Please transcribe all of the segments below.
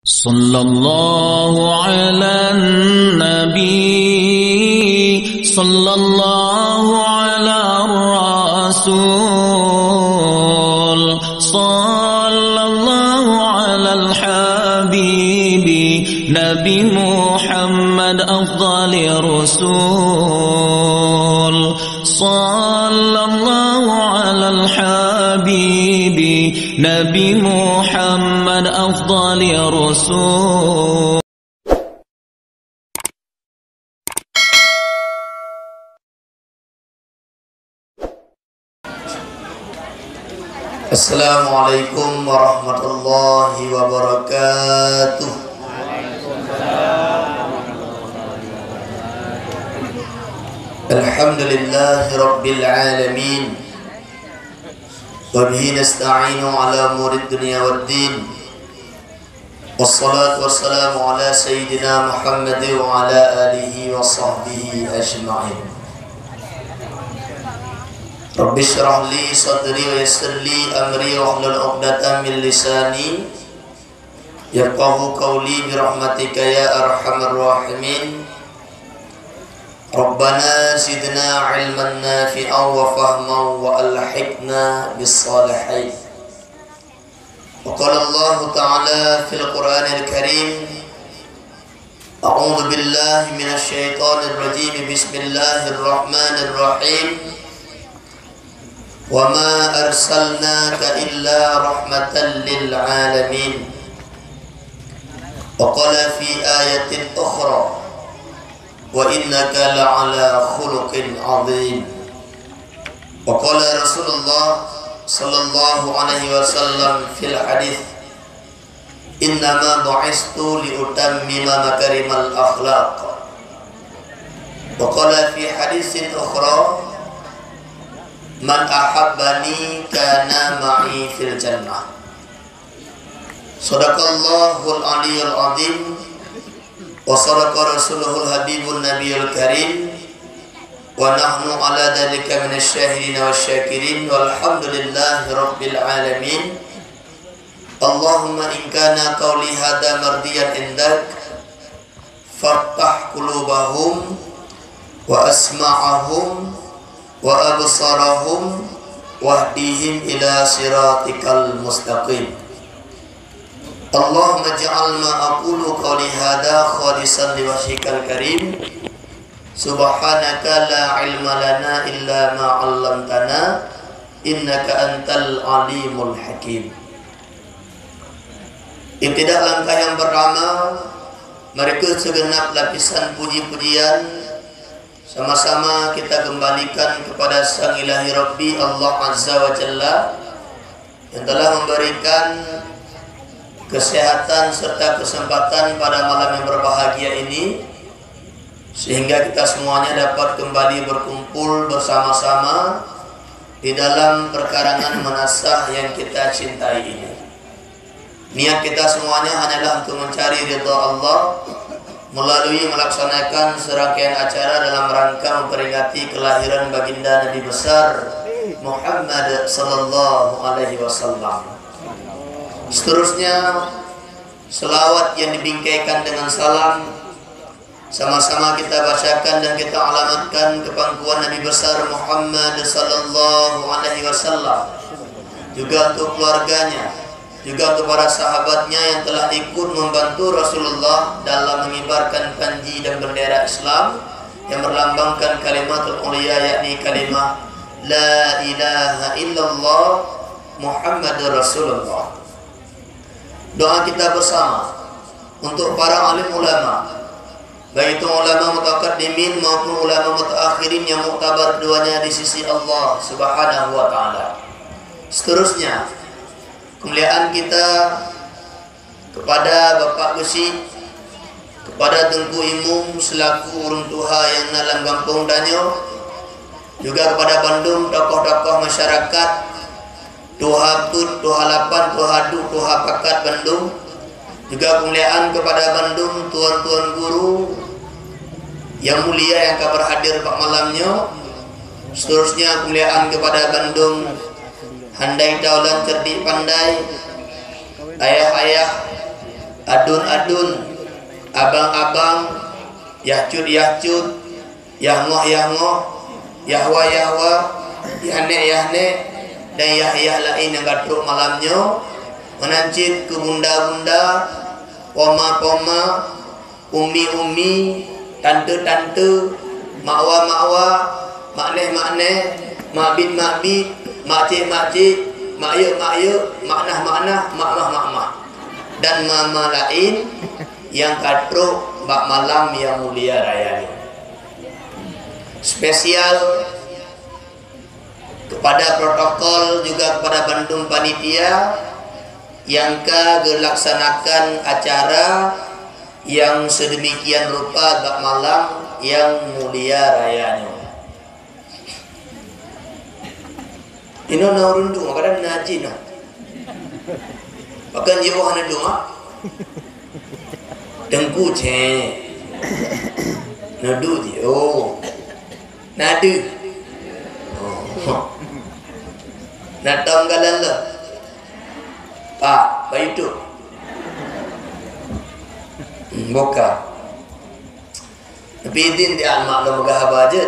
Sallallahu ala nabi, sallallahu ala rasul, sallallahu ala al-habibi, Nabi Muhammad afdali rasul, sallallahu ala al-habibi, Nabi Muhammad afdali rasul. Assalamualaikum warahmatullahi wabarakatuh. Alhamdulillahi rabbil alamin. Wa bihi nasta'inu ala umuri dunya waddin. Wassalatu wassalamu ala sayyidina Muhammad wa ala alihi wa sahbihi ajma'in. Rabbi syrah li sadri wa yassir li amri wa hlul 'uqdatam min lisani yafqahu qawli bi rahmatika ya arhamar rahimin. Rabbana zidna 'ilman nafi'an wa fahman wa alhiqna bis salihin. Wa qala Allah ta'ala fil Qur'anil Karim, a'udzu billahi minasy syaithanir rajim, bismillahir rahmanir rahim. وَمَا أَرْسَلْنَاكَ إِلَّا رَحْمَةً لِلْعَالَمِينَ. وقال في آية أخرى وَإِنَّكَ لَعَلَى خُلُقٍ عَظِيمٍ. وقال رسول الله صلى الله عليه وسلم في الحديث إنما بعثت لأتمم مكارم الأخلاق. وقال في حديث أخرى Man ahabbani kana ma'i fil jannah. Sadaqallahul aliyyul azim wa sadaqa rasuluhul habibun nabiyul karim wa nahnu ala dzalika minasy syahidin wasyakirin walhamdulillahi rabbil alamin. Allahumma in kana qawli hadza mardiyan indak fattah qulubahum wa asma'ahum wa absarahum wahdihim ila siratikal mustaqim. Allahumma ja'al ma aqulu qawli hadha khalisan liwajhikal karim. Subhanaka la ilma lana illa ma 'allamtana innaka antal alimul hakim. Ibtidak langkah yang pertama, mereka segenap lapisan puji-pujian sama-sama kita kembalikan kepada Sang Ilahi Rabbi Allah Azza wa Jalla yang telah memberikan kesehatan serta kesempatan pada malam yang berbahagia ini, sehingga kita semuanya dapat kembali berkumpul bersama-sama di dalam perkarangan menasah yang kita cintai ini. Niat kita semuanya hanyalah untuk mencari ridha Allah melalui melaksanakan serangkaian acara dalam rangka memperingati kelahiran baginda Nabi besar Muhammad sallallahu alaihi wasallam. Seterusnya selawat yang dibingkaikan dengan salam sama-sama kita bacakan dan kita alamatkan ke pangkuan Nabi besar Muhammad sallallahu alaihi wasallam, juga untuk keluarganya, juga untuk para sahabatnya yang telah ikut membantu Rasulullah dalam mengibarkan panji dan bendera Islam yang melambangkan kalimatul ulia, yakni kalimah la ilaha illallah Muhammadur Rasulullah. Doa kita bersama untuk para alim ulama, baik itu ulama mutaqaddimin maupun ulama mutaakhirin yang muktabar keduanya di sisi Allah Subhanahu wa taala. Seterusnya kemuliaan kita kepada Bapak Gesi, kepada Tengku Imum selaku urang tuha yang dalam kampung Danyo, juga kepada Bandung tokoh-tokoh masyarakat, Tuha Tut, Tuha Lapan, Tuha Du, Tuha Pakat Bandung, juga kemuliaan kepada Bandung tuan-tuan guru yang mulia yang kabar hadir pak malamnya. Seterusnya kemuliaan kepada Bandung handai daulan cerdik pandai, ayah-ayah, adun-adun, abang-abang, yahcud-yahcud, yahmoh-yahmoh, yahwa-yahwa, yahne-yahne, dan yah-yah lain yang gatruk malamnya, menancit ke bunda-bunda, poma-poma, umi-umi, tante-tante, makwa-makwa, makneh-makneh, makbid-makbid, makcik-makcik, makyuk-makyuk, maknah-maknah, makmah-makmah, dan mama lain yang katruk bak malam yang mulia raya ini. Spesial kepada protokol, juga kepada Bandung panitia yang gelaksanakan acara yang sedemikian rupa bak malam yang mulia rayanya. Ini na urundu makadang naji na. Bahkan jiwa hana doa. Dengku ce. Nadu je. Oh. Nadu. Oh. Natang galala. Pak, baik tu. Boka. Tapi idin dia maklum gahaba aja.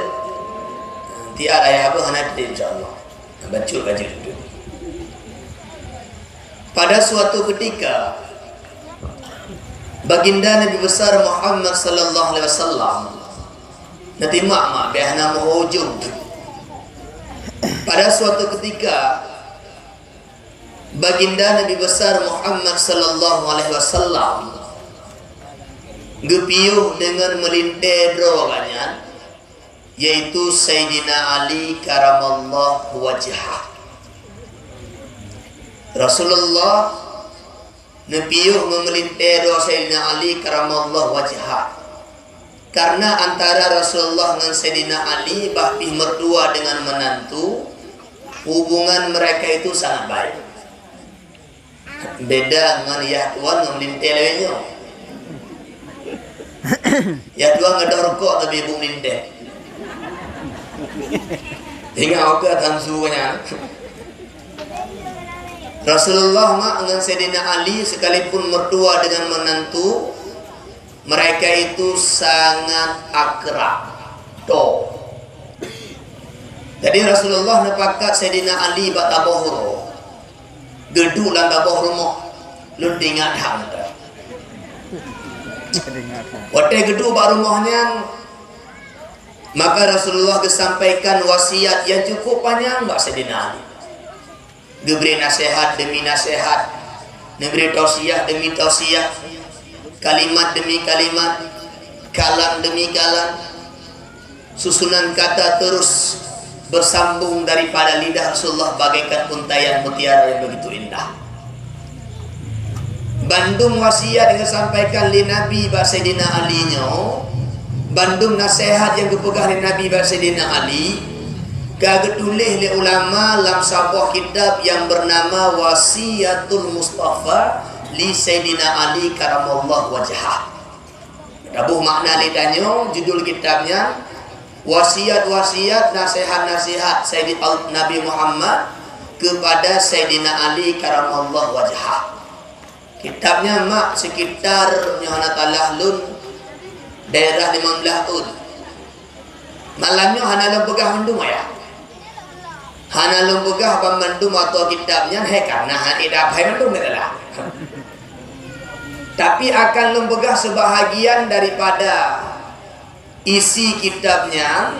Tiada ayah apa hana dia insya-Allah. Bacul itu. Pada suatu ketika baginda Nabi besar Muhammad sallallahu alaihi wasallam nanti mak biahna mohojung. Pada suatu ketika baginda Nabi besar Muhammad sallallahu alaihi wasallam gepiuh dengan melintir rogannya, yaitu Sayyidina Ali karamallahu wajhah. Rasulullah nepiuh memelintir Sayyidina Ali karamallahu wajhah, karena antara Rasulullah dengan Sayyidina Ali bahpi mertua dengan menantu, hubungan mereka itu sangat baik. Beda dengan ya tuan memelintir lewenya. Ya tuan ada rokok tapi ibu melintir. Hingga aku akan suruhnya. Rasulullah dengan Sayyidina Ali sekalipun mertua dengan menantu, mereka itu sangat akrab. Jadi Rasulullah nepakat Sayyidina Ali bak tabohro. Geduk lang taboh rumah. Lu ingat hang tu. Waktu geduk bak rumahnya, maka Rasulullah kesampaikan wasiat yang cukup panjang bak Sayyidina Ali. Diberi nasihat demi nasihat, diberi tausiah demi tausiah, kalimat demi kalimat, kalam demi kalam, susunan kata terus bersambung daripada lidah Rasulullah bagaikan untayan mutiara yang begitu indah. Bandung wasiat yang disampaikan oleh Nabi bak Sayyidina Ali nya, bandung nasihat yang dipegang oleh Nabi bak Sayyidina Ali, kagak tulis oleh ulama dalam sebuah kitab yang bernama Wasiatul Mustafa li Sayyidina Ali karamallahu wajhah. Tabuh makna lidahnya, judul kitabnya wasiat-wasiat, nasihat-nasihat Sayyidina Nabi Muhammad kepada Sayyidina Ali karamallahu wajhah. Kitabnya mak sekitar Yohana Talahlun daerah 15 ud. Malamnya hana lempegah mendung ya. Hana lempegah pemandum atau kitabnya karena tidak apa mendung adalah. Tapi akan lempegah sebahagian daripada isi kitabnya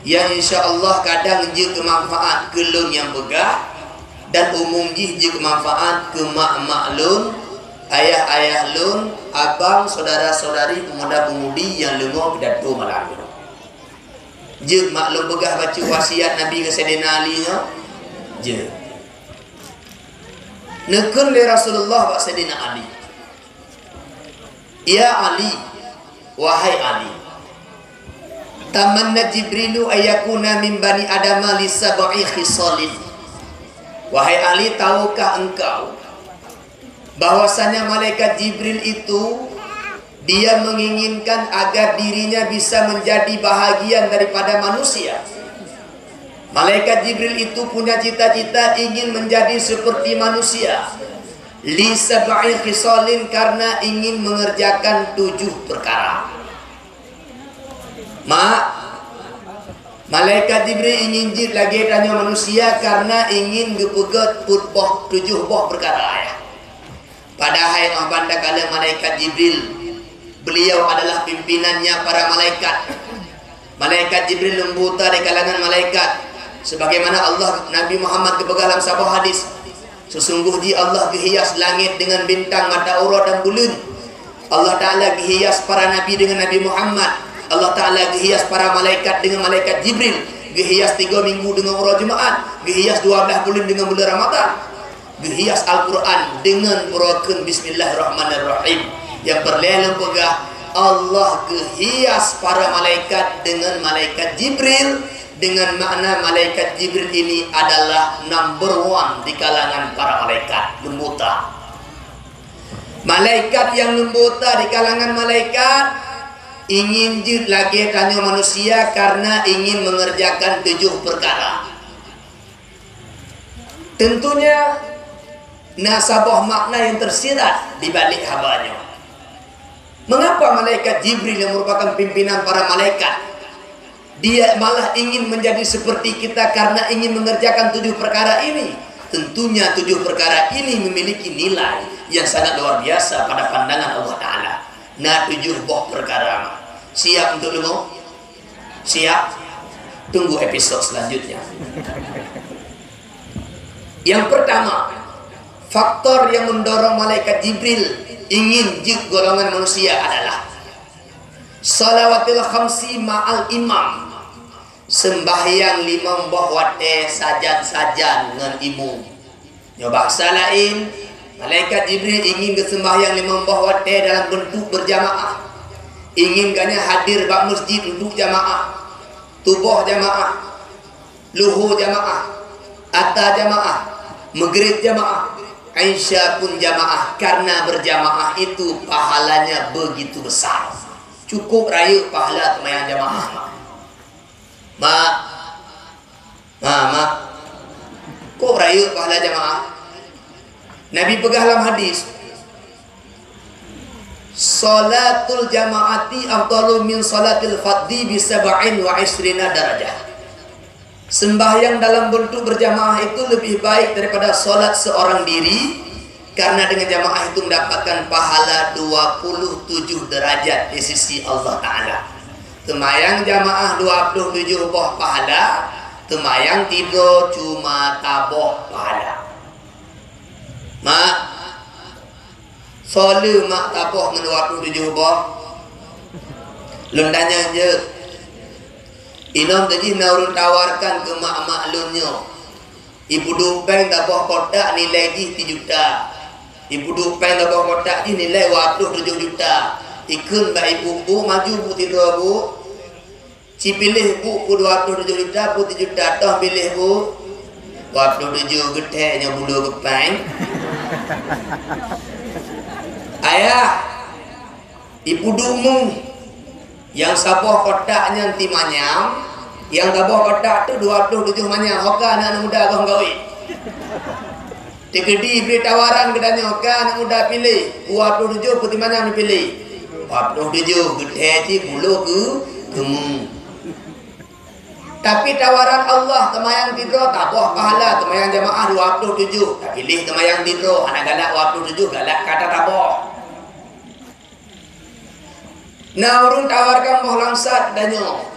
yang insya Allah kadang juga manfaat ke lun yang begah, dan umum juga manfaat ke mak-mak lun, ayah-ayah lun, abang, saudara-saudari, pemuda-pemudi yang lengoh pidato malam ini. Je maklum begah baca wasiat Nabi ke Sayyidina Ali nya. Je. Nekun le Rasulullah bak Sayyidina Ali. Ya Ali, wahai Ali. Tamanna Jibrilu ayakuna min bani Adama li sab'i khisalin. Wahai Ali, tahukah engkau bahwasanya malaikat Jibril itu dia menginginkan agar dirinya bisa menjadi bahagian daripada manusia. Malaikat Jibril itu punya cita-cita ingin menjadi seperti manusia. li sab'i khisalin, karena ingin mengerjakan 7 perkara. Malaikat Jibril ingin jid lagi tanya manusia karena ingin gepegat 7 buah perkara ya. Padahal pada kala malaikat Jibril, beliau adalah pimpinannya para malaikat. Malaikat Jibril lembuta di kalangan malaikat, sebagaimana Allah Nabi Muhammad kepegang dalam sebuah hadis, sesungguhnya Allah hias langit dengan bintang, mata urat dan bulan. Allah Ta'ala hias para nabi dengan Nabi Muhammad. Allah Ta'ala hias para malaikat dengan malaikat Jibril. Hias 3 minggu dengan urah Jumaat. Hias 12 bulan dengan bulan Ramadan. Hias Al-Quran dengan purakan Bismillahirrahmanirrahim. Yang berleleng pegah, Allah hias para malaikat dengan malaikat Jibril, dengan makna malaikat Jibril ini adalah number 1 di kalangan para malaikat lembuta. Malaikat yang lembuta di kalangan malaikat ingin jid lagi tanya manusia karena ingin mengerjakan 7 perkara. Tentunya nasabah makna yang tersirat di balik habanya. Mengapa malaikat Jibril yang merupakan pimpinan para malaikat, dia malah ingin menjadi seperti kita karena ingin mengerjakan 7 perkara ini? Tentunya 7 perkara ini memiliki nilai yang sangat luar biasa pada pandangan Allah Ta'ala. Nah, 7 buah perkara. Siap untuk dengar? Siap? Tunggu episode selanjutnya. Yang pertama, faktor yang mendorong malaikat Jibril ingin jid golongan manusia adalah salawatil khamsi ma'al imam, sembahyang 5 buah wate sajan-sajan dengan imam. Ya, bahasa lain, malaikat Jibril ingin sembahyang 5 buah wate dalam bentuk berjamaah. Ingin kanya hadir bak masjid untuk jamaah, tubuh jamaah, luhur jamaah, atta jamaah, maghrib jamaah, Aisyah pun jamaah. Karena berjamaah itu pahalanya begitu besar. Cukup raya pahala temayang jamaah. Mak, kok raya pahala jamaah? Nabi pegang dalam hadis, salatul jamaati afdalu min salatil fadhi bi 27 darajah. Sembahyang dalam bentuk berjamaah itu lebih baik daripada solat seorang diri, karena dengan jamaah itu mendapatkan pahala 27 derajat di sisi Allah Ta'ala. Temayang jamaah 27 buah pahala, temayang tidur cuma taboh pahala. Mak, solat mak taboh dengan 27 buah. Lundanya je. Inom tadi naurun tawarkan ke mak-mak lunyo. Ibu dupeng taboh kotak nilai di 3 juta. Ibu dupeng taboh kotak di nilai 27 juta. Ikun mbak ibu bu maju bu tidur bu. Si pilih bu 27 juta bu 7 juta toh pilih bu 27 gedenya bulu gepeng. Ayah, ibu dumu yang sabuh kotaknya nanti manyam, yang tabuh kotak tu 27 manyam. Hoka anak muda kau gawi. Tikedi beri tawaran kedanya, hoka anak muda pilih 27 putih manyam dipilih. 27 gede ti bulu ke gemu. Tapi tawaran Allah, temayang tidur tabuh pahala, temayang jamaah 27. Tak pilih temayang tidur, anak galak 27 galak kata tabuh. Nah, urun tawarkan boh langsat danyo.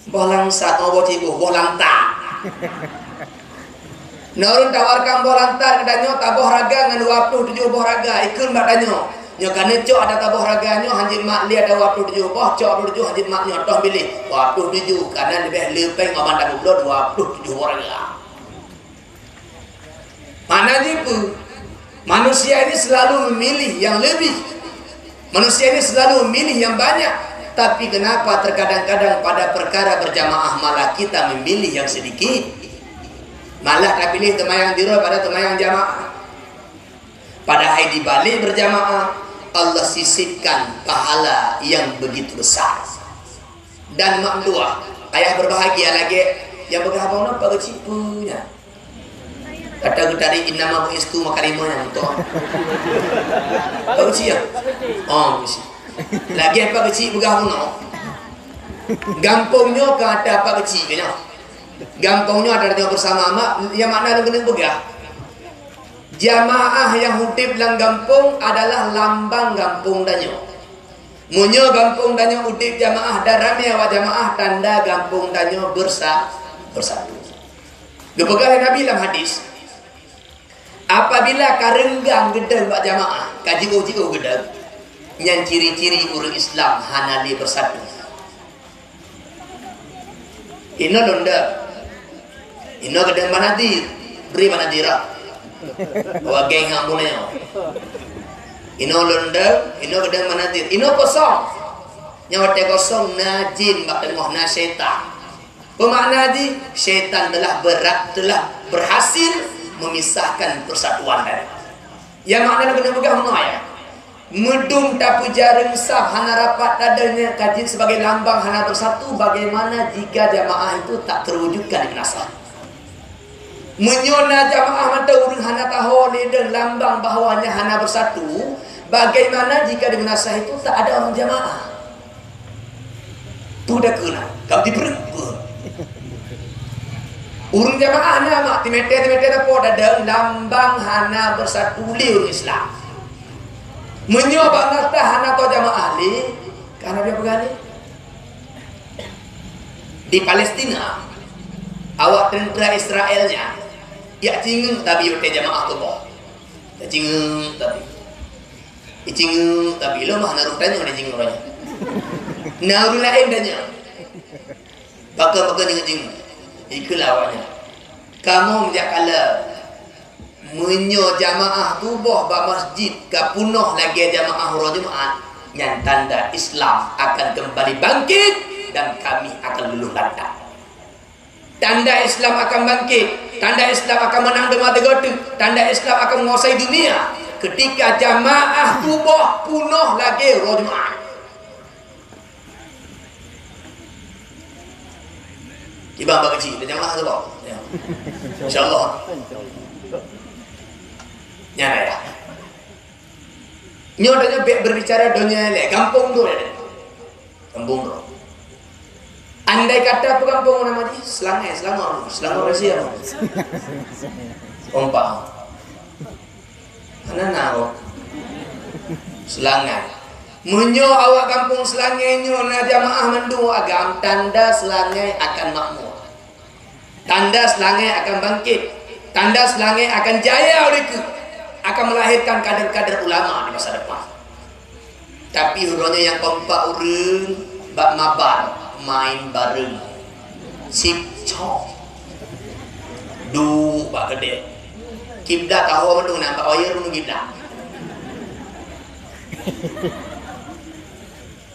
Boh langsat mau cibu, boh lantak. Nah, urun tawarkan boh lantak danyo tabuh raga dengan 27 boh raga. Ikun mak danyo. Nyo kana cok ada tabuh raga nyo hanjin mak li ada 27 boh, cok 27 hanjin mak nyo toh pilih 27 karena lebih lepeng aman dak blod 27 raga. Mana jipu? Manusia ini selalu memilih yang lebih. Manusia ini selalu memilih yang banyak. Tapi kenapa terkadang-kadang pada perkara berjamaah malah kita memilih yang sedikit? Malah tak pilih temayang diro pada temayang jamaah. Padahal di balik berjamaah Allah sisipkan pahala yang begitu besar. Dan mak dua, ayah berbahagia lagi yang berhabang apa kecipunya. Kata kita tadi innama bu'istu makarimanya untuk. Apa kecil ya? Oh, kecil. Lagi apa kecil begah puno. Gampungnya ke ada apa kecil kena. Gampungnya ada yang bersama mak yang mana lu kena begah. Jamaah yang hutip lang gampung adalah lambang gampung danyo. Munyo gampung danyo hutip jamaah darame wa jamaah tanda gampung danyo bersatu. Gebegal Nabi dalam hadis. Apabila karenggang gedeng bak jamaah, kajiu-jiu gedeng, yang ciri-ciri orang Islam hanali bersatu. Ino londa, ino gedeng manadir, beri manadira, bawa geng hampunnya. Ino londa, ino gedeng manadir, ino kosong, nyawate kosong najin bak demoh na syaitan. Pemakna di syaitan telah berhasil memisahkan persatuan tadi. Yang makna kena pegang ya. Medung tapu jaring sah hana rapat dadanya kaji sebagai lambang hana bersatu. Bagaimana jika jamaah itu tak terwujudkan di nasab? Menyona jamaah mata urun hana tahu dan lambang bahawanya hana bersatu. Bagaimana jika di nasab itu tak ada orang jamaah? Tu dah kena. Kau diperlukan. Urung jamaah nama timete dapat ada lambang hana bersatu liur Islam. Menyoba ngata hana to jamaah li karena dia begani. Di Palestina awak tentera Israelnya ya cingeng tapi yote jamaah tu boh. Ya cingeng tapi lo mah narutanya ada cingeng orangnya. Naru lain danya. Bakal dengan cingeng. Ikulah awaknya. Kamu menjakala menyo jamaah tubuh bak masjid ka punuh lagi jamaah hura Jumaat yang tanda Islam akan kembali bangkit dan kami akan luluh lantak. Tanda Islam akan bangkit, tanda Islam akan menang di mata gotu, tanda Islam akan menguasai dunia ketika jamaah tubuh punuh lagi hura Jumaat. Ibang bagi dan jamaah tu bawa. InsyaAllah. Nyana ya. Nyodanya berbicara dunia le kampung tu ada. Kampung tu. Andai kata apa kampung nama dia? Selangor Malaysia. Kompak. Mana nak? Selangor. Munyo awak kampung Selangai nyo na jamaah mendu agam tanda Selangai akan makmur. Tanda Selangai akan bangkit. Tanda Selangai akan jaya olehku. Akan melahirkan kader-kader ulama di masa depan. Tapi hurufnya yang kompak urung bak mabar main bareng. Sip cok. Du bak gede. Kiblat tahu mendu nampak oyer mendu kiblat.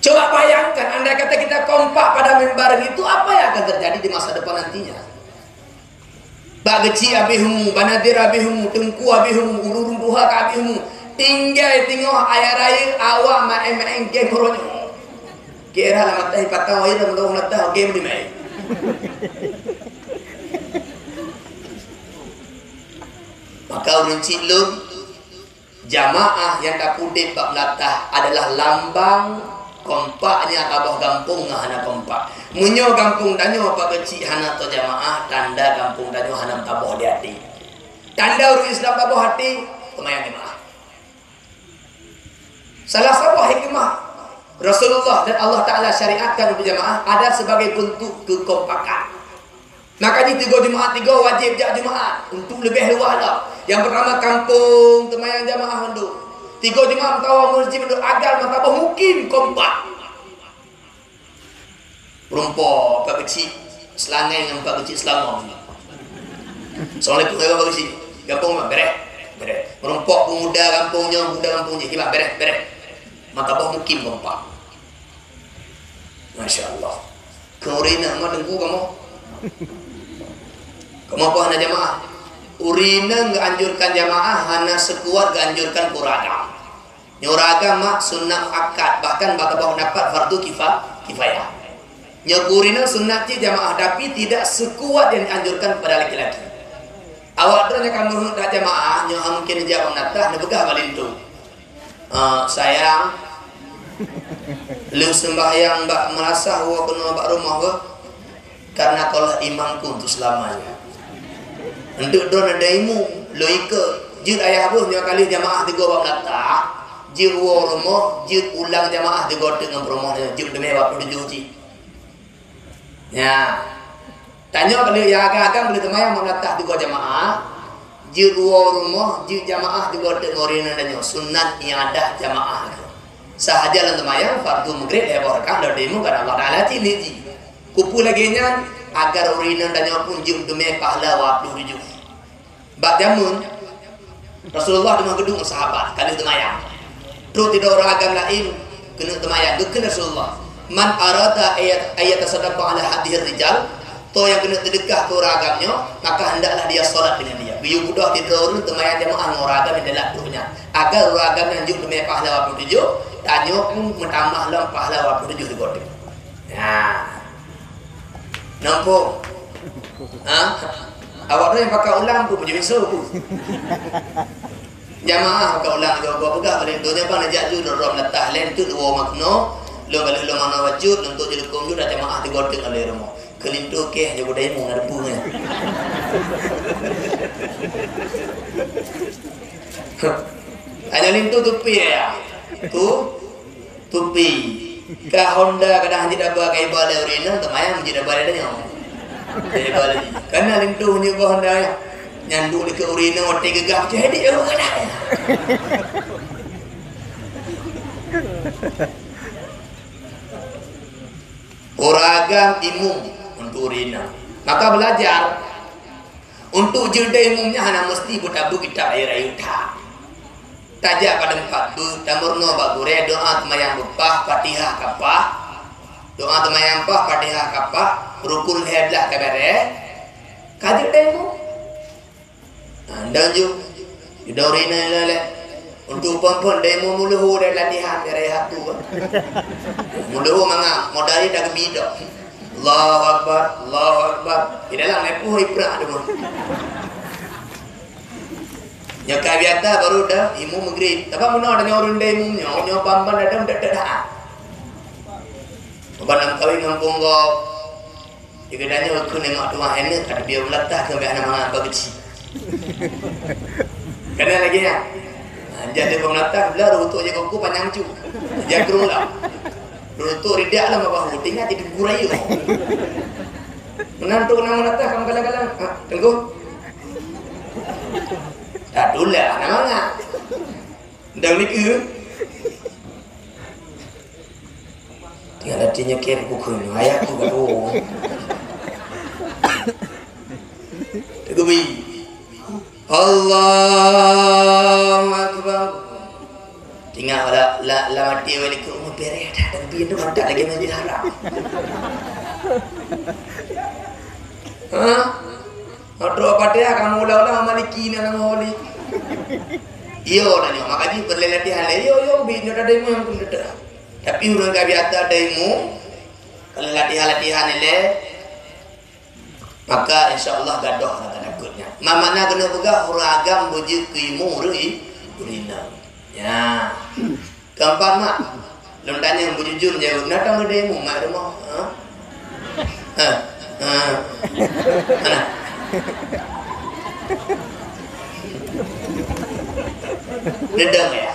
Coba bayangkan, andai kata kita kompak pada mimbar itu, apa yang akan terjadi di masa depan nantinya? Bak geci abihumu, banadir abihumu, tengku abihumu, ururung buha abihumu, tinggal tengok ayah raya awak main game ronyo. Kira lah matahi patah wajah dan menurut matahi game di main. Maka urun cilum jamaah yang tak pudih bak latah adalah lambang kompaknya kabah kampung hana kompak. Munyo kampung danyo apa kecil hana to jamaah tanda kampung danyo hana taboh di hati. Tanda orang Islam taboh hati kemayang jamaah. Salah satu hikmah Rasulullah dan Allah Ta'ala syariatkan untuk jamaah ada sebagai bentuk kekompakan. Makanya 3 Jumaat 3 wajib jak Jumaat untuk lebih luas lah. Yang pertama kampung temayang jamaah mendu. 3 Jumaat tahu masjid mendu agar mata mungkin kompak. Rumpok Pak Kecil Selangai dengan Pak Kecil Selangor. Assalamualaikum Pak Kecil. Kampung beres. Rumpok pemuda kampungnya, gimana beres. Mata mungkin kompak. Masya Allah. Keurina mah dengku kamu. Kamu apa hana jamaah? Urina nganjurkan jamaah hana sekuat nganjurkan kuragam. Nyuragam mak sunnah akad bahkan bakal dapat fardu kifayah. Nyurina sunnah jamaah tapi tidak sekuat yang dianjurkan kepada laki-laki. Awak terusnya kamu dah jamaah, nyo mungkin jawab natah, nak begah balin tu. Sayang, lu sembahyang bak merasa awak kena bak rumah ke? Karena kalau imamku untuk selamanya. Untuk drone ada imu, lu ikut. Jid ayah buh nyo kali jamaah 3 bak natah, jid rumah, jid ulang jamaah 3 dengan rumahnya, jid demi bak berjuji. Ya. Tanya kalau yang agak-agak boleh temayang menatah 3 jamaah, jid 2 rumah, jid jamaah 3 ngorina dan sunat iadah jamaah. Sahaja lan temayang fardu maghrib ya barakah dah demo kan Allah Taala cili ji. Kupu lagi nya agar urina dan pun jid demi pahala 27. Bab jamun Rasulullah dengan gedung sahabat kali temayang. Terus tidak orang agam lain kena temayang kena Rasulullah. Man arada ayat tasaddaqa ala hadhir rijal, to yang kena terdekat ke ragamnya, maka hendaklah dia solat dengan dia. Biu budak tidur temayang jamaah ngoragam adalah tuhnya. Agar ragam yang juk demi pahala 27, tanya pun mentambah dalam pahala 27 digotek. Ya. Nampak? Awak tu yang pakai ulang pun punya besok pun. Jamaah pakai ulang juga pegang pada intonya bang najak ju dalam letah lain tu 2 makna, lo balik lo mana wajud untuk jadi kumju dah jamaah digotek oleh rumah. Kelintu ke je budaya mu ada punya. Hanya lintu tupi ya. Tu tupi. Ka Honda kadang tidak pakai bala urina temayang tidak bala dah nyong. Tidak bala. Karena lintu ni Honda ya. Nyandu ke urina otak gegap jadi aku kena. Oragam imum untuk urina. Maka belajar untuk jilda imumnya hanya mesti bertabu kitab air utah. Tajak pada 4 bu, tamurno bagure doa temayang bepah, Fatihah kapah. Doa temayang pah, Fatihah kapah, rukun heblah kabare. Kadir demo. Anda ju ida urina lele. Untuk perempuan demo muluh dan latihan rehat tu. Muluh manga modali dak bidok. Allahu Akbar, Allahu Akbar. Di dalam lepuh ibrah demo. Ya kabiata baru dah imu maghrib. Tapi mana ada orang dah imu nyo pampan ada dak dah. Banam kawin ngampung go. Ikadanya aku nemak tuah ini kada dia belatah ke anak mana bageci. Karena lagi ya. Jadi pemelatah belah rutuk je kau panjang cu. Jagrung lah. Rutuk ridak lah bahu tinggal tidak gurai lo. Menantu kena melatah kamu kalang-kalang. Tengku. Tak dulu lah, namanya. Dah mikir. Tinggal hatinya kira pukul, ayahku baru. Tegubi. Allahu Akbar. Tinggal la mati balik ke rumah beres dah. Dan biar tu mata lagi menjadi haram. Atau apa dia kamu ulang-ulang maliki ni nama wali. Iyo nanya makanya berlelati hal yo bini ada demo yang pun ada. Tapi orang kami ada demo kalau latihan ni maka insyaallah gadoh nak takutnya. Mamana kena buka uragam bujuk kimu urina. Ya. Keempat mak. Londanya yang bujujur jawab natang demo mak rumah. Dedang ya.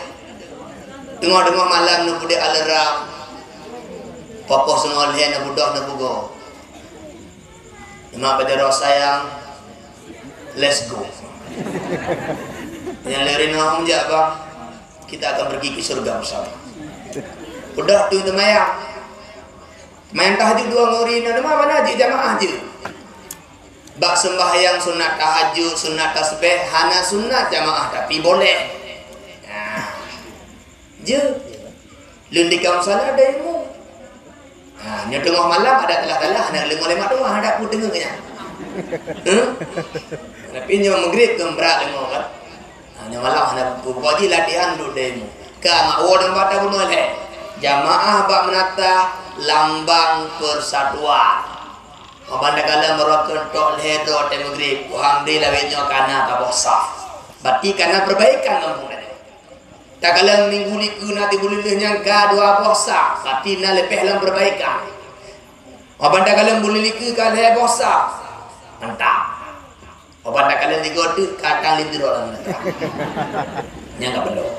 Tengok-tengok malam nak budak alarm. Popoh semua lihat nak budak nak bugo. Mak pada roh sayang. Let's go. Yang lerin ngomong je bang. Kita akan pergi ke surga bersama. Budak tu temayang. Main tahajud 2 ngori nak mana je jamaah je. Bak sembahyang sunat tahajud, sunat tasbih, hana sunat jamaah tapi boleh. Nah. Je. Lun di kaum sana ada ilmu. Nah, nya tengah malam ada telah-telah nak lima-lima tu ada pun dengar nya. Tapi nya maghrib gembrak lemo kan. Nya malam ada puji latihan duduk demo. Ka mak wo dan bata pun oleh. Jamaah bak menata lambang persatuan. Mabanda kala merokan tok ledo te magrib, hang de lawetnya kana ka bosa. Berarti kana perbaikan kampung tadi. Tak kala minggu liku nanti boleh nyangka dua bosa, berarti na lepeh dalam perbaikan. Mabanda kala boleh liku kala bosa. Mantap. Mabanda kala digodu kakang lidro dalam nyangka belum.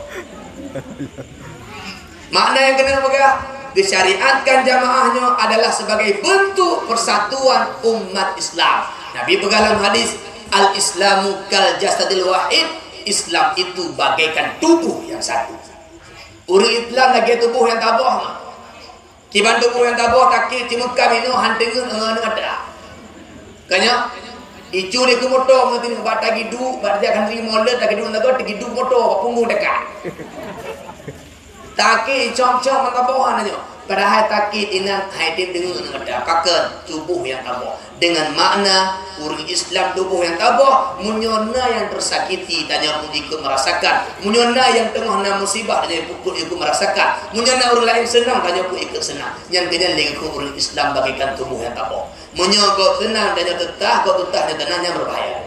Makna yang kena apa? Disyariatkan jamaahnya adalah sebagai bentuk persatuan umat Islam. Nabi pegalam hadis, al-Islamu kal jasadil wahid. Islam itu bagaikan tubuh yang satu. Urang Islam lagi tubuh yang tabah mah. Kiban tubuh yang tabah takki cimuk kami no hantengeun ada. Kanya icu ni ku moto mesti bata gidu, bata akan ri molde tak gidu nago gidu moto punggung dekat. Taki cong-cong mentabohan aja. Padahal taki inan haidin dengan ada kaken tubuh yang tabah. Dengan makna urang Islam tubuh yang tabah, munyona yang tersakiti tanya pun ikut merasakan. Munyona yang tengah na musibah tanya pun ikut merasakan. Munyona orang lain senang tanya pun ikut senang. Yang kena lengku urang Islam bagaikan tubuh yang tabah. Munyogok tenang tanya tetah, kau tetahnya tenangnya berbahaya.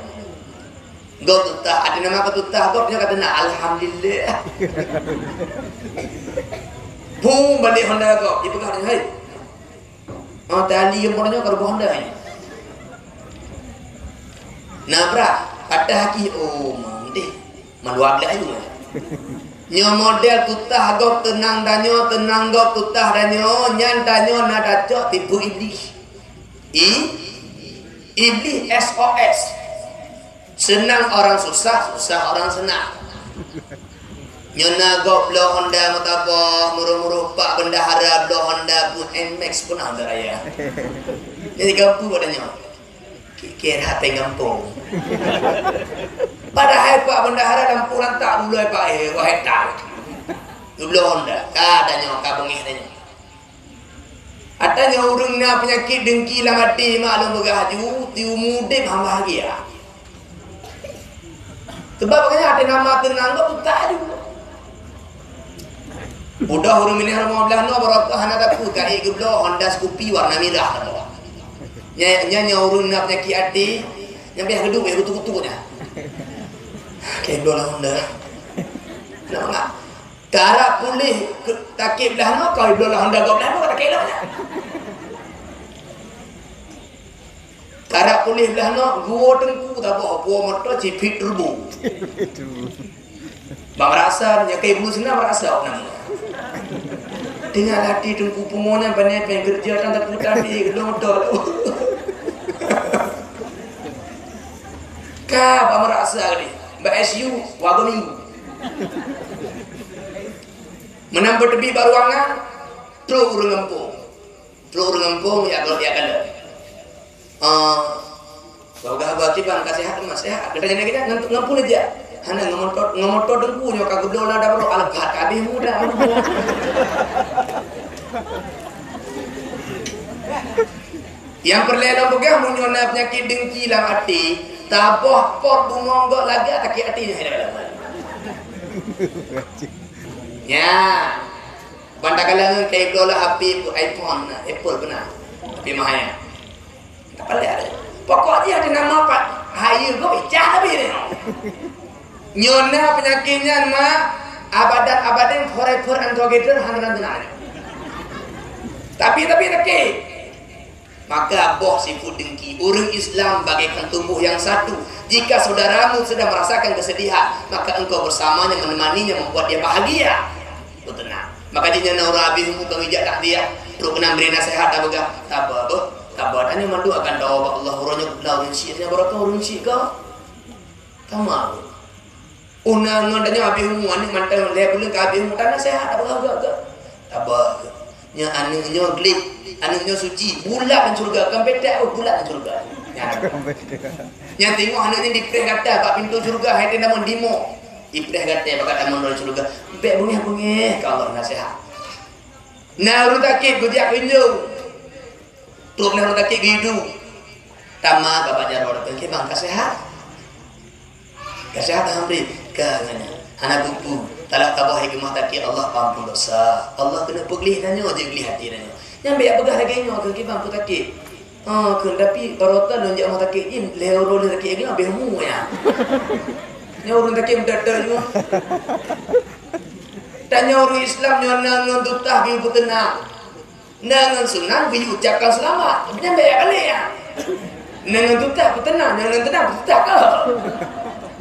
Gau tutah, ada nama kau tutah, gau dia kata nak alhamdulillah. Pung balik Honda kau, ibu kata hai. Oh tadi yang pornya kau Honda ini. Nabra, ada haki oh mandi, malu abla ayu. Nyo model tutah gau tenang danyo, tenang gau tutah danyo, nyan danyo nada cok tipu iblis. Iblis SOS. Senang orang susah, susah orang senang. Nyona gop lo Honda matapo muruh-muruh Pak Bendahara lo Honda pun NMAX pun ada raya. Jadi kampung adanya. Kira hati kampung. Padahal Pak Bendahara lampuran tak dulu Pak wahai tak. Lo Honda kadanya kabungih adanya. Adanya urungna penyakit dengki lah mati maklum begaju tiu mudik bahagia. Sebab makanya ada nama tenang kau tak ada. Udah huruf ini harus belah no berapa hana dapat kai geblo Honda Scoopy warna merah tu. Nya urun nak penyakit hati, yang biar gedung biar kutu-kutunya. Kayak geblo Honda. Kenapa? Cara pulih takik belah no kau geblo Honda kau belah no tak kira. Cara pulih belah no gua tengku tak bawa motor cipit turbo. Bang rasa nyakai bulu sana merasa namanya. Dengan hati tengku pumonya banyak yang kerja dan tak putar di gedung motor. Kah bang merasa ni, mbak SU wago minggu. Menampur tebi baru angan, terus urung ngempung ya kalau dia kalau. Kalau berarti bang sehat mas sehat. Katanya kita ngampun aja. Hana ngomotor dengku nyoka gedol ada perlu albat kabeh muda. Yang perlena bogah munyona penyakit dengki dalam hati, taboh pot bungonggok lagi ataki hatinya dalam. Ya. Banda kalangan kayak dola HP iPhone, Apple benar. Tapi mahal. Apa ada? Pokoknya ada nama Pak Hayu gue pecah tapi ini. Nyona penyakitnya nama abadan forever and together hantaran tenang. Tapi oke. Maka boh sifut dengki. Orang Islam bagaikan tubuh yang satu. Jika saudaramu sedang merasakan kesedihan, maka engkau bersamanya menemaninya membuat dia bahagia. Itu tenang. Maka jika orang habis muka bijak tak dia, perlu kena beri nasihat tak begah. Tak apa. Kabarnya mandu akan dawa Allah urangnya lawan sinya berapa urang si ka tamam una ngadanya abi humuan mantan le bulan ka abi mutana sehat apa gak tabah nya anunya glik anunya suci bulan dan surga kan beda bulan dan surga nya tengok anunya di preh kata pak pintu surga hade namun dimo di preh kata bakal namun surga be bunyi kalau nasihat nah urut akik gojak window tuh nak tak gitu, tama bapak jarod tu, kita bang kesehatan hampir kagaknya, anak buku, talak tabah hikmah taki Allah ampun dosa, Allah kena peglih nanya, dia peglih hati nanya, yang biar begah lagi nyo, kita bang taki, Tapi barota dan jak mata kein leoro le kein lah behmu ya. Nyaurun tak kein dada juga. Tanya orang Islam nyon tutah bi putenang. Nangan senang bi ucapkan selamat. Tapi banyak kali ya. Nangan tutah putenang, nangan tenang tutah ke.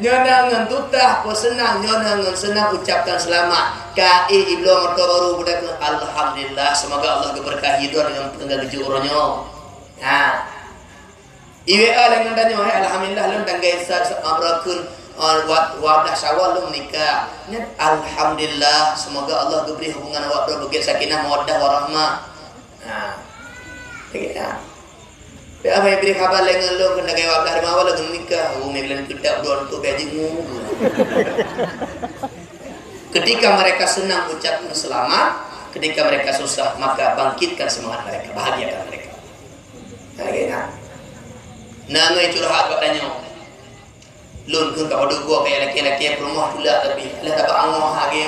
Nangan tutah po senang, nangan senang ucapkan selamat. Kai iblo mertua baru budak alhamdulillah semoga Allah berkahi doa dengan tengah keju orangnya. Nah, IWA dengan tanya, alhamdulillah lem tanggai sar amrakun wadah syawal lem nikah. Alhamdulillah semoga Allah beri hubungan awak berdua bagi sakinah mawaddah warahmah. Nah, begitu. Apa yang beri kabar lengan lo kena gaya wadah rumah awak lem nikah. Meglan kita berdua untuk gajimu. Ketika mereka senang ucapkan selamat, ketika mereka susah maka bangkitkan semangat mereka, bahagiakan mereka. Nah, ngai curhat katanya. Lun kun kau dua kayak laki-laki rumah pula tapi lah tak angoh lagi.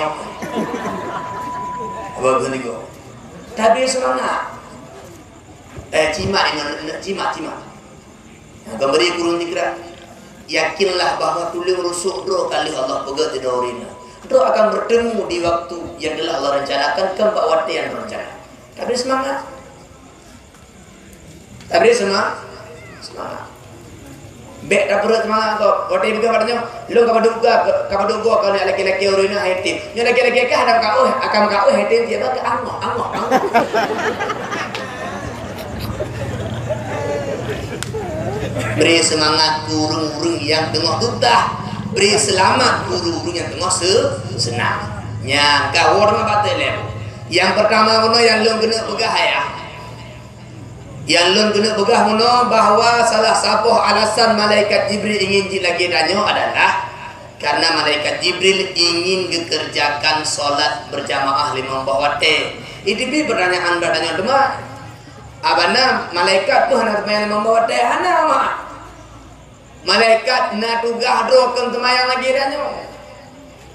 Apa begini go? Tapi semangat. Cima. Gambar kurun dikira. Yakinlah bahwa tuling rusuk doa kali Allah pegat di daurina. Doa akan bertemu di waktu yang telah Allah rencanakan ke Pak Wati yang rencana. Tapi semangat. Tapi semangat. Bek tak perut semangat kau. Wati juga katanya, lu kamu duga kalau laki-laki orang ini haitim. Nyo laki-laki kah ada kau akan kau haitim dia bak angoh. Beri semangat kurung-kurung yang tengah tutah. Beri selamat kurung-kurung yang tengah senang. Yang kau orang batal lem. Yang pertama mana yang lu kena pegah ya. Yang lun kena pegah muno bahawa salah satu alasan malaikat Jibril ingin lagi danyo adalah karena malaikat Jibril ingin dikerjakan solat berjamaah 5 waktu. Itu bi pertanyaan bertanya cuma abana malaikat tu hendak semayang 5 waktu hana mak. Malaikat na tugah dokan semayang lagi danyo.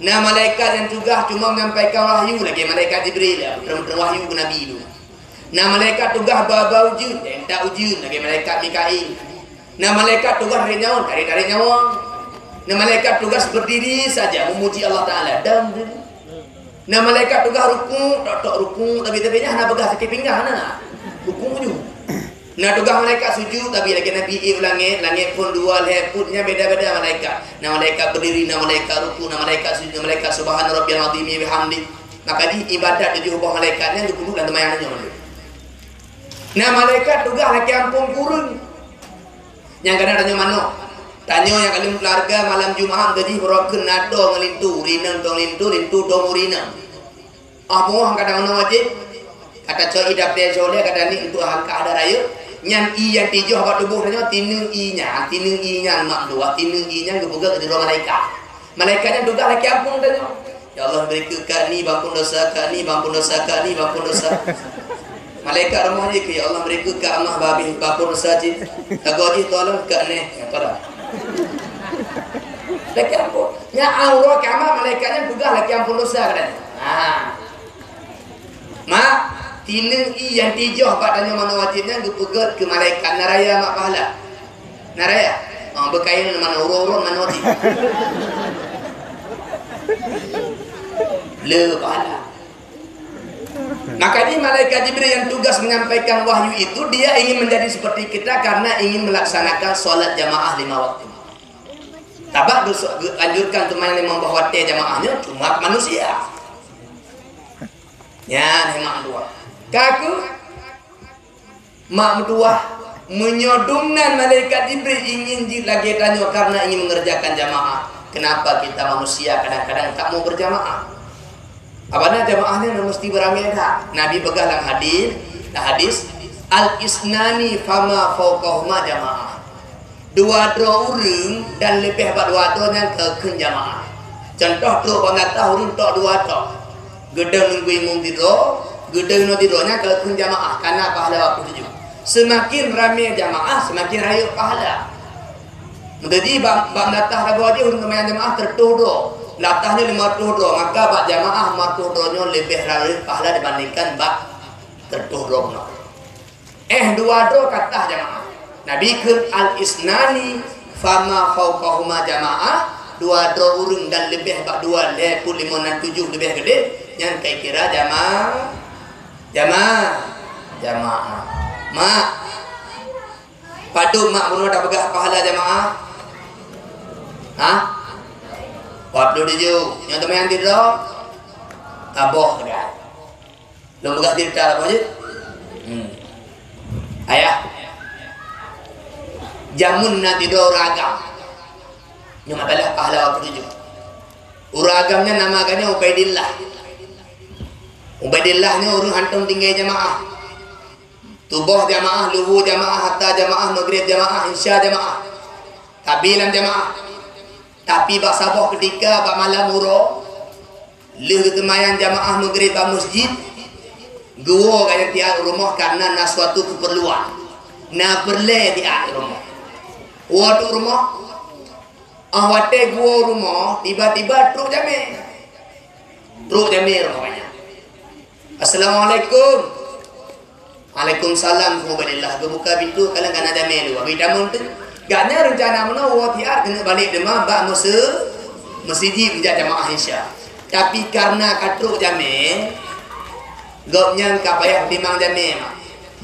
Nah malaikat yang tugah cuma menyampaikan wahyu lagi malaikat Jibril ya, wahyu ke Nabi itu. Nah malaikat tugas bawa ujian, tak ujian lagi malaikat Mikail. Nah malaikat tugas dari nyawa. Nah malaikat tugas berdiri saja memuji Allah Taala dan nah malaikat tugas ruku tapi hanya pegang sakit pinggang nah ruku uju. Nah tugas malaikat sujud tapi lagi Nabi langit pun dua leputnya beda-beda malaikat. Nah malaikat berdiri, nah malaikat ruku, nah malaikat sujud, nah malaikat subhana rabbiyal azim bihamdi. Maka di ibadat di hubung malaikatnya dulu dan temayangnya. Nah malaikat tugas laki ampun kurun. Yang kena tanya mana? Tanya yang kalian keluarga malam Jumaat gaji hurakan nado ngelintu rinang tong lintu dong rinang. Apa kadang mana wajib? Kata coy idap dia soleh kata ni untuk angka ada raya. Nyan i yang tijo apa tubuh tanya tinung i nya mak dua tinung i nya kebuka di rumah malaikat. Malaikatnya tugas laki ampun tanya. Ya Allah beri ke ni bampun dosa ni bampun dosa. Malaikat rumahnya ke ya Allah mereka ke amah babi bapur saja. Tagoji tolong ke ne apa dah. Laki ampun. Nya Allah ke amah malaikatnya tugas laki ampun dosa kan. Mak tineng i yang tijoh pak tanya mana wajibnya gepegat ke malaikat naraya mak pahala. Naraya. Berkaitan mana urun mana wajib. Le pahala. Maka ini malaikat Jibril yang tugas menyampaikan wahyu itu dia ingin menjadi seperti kita karena ingin melaksanakan sholat jamaah 5 waktu. Tabak anjurkan teman yang membawa jamaahnya cuma manusia. Ya, mak dua. Kaku mak dua menyodungkan malaikat Jibril ingin lagi tanya karena ingin mengerjakan jamaah. Kenapa kita manusia kadang-kadang tak mau berjamaah? Apabila jamaahnya mesti beramai dah. Nabi pegang hadis al-isnani fama fauqahuma jamaah. Dua orang dan lebih pada dua yang ke jamaah. Contoh tu pengata urun tok dua tok. Gedang nunggu imam tidur, gedang no tidurnya ke jamaah karena pahala waktu tujuh. Semakin ramai jamaah semakin raya pahala. Jadi bang datah ragu aja urun kemayan jamaah tertuduh. Latahnya 50 doh, maka bak jamaah 50 dohnya lebih rare pahala dibandingkan bak tertuh doh. dua dro kata jamaah. Nabi ke al-isnani fama fauqahuma jamaah, dua dro urung dan lebih bak dua lepul 5 dan 7 lebih gede yang kai kira jamaah. Mak padu mak bunuh dah pegah pahala jamaah. Hah? 47 yang teman yang tidur aboh dah. Lo pegah tidur apa je? Ayah jamun na tidur uragam yang adalah pahala waktu tujuh. Uragamnya namakannya Ubaidillah. Ubaidillahnya urung hantum tinggal jamaah, tubuh jamaah, luhu jamaah, hatta jamaah, maghrib jamaah, isya jamaah, tabilan jamaah. Tapi bak saboh ketika bak malam muro leh ketemayang jamaah maghrib bak masjid gua kaya tiap rumah karena na suatu keperluan na perle tiap rumah waktu rumah awate gua rumah tiba-tiba truk jame rumahnya. Assalamualaikum. Waalaikumsalam. Alhamdulillah. Buka pintu kalian kan ada melu. Bida munten. Gaknya rencana mana watiar kena balik demam bak masjid menjadi jamaah Isya. Tapi karena katruk jame gopnya kapayah timang jame mak.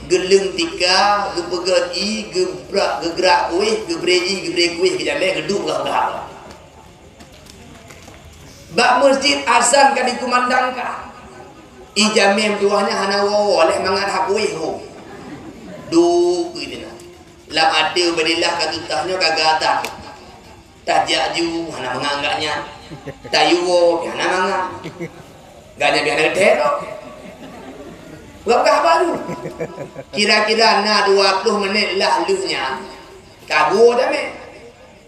Geleng tika, gebegei, gegerak kuih, gebrei kuih ke jame geduk gah. Bak masjid azan kan dikumandangkan. Ijamem tuahnya hana wo oleh mangat hakuih ho. Du gitu nah. Lam ada Ubaidillah katutahnya kagata. Tajaju hana menganggaknya. Tayuwo hana mangga. Ganya biar gede kok. Bukan baru. Kira-kira na 20 menit lah luhnya. Kagu dah me.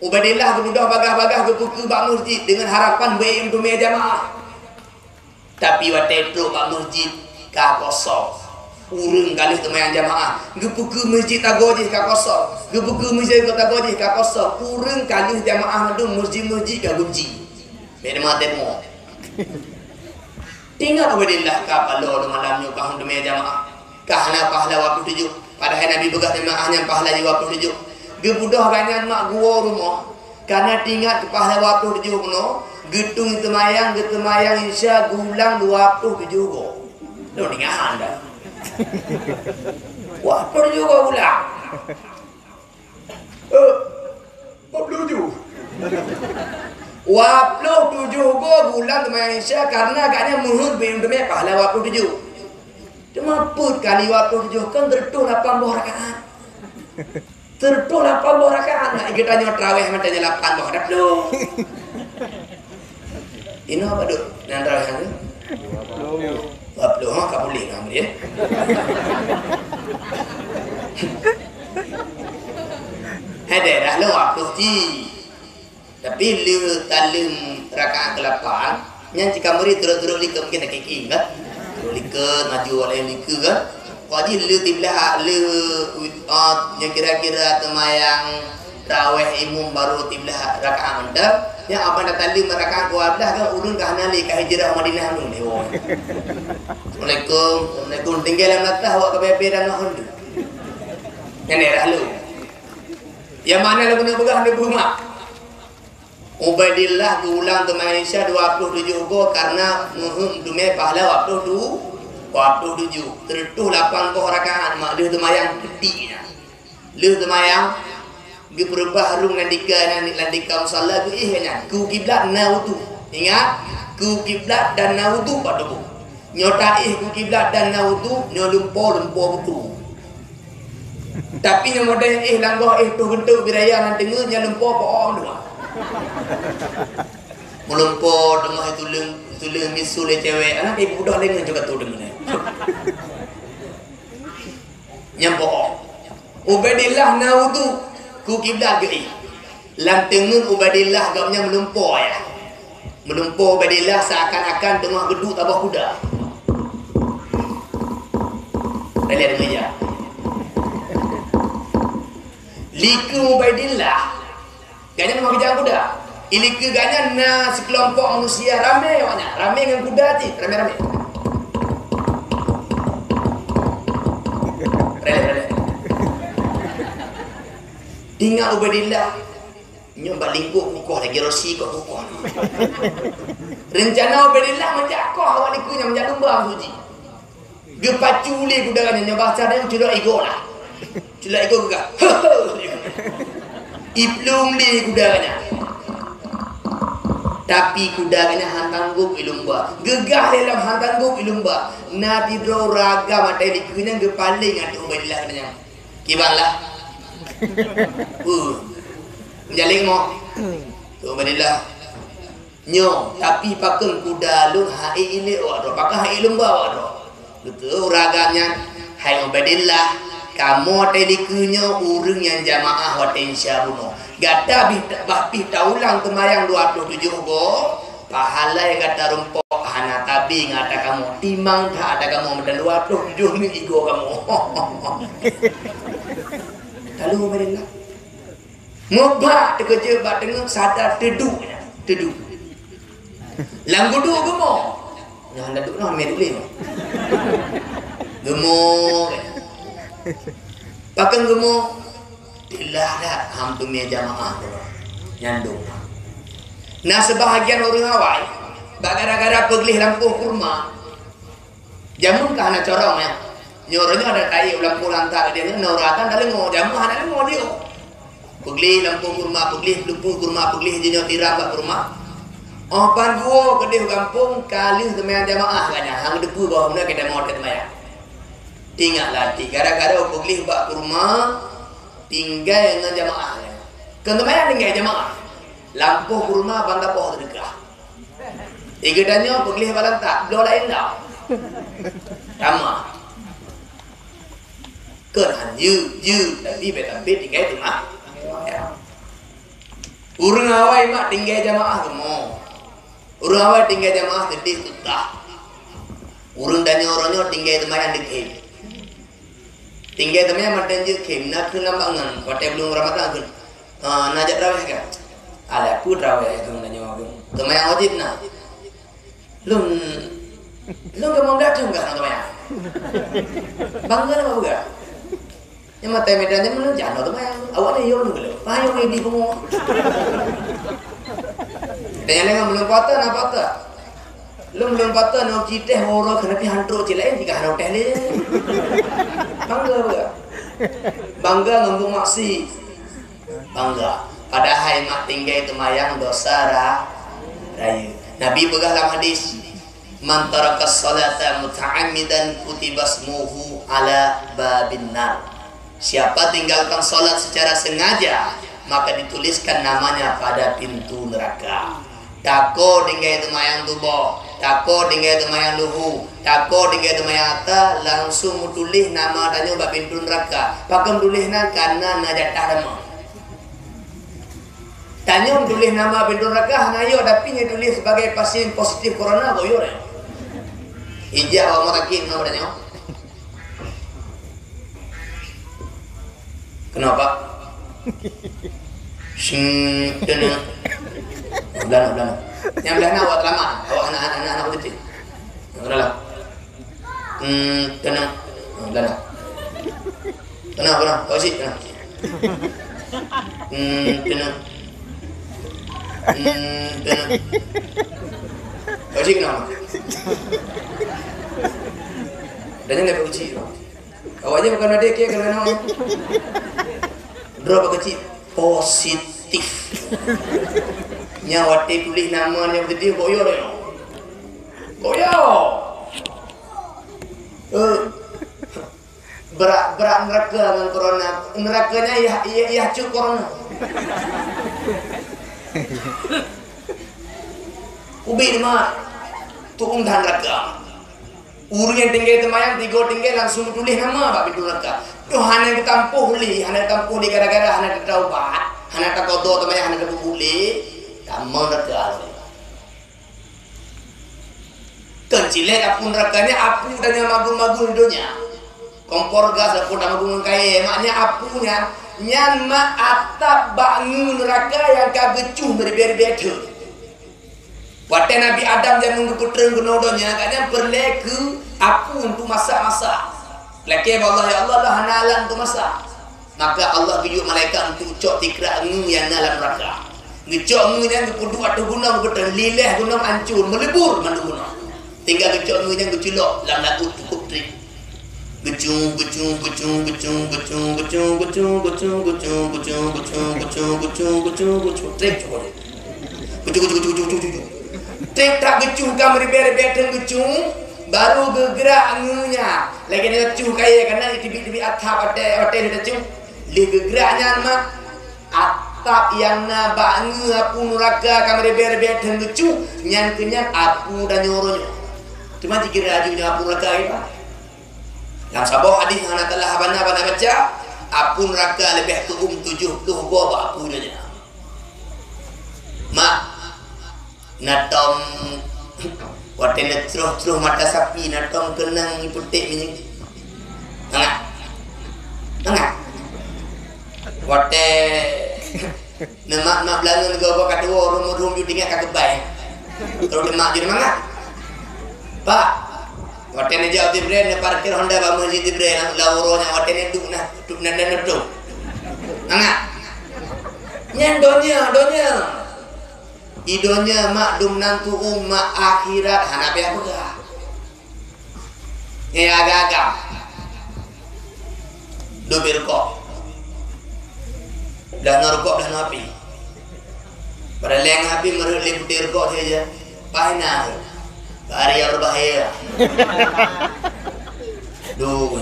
Ubaidillah berudah bagah-bagah ke buku bak masjid dengan harapan baik untuk jamaah. Tapi waktu itu bak masjid ka kosong. Urung kali temayang jamaah. Gepuku masjid tagojih ka kosong. Gepuku masjid tagojih ka kosong. Urung kali jamaah tu masjid-masjid ka gunji. Memang demo. Tinggal Ubaidillah ka palo malamnya kahun temayang jamaah. Kahana pahala waktu 7. Padahal Nabi begah jamaahnya pahala di waktu 7. Gebudah ganyan mak gua rumah. Karena tinggal pahala waktu 7 kuno. Getung temayang Isya gulang 27 go. Lo tinggal anda. Waktu juga ulang. 27 go bulan temayang Isya karena agaknya muhud belum temayang pahala waktu 7. Cuma put kali waktu 7 kan tertuh 80 rakaat. Tertuh 80 rakaat. Nak kita nyot raweh matanya 8 buah dah belum. Ini apa duk? Yang raweh kan? 20 kau boleh kamu dia. Ada dah lo waktu ji. Tapi lu talim rakaat ke-8 yang jika murid terus likem kita kiki kan? Terus likem maju oleh likem kan? Jadi lu tiblah lu yang kira-kira temayang raweh imum baru tiblah rakaat mendap. Yang apa nak talim rakaat ke-12 kan ulun ke hanali ke hijrah Madinah nun dewa. Assalamualaikum tinggal dalam latah awak ke BP dan nak hendak. Yang daerah lu. Yang mana lu kena pegang di rumah? Ubaidillah diulang ke Malaysia 27 go karena dume pahala waktu 7 tertuh 80 rakaat mak dia temayang ketiknya. Lu temayang gi berubah harung landika musalla tu ihnya ku kiblat na wudu. Ingat ku kiblat dan na wudu pada bu. Nyota ku kiblat dan na wudu nyo lumpo wudu. Tapi yang model langgoh tu bentuk biraya nan dengar nya lumpo po dua. Melumpo demah itu leng misul cewek anak ibu dah lengan juga tu dengar. Nyampo Ubaidillah na wudu ku kiblat gei. Lam tengun Ubaidillah gapnya melumpo ya. Melumpo Ubaidillah seakan-akan tengah geduk tabah kuda. Lihat meja. Liku Ubaidillah ganya nama kejar kuda. Ilika ganya na sekelompok manusia ramai banyak. Ramai dengan kuda ti, ramai-ramai. Rele. Tinggal Ubaidillah nyoba lingkup kukuh lagi rosi kok kukuh. Rencana Ubaidillah menjakoh awak likunya menjak lumba suci. Dia paculi kudaranya nyoba cara yang celok ego lah. Celok ego gagah. Iplung li kudaranya. Tapi kudaranya hantam guk ilumba. Gegah dalam hantam guk ilumba. Nanti draw raga mata likunya gepaling ada Ubaidillah katanya. Kibalah. Menjalik mo. Ubaidillah. Nyo, tapi pakai kuda lu hai ini waro, pakai hai lumba waro. Betul raganya. Hai Ubaidillah, kamu telikunya urang yang jamaah waten syabuno. Gata bahpi taulang kemayang 27 go. Pahala yang kata rumpok hana tabi ngata kamu timang tak ada kamu dan 27 ni igo kamu. Lalu Ubaidillah. Ngobak kerja bak tengok sadar teduknya, teduk. Langgudu gemo. Yang laduk noh medulih. Gemo. Pakai gemo. Dilah dah hampir ni jamaah nyandung. Nah sebahagian orang awal gara-gara peglih lampu kurma. Jamun ka hana corong ya. Nyornya ada tai lampu lantak dia nauratan dalam ngo jamu hana ngo dia. Peglih lampu kurma, peglih lampu kurma, peglih jenyo tiram kat kurma. Oh panduo kedih kampung kali teman jamaah kanya hang depu bawa benda kita mau temaya. Tinggal latih gara-gara peglih bak kurma tinggal dengan jamaah. Kan temaya tinggal jamaah. Lampu kurma bangga poh terdekat. Igadannya peglih balang tak belum lain dah. Tama. Kan you tapi betampe tinggal tu mah. Urang awai mak tinggal jamaah semua. Urang awai tinggal jamaah sedih tutah. Urang danyo orangnya tinggal teman dekem. Tinggal teman macam je kem nak kena bangun. Pada belum Ramadan kan. Najak raweh kan. Ala pun raweh kan danyo kan. Teman yang wajib nak. Lum mau datang kan teman. Bangga nama bukan. Yang mata medannya mana jangan teman. Awak ni yo dulu. Payung ini kamu. Tanya lagi belum patah nak patah. Belum patah nak citeh orang kena pi hantu cilain jika hantu teh le. Bangga bukan? Bangga ngambung maksi. Bangga. Padahal mak tinggal itu mayang dosa rayu. Nabi begah dalam hadis, man taraka salata muta'ammidan kutiba ismuhu ala babin nar. Siapa tinggalkan salat secara sengaja, maka dituliskan namanya pada pintu neraka. Tako tinggal itu mayang tubuh, tako tinggal itu mayang luhu, tako tinggal itu mayang ata, langsung tulis nama danyo bab pintu neraka. Pakai tulisna karena najatah dama. Tanya tulis nama pintu neraka, nayo tapi nya tulis sebagai pasien positif corona boyo re. Ija awak matakin nama danyo. Kenapa? Dana. Belana. Yang belana awak lama, awak anak kecil. Yang dalam. Dana. Belana. Kenapa? Kau sih, kenapa? Dana. Kau sih kenapa? Dan yang lebih kecil. Awaknya bukan ada kia kenapa? Berapa kecil? Positif. Nyawa tulis nama yang gede boyo le. Boyo. Berat neraka dengan corona. Nerakanya ya cuk corona. Ubi mah tuung dan neraka. Urang yang tinggal temayang tiga tinggal langsung tulis nama bab pintu neraka. Doh hana ditampuh li, hana ditampuh li gara-gara hana ditaubat, hana takodo temayang hana dibuli, tamang neraka. Kencile apun nerakanya apu dan yang magung-magung hidupnya. Kompor gas apun dan magung kaya, maknya apunya nyama atap bangun neraka yang kagecuh berbeda-beda. Waktu Nabi Adam jangan putra gunodonya, katanya berleku aku untuk masak-masak. Laki Allah ya Allah lah hanalan untuk masak. Maka Allah tunjuk malaikat untuk cok tikra ngu yang dalam neraka. Ngecok ngu yang kudu atau gunung betul lilih gunung hancur melebur mandu gunung. Tinggal ngecok ngu yang geculok dalam laut cukup trik. Gecung gecung gecung gecung gecung gecung gecung gecung gecung gecung gecung gecung gecung gecung gecung trik cukup. Gecung gecung gecung gecung gecung. Trik tak gecung kamar bere-bere gecung baru bergerak ngunya. Lagi ni gecung kaya karena tibi-tibi atap ada gecung. Li gegeraknya mak atap yang na bangu apu neraka kamar bere-bere gecung nyan kenyan apu dan nyoronya. Cuma dikira ajunya apu neraka itu. Yang sabah hadis yang anak telah abana baca apu neraka lebih tu 70 goba apu dia. Mak natom watena terus mata sapi natom kenang iputik minyak. Angah. Wate nama belangun goba katua rumah tinggal kakebai. Kalau demak jadi mana? Pak watene jauh di brand parkir Honda ba masjid di brand lawronya watene duk na nado. Angak. Nyen donya. Idonya mak dum nantu umma akhirat hanabe apa ga. Ya agak. Dobir kok. Dah narkok dah napi. Pada leng api merulih butir kok saja. Pahina. Hari yang berbahaya. Duh.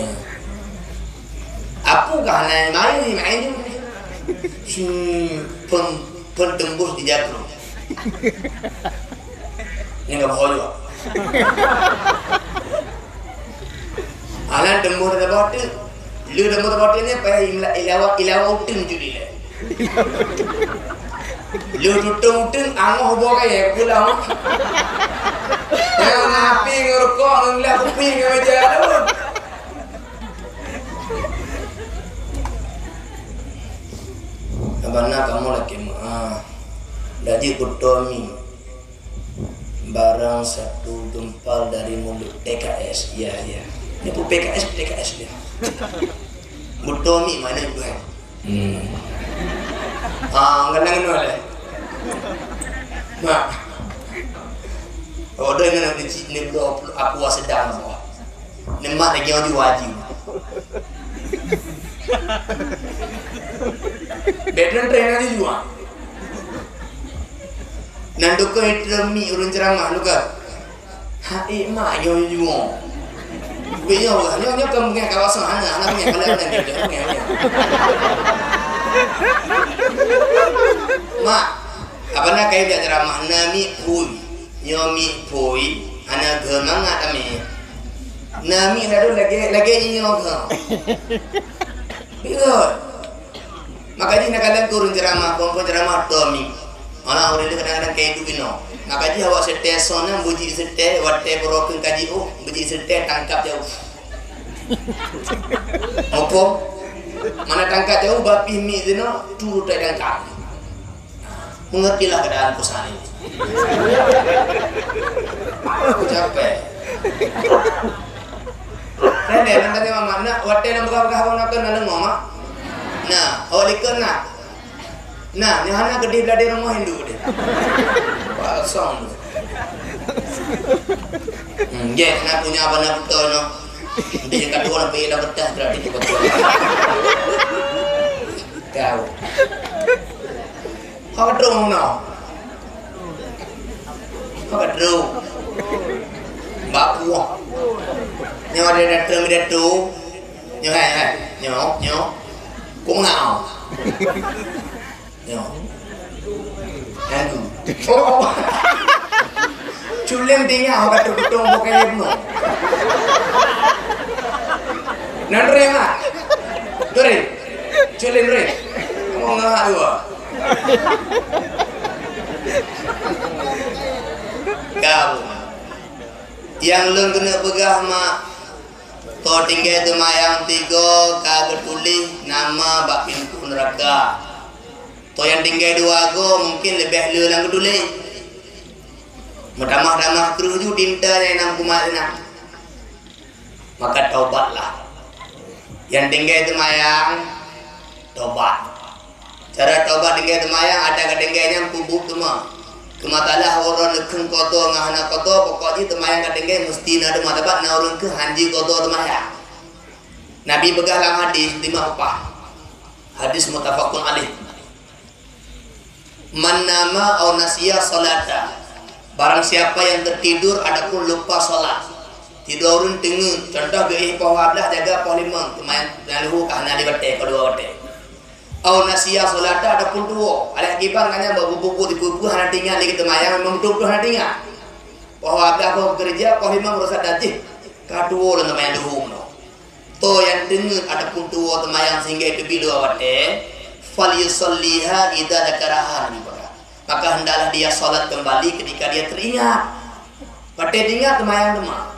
Apa kahana main pun tembus di jatuh. Ini enggak bahaya. Alan tembus ada botol. Lu tembus botol ni payah ilawa utin judi le. Lu tutung angoh boga ya pulang. Yang napi ngerokok ngeliat kuping aja lu. Abana kamu lagi jadi kutomi barang satu gempal dari mulut PKS. Ya. Ini pun PKS dia. Kutomi mana itu ya? Ganang oleh. Mak. Order dengan ni aku sedang bawa. Nemak lagi orang wajib. Bedroom trainer ni juga. Nando ko itrami urun ceramah lu ka. Hai mak yo juga. Biyo nyo kamu punya kawasan anak punya kalian dia. Mak, apa nak kayak dia ceramah nami pui. Nyomi poi anak gemang atame nami lalu lagi nyogam betul makanya nak kalian turun ceramah kompon ceramah Tommy orang orang kadang-kadang kayak itu bino makanya awak sete sona buji sete wate broken kaji buji sete tangkap jauh apa mana tangkap jauh bapi mi dino turut tak tangkap mengertilah keadaan perusahaan ini. Aku capek. Saya nanti mama nak wate nak buka abang nak kenal mama. Nah, awak ikut nak. Nah, ni hana gede beladi rumah Hindu dia. Pasang. Dia nak punya abang nak betul no. Dia yang kedua nak pergi dah betah berarti betul. Kau. Kau drone no. Kau drone. Bapu. Nyo ada tu. Nyo. Kau ngau. Nyo. Aku. Culem tinggal kau kata betul bukan ibu. Nandre mak. Dore. Culem re. Kamu ngau dua. Kau yang leng kena pegah mak to tinggal tu mayang tiga kagak tulis nama bak pintu neraka to yang tinggal dua go mungkin lebih lelang tulis Mutamah-damah keruju tinta yang enam kumatnya. Maka taubatlah. Yang tinggal itu mayang tobat. Cara tobat dengan temayang ada kadang-kadang pubuk tema. Kematalah orang nekeng kotor ngahana kotor pokoknya temayang kadang-kadang mesti ada matabat na orang ke hanji kotor temayang. Nabi begalang hadis 5 apa? Hadis muttafaqun alaih. Man nama au nasiya salata. Barang siapa yang tertidur adapun lupa salat. Tidurun tengen contoh ge pawablah jaga polimang temayang lalu kahana di bate kedua bate. Au nasiya salata adapun duo. Alih kibar kanya buku di buku hana tinggal lagi temayang memang betul hana tinggal. Pawablah ko kerja polimang rusak datih. Kaduo dan temayang duhum no. To yang dengar ada pun tua temayang sehingga itu bila wate fal yusalliha idza dzakaraha maka hendaklah dia salat kembali ketika dia teringat. Wate ingat temayang tema.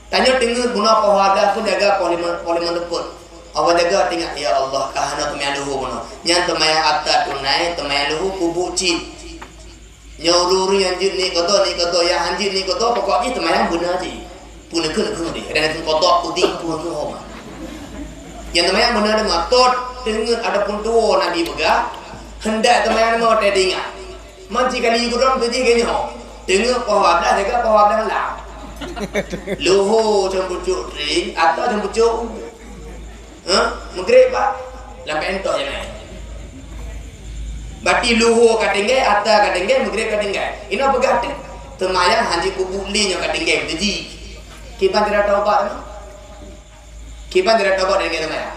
Tanya dengar guna pawada pun jaga poliman deput. Awak jaga ingat ya Allah kahana temayang luhu guna. Yang temayang atta tunai temayang luhu kubuk cip. Nyaururi yang ni koto yang anjir ni koto pokoknya temayang benar je. Pun kena dia. Dan koto putih pun homa. Yang temayang benar dengan tot dengan ada pun tua Nabi begah hendak temayang mau ada ingat manci kali gurang tu je kenya dengan pawablah jaga pawablah lah luhu jambucuk ring atau jambucuk maghrib pak lampai entok je main bati luhu katinggai atau katinggai maghrib katinggai ina begah temayang hanji kubuli nya katinggai jadi kiban tidak tahu pak kipan tidak tahu dari kita mana.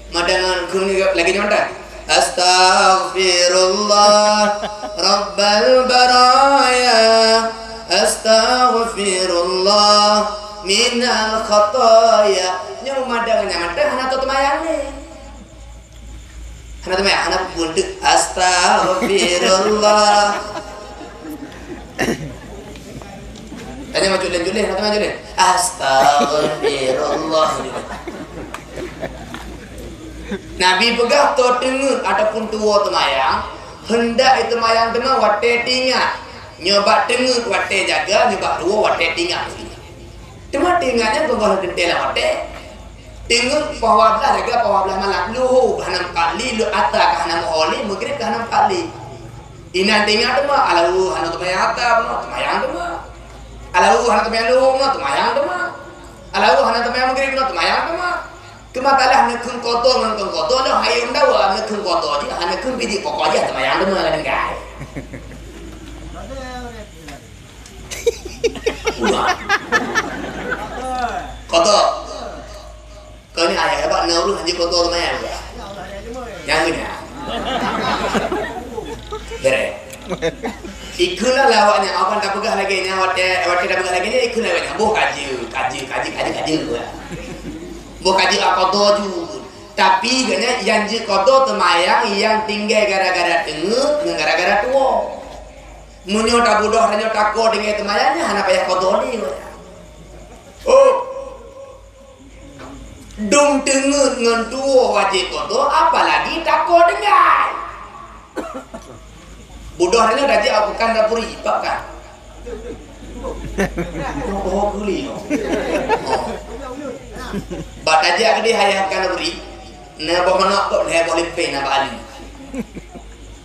Madangan kuni lagi ni mana? Astaghfirullah Rabbal baraya Astaghfirullah minal khataya. Nyo madangannya mana? Hana tu temayang ni. Hana temayang, hana buntu. Astaghfirullah. Tanya macam juleh, hana temayang juleh. Astaghfirullah. Nabi pegah tu dengar adapun tua temayang hendak itu temayang tema wate tinggal nyoba dengar wate jaga nyoba dua wate tinggal tema tinggalnya tunggu dentela wate dengar pawablah jaga pawablah malak luhu hanam kali lu atta hanam oli maghrib hanam kali ina tinggal tema alau hanam temayang atta temayang tema alau hanam temayang luhu temayang tema alau hanam temayang maghrib temayang tema kematalah nekeng kotor ngengkeng kotor dah hayung dawa nekeng kotor je nekeng bidi pokok je temayang dema kadang kai kotor kau ni ayah apa nauru haji kotor temayang yang ni bere ikulah lawaknya awan tak pegah lagi nya wate dah pegah lagi nya ikulah lawaknya boh kaji bukan dia kodo juga tapi gana yang je kodo temayang yang tinggal gara-gara dengar dengan gara-gara tua munyo tak budoh hanya takut dengan temayangnya hana payah kodo ni oh dong dengar dengan tua wajib kodo apalagi takut dengar budoh hanya dah je bukan dapur ipap kan oh guli bat aja ke dia hayahkan beri na bahana kok le boleh pe na bali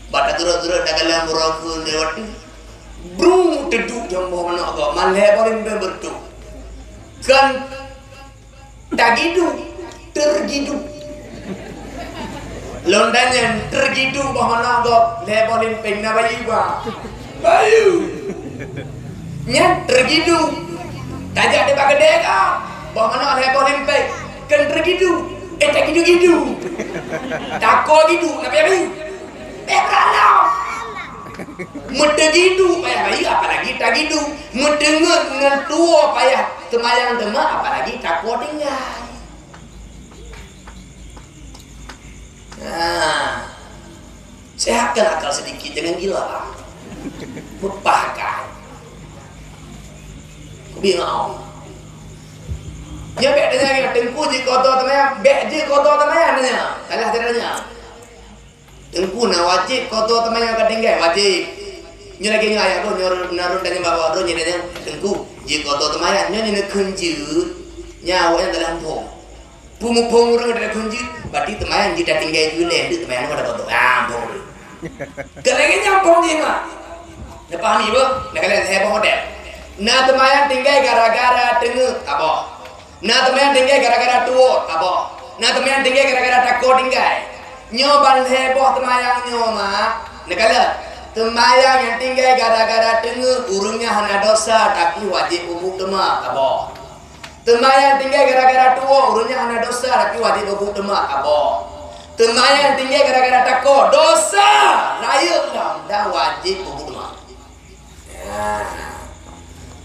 bat turut-turut dalam muraku lewat bru deduk jam bahana kok malhe boleh be bertu kan tagidu tergidu londanya tergidu bahana kok le boleh pe na bayi ba bayu nya tergidu tajak de bagede ka bahana le boleh pe kan tergidu tak gitu-gitu takut gitu nak payah kalau mudah gitu payah bayi apalagi tak gitu mendengar dengan tua payah temayang temak apalagi takut tinggal nah sehatkan akal sedikit jangan gila berpakai bingung ya bek dia tengku je kotor temayang bek je kotor temayang nya salah caranya tengku na wajib kotor temayang ketinggai wajib nya lagi nya ayah tu narun dan bawa tu nya dia tengku je kotor temayang nya ni kenjut nya awak yang dalam pom Pumupung orang ada kunci, berarti teman yang tinggal itu lendu teman yang ada kotor. Ampun. Kelengnya nyampung dia mah. Nak pahami bu? Nak kalian saya hotel. Nah teman yang tinggal gara-gara dengar apa? Nah teman yang tinggal gara-gara tua apa? Nah teman yang tinggal gara-gara takut tinggal. Nyoban heboh teman yang nyoma. Nak kalian teman yang tinggal gara-gara dengar urungnya hana dosa tapi wajib ubuk demak apa? Teman yang tinggal gara-gara tua urungnya hana dosa tapi wajib ubuk demak apa? Teman yang tinggal gara-gara takut dosa raya dah wajib ubuk demak.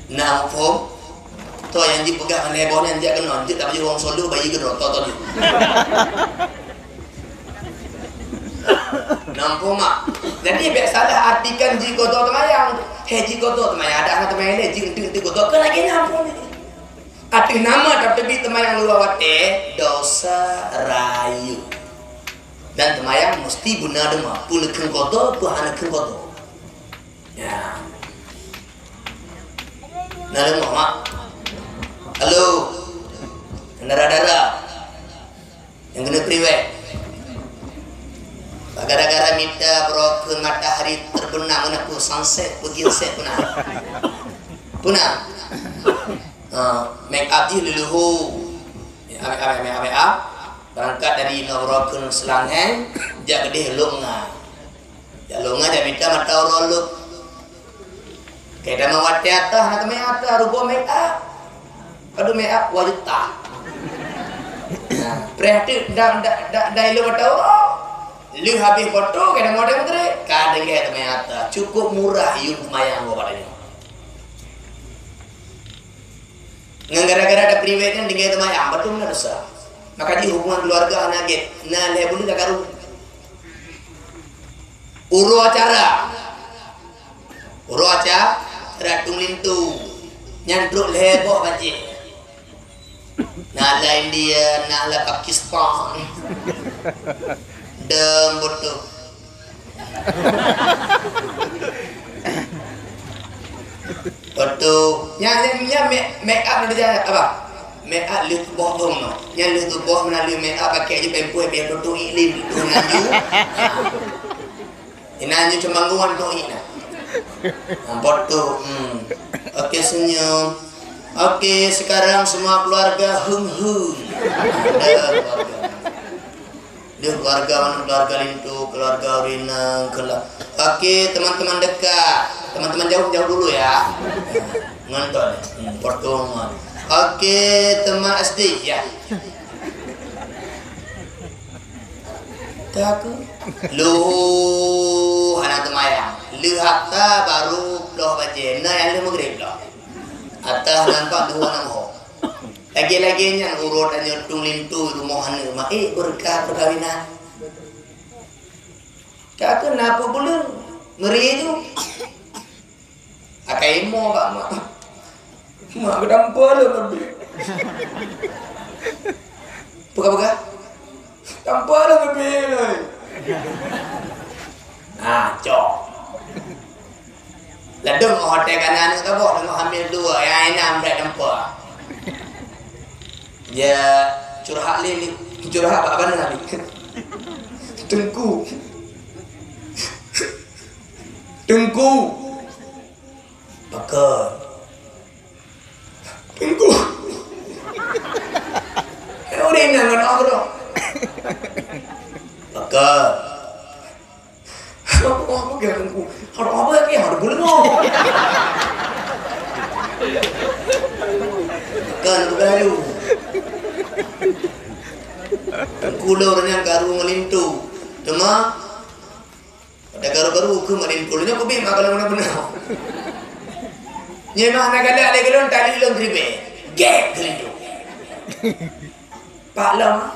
Nah, fom, tu yang dipegang heboh yang dia kena, dia tak baju orang solo bayi kena, tahu dia. Nampak mak. Jadi biasalah artikan jika tu temayang, jika tu temayang ada anak temayang ni, jika tu kan lagi nampak ni. Arti nama tapi temayang luar wate dosa rayu. Dan temayang mesti benar dema, pun keng kotor, pun anak keng kotor. Ya. Nalung mama. Halo. Dara-dara. Yang kena priwet. Gara-gara minta bro ke matahari terbenam menaku sunset pergi set punah. Make up dia luluhu. Make up. Berangkat dari Noroken Selangeng, dia gede longa. Ya longa dia minta mata roluk. Kayak dah mawat teater, nak make up, rupa make up. Kadu make up wajib tak. Perhati dah ilo batau. Lu habis foto kayak mau deh betul. Kadang kayak make up cukup murah yun mayang gua padanya. Ngan gara-gara ada private kan tinggal mayang betul nggak dosa. Maka di hubungan keluarga anak get, nah lebih dah karu. Uru acara. Ratung lintu nyandruk leboh baje. Nala India, nala Pakistan. Dem bodoh. Bodoh. Nya make up nanti apa? Make up lu bohong no. Nya lu bohong melalui make up pakai je pempuh bodoh ilim tu nanju. Nanju cemangguan tu ina. Nampak tu. Okey senyum. Okey sekarang semua keluarga hung. Dia keluarga mana keluarga lintu, keluarga Rina, Okey teman-teman dekat, teman-teman jauh dulu ya. Ngonton. Pertemuan. Okey teman SD ya. Tak lu anak temayang. Lu hatta baru doh baje na yang lu maghrib lah. Hatta nampak dua nama. Lagi-lagi yang urut hanya tung lintu rumahan rumah berkah perkawinan. Tak kenapa bulan ngeri itu. Akai mo pak mak. Mak kedampar lah tapi. Buka. Tampar lah tapi. Cok. Ladung hotel kanan tu bawa dengan hamil dua yang enam dah nampak. Dia curhat ni curhat apa benda ni? Tengku. Bakar. Tengku. Udah ni dengan orang. Bakar. Apa kaya tengku? Harus apa lagi? Harus bulan ngomong. Kan baru. Tengku lah orang yang garu melintu. Cuma pada garu-garu ke melintu. Nya aku bima kalau mana benar. Nyemah nak ada gelon tali gelon ribe. Gek gelintu. Pak Lam.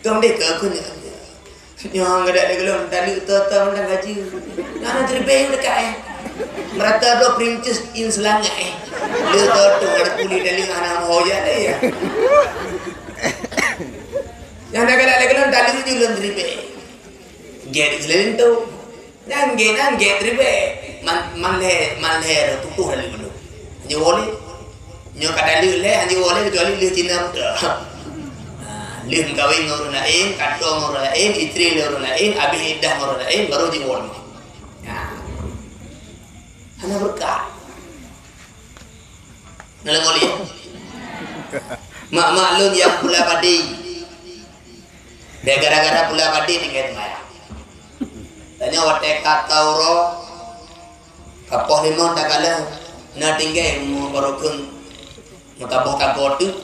Kamu dek aku ni. Yang ada gelon tali utama dan gaji. Nana ribe dekat merata do princess in selangai. Dia tu ada kuli dari anak hoya dia. Yang ada gelon tali tu gelon ribe. Get gelon tu. Yang get ribe. Man leher tutuh dari dulu. Nyoli Nyo kada leh hanya boleh kecuali leh Cina muda. Leh kawin orang lain, kado orang lain, istri orang lain, habis iddah orang lain, baru jiwon. Hanya berkah. Nalang oli. Mak lun yang pula padi. Dia gara-gara pula padi tinggal maya. Tanya watek tauro kapoh limon tak kalah na tinggal mu barokun mutaboh kagotu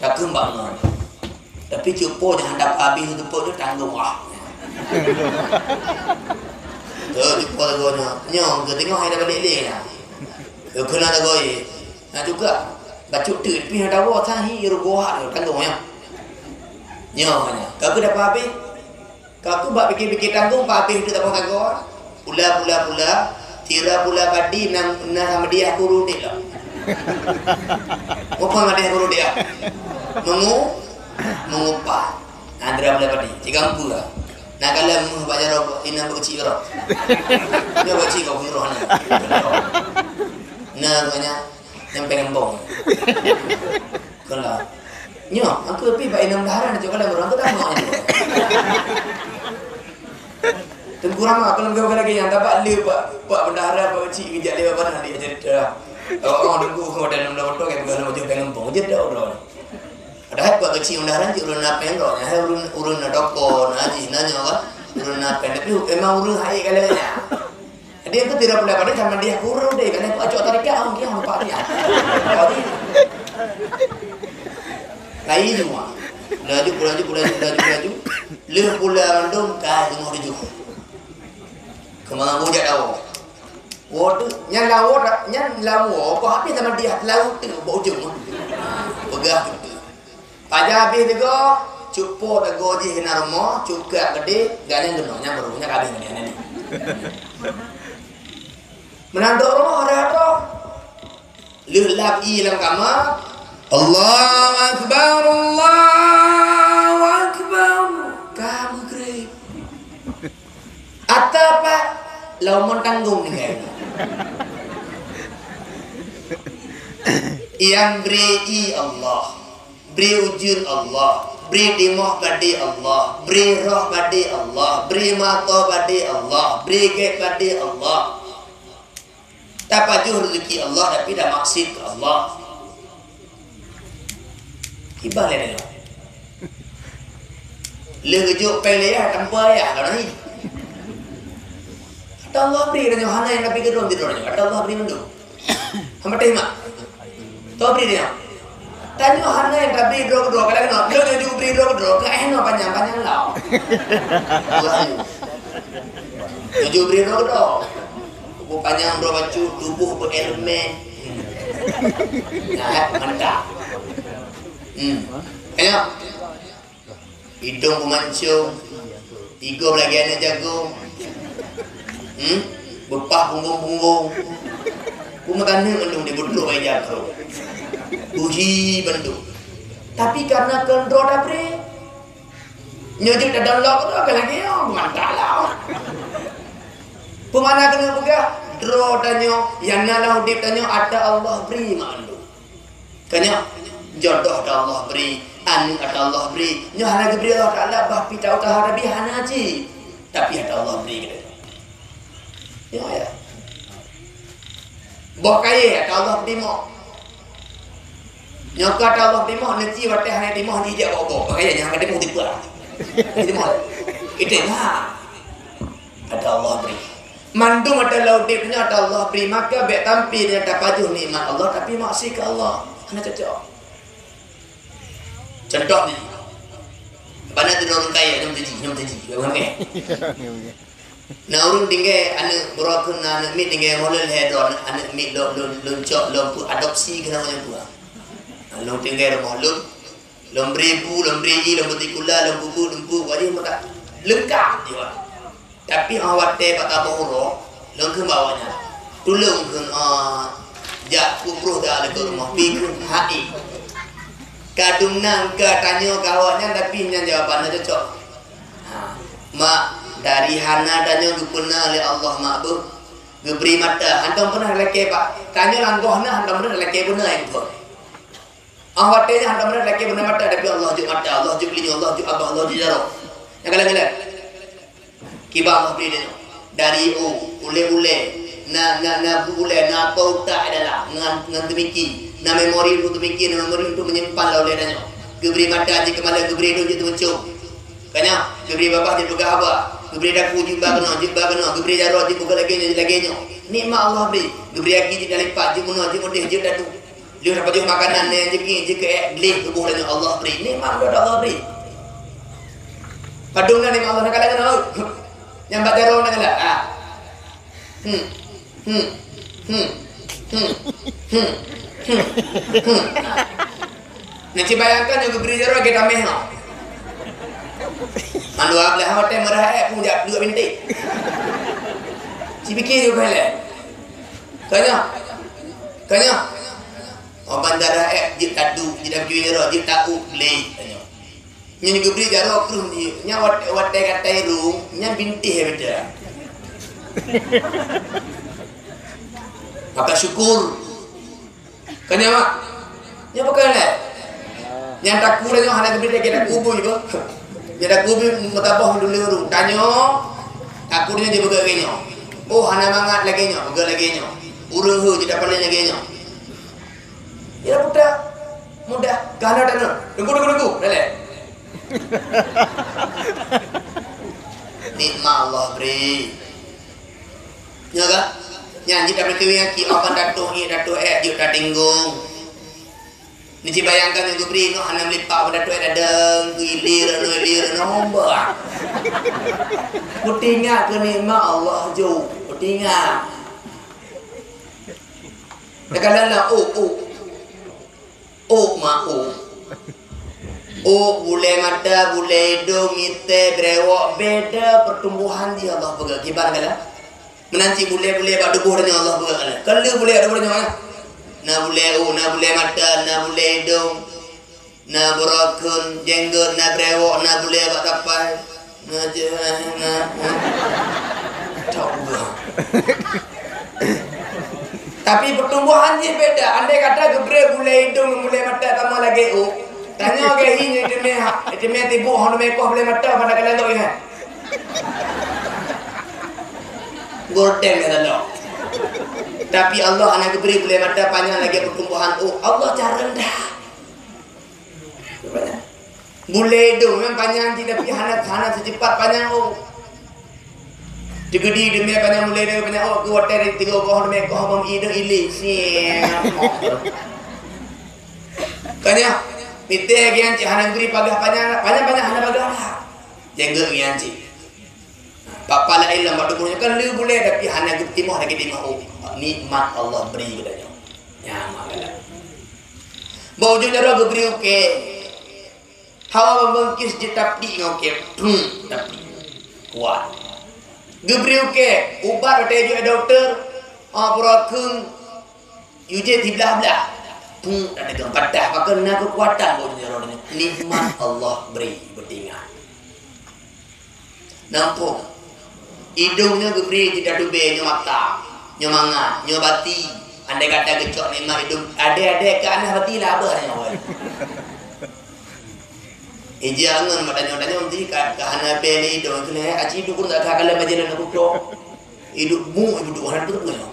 tak kembang. Tapi cupo jangan dapat habis cupo tu tanggung ah. Tu cupo gono. Nyo ke tengok hai dah balik leh lah. Yo kena dah goi. Nah juga bacuk tu tapi ada wa sahi rugoha tanggung ya. Nyo hanya. Kau dapat habis. Kau buat fikir-fikir tanggung habis tu tak tanggung. Pula tira pula padi nang sama dia guru ni lah. Apa nggak dia guru dia? Mengupah. Andra pula padi. Jika mampu lah. Nak kalau baca roh ina berkecil roh. Dia berkecil kau roh ni. Nah banyak yang pengen bong. Kalau nyo, aku pi baik enam daharan aja kalau orang tu dah mau. Tengkurang aku lagi lagi yang dapat le pak bendahara pak cik ngejak le apa nanti aja dah. Orang tunggu kemudian enam motor kayak bukan macam pengen bong je dah orang. Ada pak kecil bendahara je urun apa yang roh, urun doko, naji nanya apa, urun apa tapi emang urun hai kalanya. Dia tu tidak boleh pada sama dia kurang deh, kerana aku acok tarikat orang dia lupa dia. Lain semua. Laju. Leh pula mandum kah semua tujuh. Kemana bujak tahu. Water, yang lawo, apa habis sama dia laut tu bau ujung. Pegah tu. Pada habis juga, cupo dago di hina rumah, cuka gede, ganyan genonya barunya kabeh ni ni. Menantu rumah ada apa? Lelap ilang kamar. Allahu Akbar. Kamu grey. Atau apa? Lawan tanggung ni kan? Yang beri Allah, beri ujur Allah, beri dimah badi Allah, beri roh badi Allah, beri mata badi Allah, beri gek badi Allah. Tak pajuh rezeki Allah tapi dah maksud ke Allah. Hibah le dia. Le gejuk pele ya tanpa ya kalau ni. Ada Allah beri dia hana yang tapi gedung tidur dia. Ada Allah beri mendung. Hamba terima. Tahu beri dia. Tanya hana yang tapi gedung kalau kena. Dia juga beri gedung ke eno panjang lah. Allah. Dia juga beri gedung. Panjang berbacu tubuh berelemen. Nah, mantap. Ayo. Hidung pemancung. Tiga lagi anak jagung. Bepah punggung-punggung. Pemakanan mendung di beduk aja kau. Buhi bendung. Tapi karena kontrol dah bre. Nyojok dah download tu akan lagi mantap lah. Pemana kena buka? Draw tanyo, yang nalah udip tanyo ada Allah beri maklum. Kanya jodoh ada Allah beri, anu ada Allah beri. Nyo hana beri Allah Taala bah pitau tahu tapi hana ji. Tapi ada Allah beri kita. Ya ya. Boh kaya ada Allah beri mo. Nyo kata Allah beri mo nanti wate hana di mo di dia bobo. Kaya jangan ada mo di pula. Itu mo. Itu lah. Ada Allah beri. Mandum ada laut dipnya ada Allah beri maka baik tampil dia dapat pajuh nikmat Allah tapi maksud ke Allah hanya cocok. Contoh ni. Bana tu orang kaya nyom teji. Orang kaya. Nah urun tinggal anak berakun anak mi tinggal molel hedon anak mi loncok lompu adopsi kena macam tu. Long tinggal rumah lom beribu, lom beri, lom betikula, lom buku, wajib mata lengkap dia. Tapi awak teh patah bohoro, lengkap bawanya. Tulung kun jak kupruh dah le rumah pikun hai. Kadung nang ke tanya kawannya tapi nya jawabannya cocok. Mak dari hana tanya gupuna oleh Allah makbul. Geberi mata, hantam pernah leke pak. Tanya langgohna hantam pernah leke puna yang tu. Awatnya hantar mana laki benar mata tapi Allah juk mata, Allah juk linya, Allah juk abah, Allah juk jaro. Yang kalian kibar Allah beri dia. Dari ule-ule, na ule, na pauta adalah ngan temiki, na memori untuk temiki, na memori untuk menyimpan oleh dia. Geberi mata jika malah geberi itu jadi muncul. Kanya geberi bapak jadi buka apa? Geberi daku jumpa kena, geberi jaro jadi buka lagi nya. Nikmat Allah beri. Geberi lagi jadi lipat, jadi mana, jadi mudih, jadi datu. Dia dapat jual makanan yang jika beli tubuh dan Allah beri. Nikmat Allah beri. Padunglah nikmat Allah nak katakan yang baca roh nak kata. Nanti bayangkan yang beri jaro kita meh no. Mandu ablah hotel merah punya dua bintik. Si fikir juga le. Kanya. Orang darah jik tadu, jik dah beri jaro, jik tak leh. Nya juga beri jaro krum dia. Nya wat kata ru, nya bintih beda. Maka syukur. Kanya mak. Nya pakai le. Nya tak kurang nya hana beri kita kubu juga. Dia kubu mutabah dulu ru. Tanyo takurnya dia begal lagi nya. Oh hana mangat lagi nya, begal lagi nya. Uruh tidak pandai lagi nya. Ya mudah. Kahana tanah. Tunggu. Lele. Nikmat Allah beri. Ya kan? Nyanyi tak berkewi yang ki apa datuk dia tak tinggung. Ni bayangkan yang beri no hana melipat pada datuk dadang ilir nombor. Kutingat ke nikmat Allah jo. Kutingat. Dekat bule mata, bule hidung, mite, brewok, beda pertumbuhan dia Allah pegang. Kibar kala. Menanti bule bak dubuh dengan Allah pegang kala. Kalau bule ada boleh mana? Na bule mata, na bule hidung, na berakun, jenggot, na brewok, na bule bak tapai, na tahu. Tapi pertumbuhan dia beda. Andai kata gebre bule hidung, bule mata sama lagi tanya ke ini dia tibu hon mekoh boleh mata pada kala tu ya. Gorden kata lo. Tapi Allah anak beri boleh mata panjang lagi pertumbuhan. Allah cara rendah. Boleh dong memang panjang tidak tapi hana secepat panjang Digedi demi panjang mulai dari panjang kuatir tiga pohon mekoh bang ide ili siap. Kanya Mite gian ci hana beri pagah panjang hana pagah. Jenggot gian ci. Papa la ilam batu punya kan lu boleh tapi hana timah lagi timah nikmat Allah beri katanya. Ya makala. Bau je jara beri oke. Hawa membangkis di tapi ngoke. Tapi kuat. Geberi oke, ubar tejo dokter. Berakun uje belah. Ada kempadah maka nak kekuatan boleh nikmat Allah beri bertingat. Nampak hidungnya geberi tidak dube mata, manga, bati. Andai kata gecok nikmat hidung, ada ke anak bati lah apa ni. Jangan matanya nanti ke anak beli hidung tu ni. Aci hidung pun tak kalah bajaran aku tu. Hidungmu ibu orang tu punya.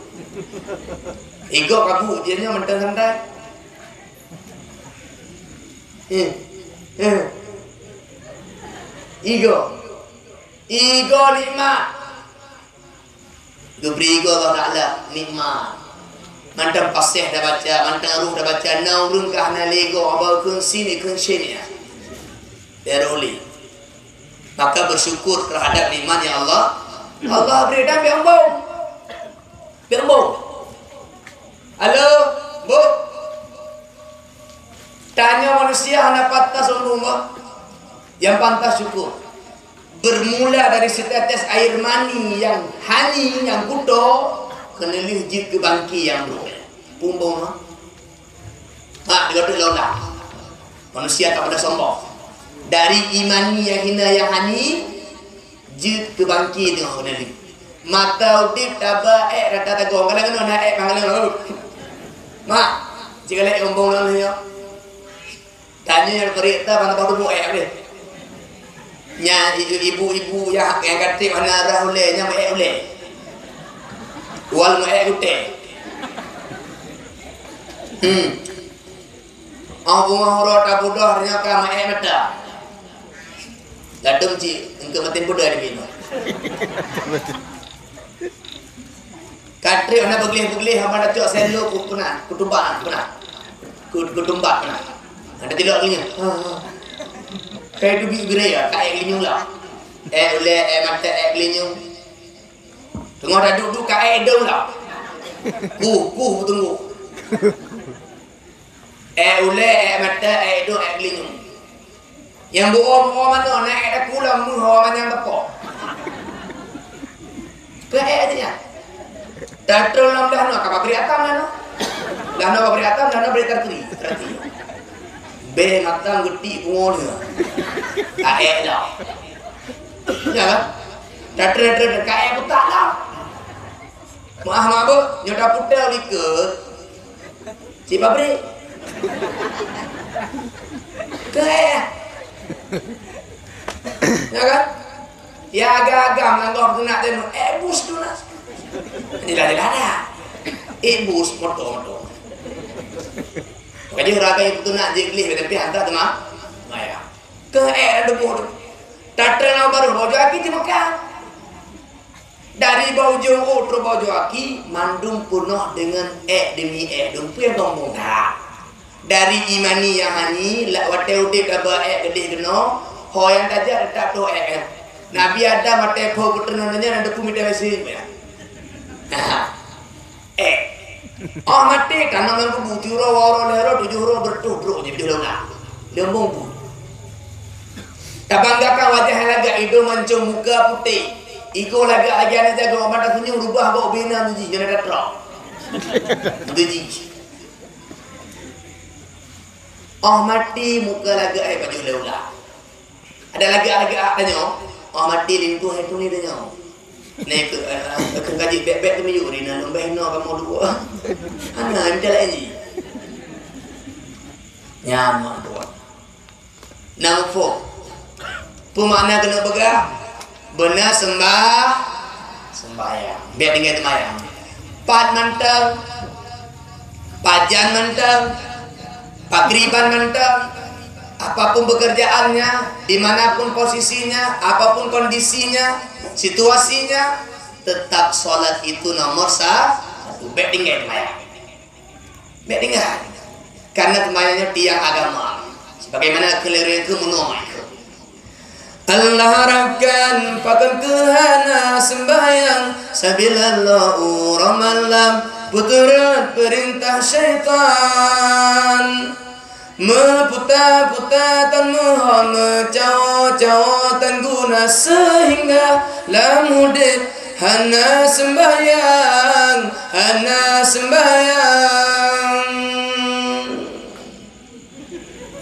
Ego kabu dia nya mentang santai. Ego nikmat. Geberi ego Allah Ta'ala nikmat. Mantap pasih dah baca, mantap ruh dah baca, naurun kahna lego abal kun sini ya. Deroli. Maka bersyukur terhadap nikmat yang Allah beri dan biambau. Halo, Bu. Tanya manusia hanya pantas umumah yang pantas syukur. Bermula dari setetes air mani yang hani yang kudo kena lihjit ke bangki yang bro. Pumbung mah. Dekat laulah. Manusia tak pada sombong. Dari imani yang hina yang hani jit ke bangki tengok kena lih. Mata udip taba rata tagong kadang-kadang nak pangalan. Mak, jika lek ombong lalu ya. Tanya yang berita mana baru buat ni. Nya ibu-ibu yang kata mana arah oleh nya mai oleh. Wal mai ute. Aku mau rota bodoh nya ka mai mata. Ladum ci engke matin bodoh di bino. Katri ana beglih-beglih hamba cok selo kutumbak pernah. Kutumbak pernah. Ada tidak linya. Kayak dubi biraya, kayak linyung lah. Oleh mata linyung. Tengok dah duduk kayak edong lah. Tunggu. Oleh mata edong linyung. Yang buo mana nak ada pulang mu hawa yang tepok. Kayak aja. Tatrol nam dah nak apa beriatam dah nak. Dah nak apa beriatam dah nak beri terteri. Be matang gede bunga dia. Kae dah. Ya kan? Datre kae putak lah. Maaf bu, nyoda putel ikut. Si pabrik. Kae. Ya kan? Ya agak-agak melanggar kena temu. Bus tu lah. Tidak ada. Bus motor. Jadi orang yang betul nak jikli, tapi hantar tu mah, maya. Ada bodoh. Tatra nak baru baju aki cuma kan. Dari baju outro baju aki, mandum penuh dengan demi dumpu yang ngomong tak. Dari imani yang hani, lak wate kaba gede geno, ho yang tajar tak tu Nabi ada mate ho puternanya ada kumita mesin. Oh mati karena memang butuh waro lero 7 euro bertubruk jadi dona lembong bu tabanggakan wajah laga hidung mancung muka putih iko laga aja aja gua mata senyum rubah bawa bina tuji jangan ada trok tuji oh mati muka laga baju leula ada laga tanya oh mati lintuh itu ni tanya nek kaji bebek tu miyuri na lembeh no kamu dua ana minta lagi nyama dua nampo pemana kena begah benar sembahyang biar tinggal sembahyang pat mantap pajan mantap pagriban mantap apapun pekerjaannya dimanapun posisinya apapun kondisinya situasinya tetap sholat itu nomor 1 baik tinggal karena temannya tiang agama sebagaimana keliru itu menomai Allah harapkan pakan kehana sembahyang sabilallahu ramalam puturat perintah syaitan meputar-putar tan moha mencawa-cawa tan guna sehingga lamudit hana sembahyang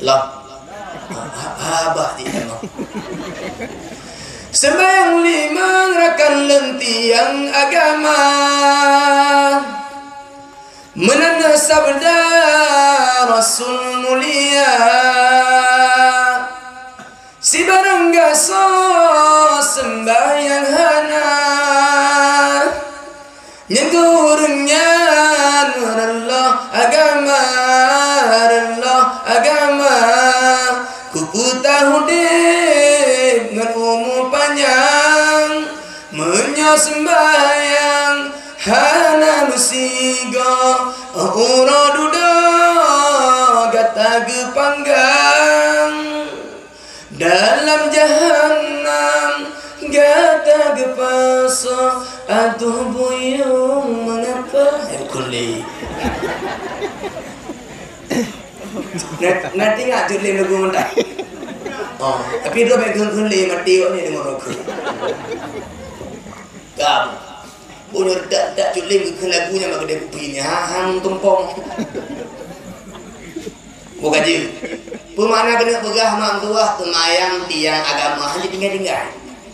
lah abah dia sembahyang 5 rakan lentiang agama menanda sabda Rasul mulia si barang gaso sembahyang hana nyengurungnya Allah agama kuku tahu deh dengan umur panjang menyos sembahyang hana musiga ura duda gata gepanggang dalam jahannam gata gepasa atuh buyung mengapa kulli nanti nggak juli lagu mendak tapi dia pegang kulli mati ni dengan rokok kamu punya tak juli ke lagunya maka dia kupinya hang tumpong bukan je pemana kena pegah mak tua temayang tiang agama hanya tinggal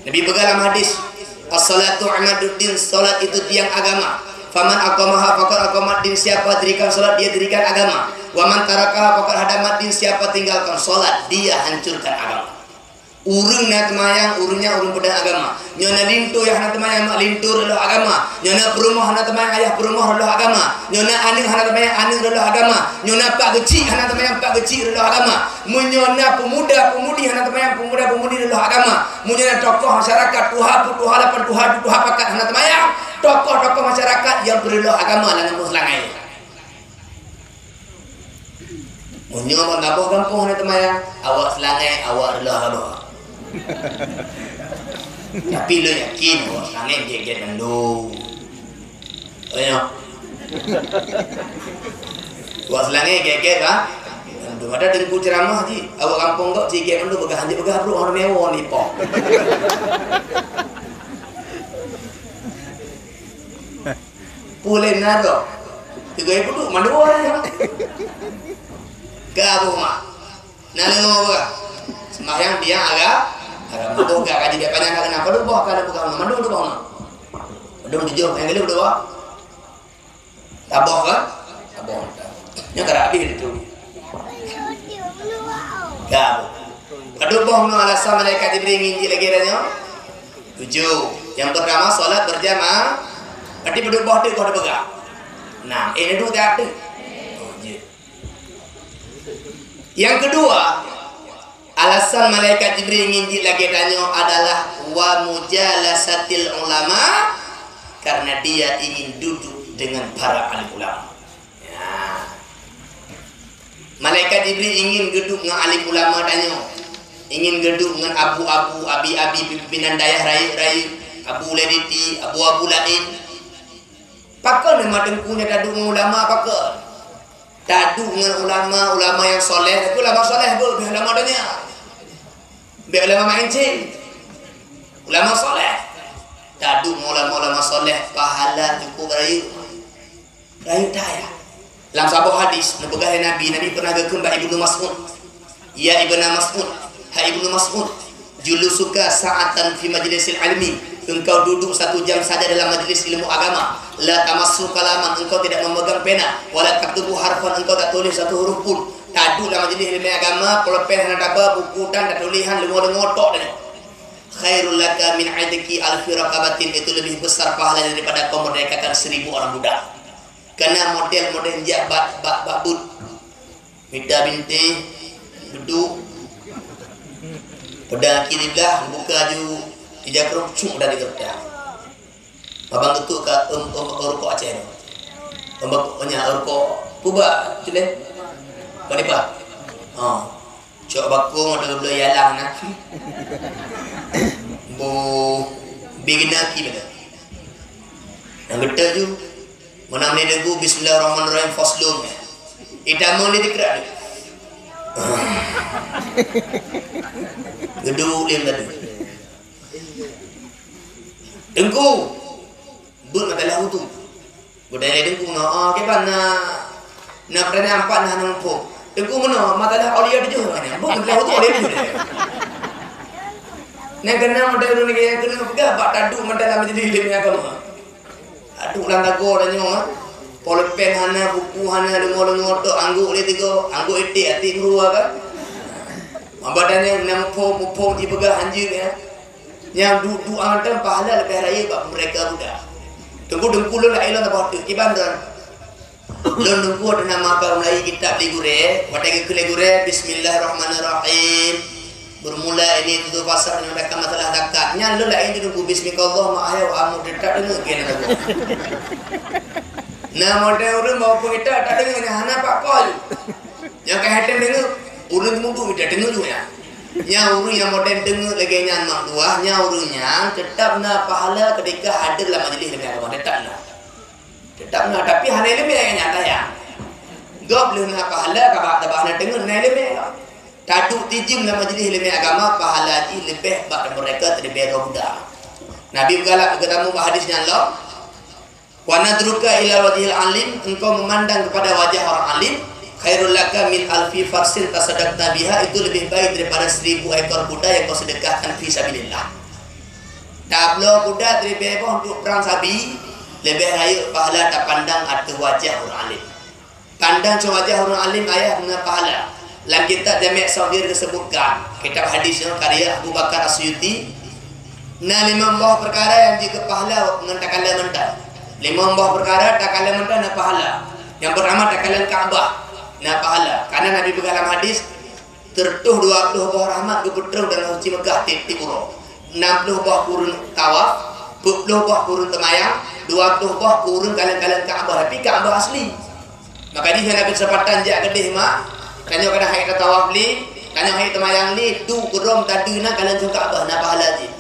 Nabi pegang dalam hadis as-salatu amaduddin salat itu tiang agama faman aqamaha faqad aqamat din siapa dirikan salat dia dirikan agama Wa man tarakaha faqad hadamatin, siapa tinggalkan salat dia hancurkan agama. Urang na temayang urungnya urung pedang agama. Nyona lintu yang hana temayang mak lintur adalah agama. Nyona perumah hana temayang ayah perumah adalah agama. Nyona aning hana temayang aning adalah agama. Nyona pak geci hana temayang pak geci adalah agama. Munyona pemuda pemudi hana temayang pemuda pemudi adalah agama. Munyona tokoh masyarakat tuha putuha lapan tuha pakat hana temayang tokoh-tokoh masyarakat yang berlah agama dalam muslangai. Munyona ngabah kampung hana temayang awak selangai awak adalah agama. Tapi lo yakin bahwa sangat geget mendo. Ayo. Buat selangnya geget kan? Mendo ada dengku ceramah ji. Awak kampung kok geget mendo begah je begah bro orang mewah ni po. Pulih nado. Tiga ibu tu mendo orang. Gabu mak. Naleng apa? Sembahyang dia agak betul gak kaji dia panjang kenapa lu bawa kada bukan mandu tu bawa mandu jujur yang gede udah tabok kan tabok nya kada habis itu gak kadu boh no alasan malaikat Jibril nginji lagi adanya 7 yang pertama salat berjamaah berarti berdua boh tu kau ada pegang 6 ini tu tak ada yang kedua alasan malaikat Jibril nginjil lagi tanya adalah wa mujalasatil ulama, karena dia ingin duduk dengan para alim ulama. Ya. Malaikat Jibril ingin duduk dengan alim ulama tanya, ingin duduk dengan abu-abu, abi-abi pimpinan dayah rayu-rayu, abu lediti, abu-abu lain. Pakal nama dengkunya duduk dengan ulama pakal. Dadu dengan ulama yang soleh, tapi ulama soleh pun ulama dunia. Biar ulama mancing, ulama soleh. Dadu dengan ulama soleh, pahala cukup rayu daya. Dalam sebuah hadis, Nabi pernah ke Ibnu Mas'ud. Ya Ibnu Mas'ud, hai Ibnu Mas'ud, julusuka sa'atan fi majlisil ilmi. Engkau duduk 1 jam saja dalam majlis ilmu agama. La tamassu kalaman, engkau tidak memegang pena. Wala taktubu harfan, engkau tak tulis 1 huruf pun. Tadu dalam majlis ilmu agama, kalau pen hendak apa, buku dan tulisan lengotok dan khairul laka min aidiki alfi raqabatin, itu lebih besar pahala daripada kau merdekakan 1000 orang budak. Karena model-model babut minta binti duduk pedang kiri belah buka ju ija kerupcuk dari kerja. Abang ketuk ke orko Aceh. Ombaknya orko Kuba cile. Kanipa. Cok bakung ada bela yalang nak. Bu bigina ki bela. Yang gede ju. Menang ni degu bismillahirrahmanirrahim faslun. Itamu ni dikira. Gedung lim tadi. Dengku bud matalah hutu budaya dengku no ke bana na pernah ampak na nampu dengku mana matalah aulia di johor nya bud matalah hutu aulia di na kena modal ni yang kena pegah bak tadu matalah menjadi ilmu agama adu lang tago dan nyong polpen hana buku hana lengo-lengo to angguk dia tiga angguk etik ati ngruwa kan badannya nampu mupo di pegah anjir ya yang duduk antam pahala lebih raya bab mereka budak. Tunggu dengku lo la ilah bawah tu kiban dan. Lo dengku ada nama kau nai kitab ligure, wadah ke ligure bismillahirrahmanirrahim. Bermula ini itu pasal yang ada masalah dekat. Nya lo la ini dengku bismillah ma ayo amu detak dengku kena dengku. Nah model orang bawa pengita tak dengku hana pak kol. Yang kehatan dengku urang munggu tidak dengku juga. Nya urang yang modern dengar lagi nyan mak dua, nya urangnya tetap na pahala ketika hadir dalam majlis ilmu agama tetap na tapi hana ilmu yang nyata ya gak boleh na pahala kabak tabah na dengar na ilmu tadu tijim dalam majlis ilmu agama pahala ji lebih bak mereka terlebih roda. Nabi bergalak ketemu hadisnya Allah wa nadruka ila wajhil alim, engkau memandang kepada wajah orang alim khairul laka min alfi farsin tasaddaqta biha, itu lebih baik daripada 1000 ekor kuda yang kau sedekahkan fi sabilillah. Tablo kuda terlebih untuk perang sabi lebih raya pahala tak pandang atau wajah orang alim. Pandang wajah orang alim ayah dengan pahala. Dalam kitab Jami' Saghir disebutkan, kitab hadisnya karya Abu Bakar Asyuti, nah 5 buah perkara yang juga pahala dengan takalan mentah. 5 buah perkara takalan mentah na pahala. Yang pertama takalan Ka'bah na pahala. Karena Nabi dalam hadis tertuh 20 buah rahmat keputrung dalam suci Mekah tiap puro. 60 buah kurun tawaf, 20 buah kurun temayang, 20 buah kurun kalian Ka'bah. Tapi Ka'bah asli. Maka di sana kesempatan jak gedeh mak. Kanyo kada hai tawaf li, kanyo hai temayang li, tu gerom tadina kalian jong Ka'bah na pahala ji.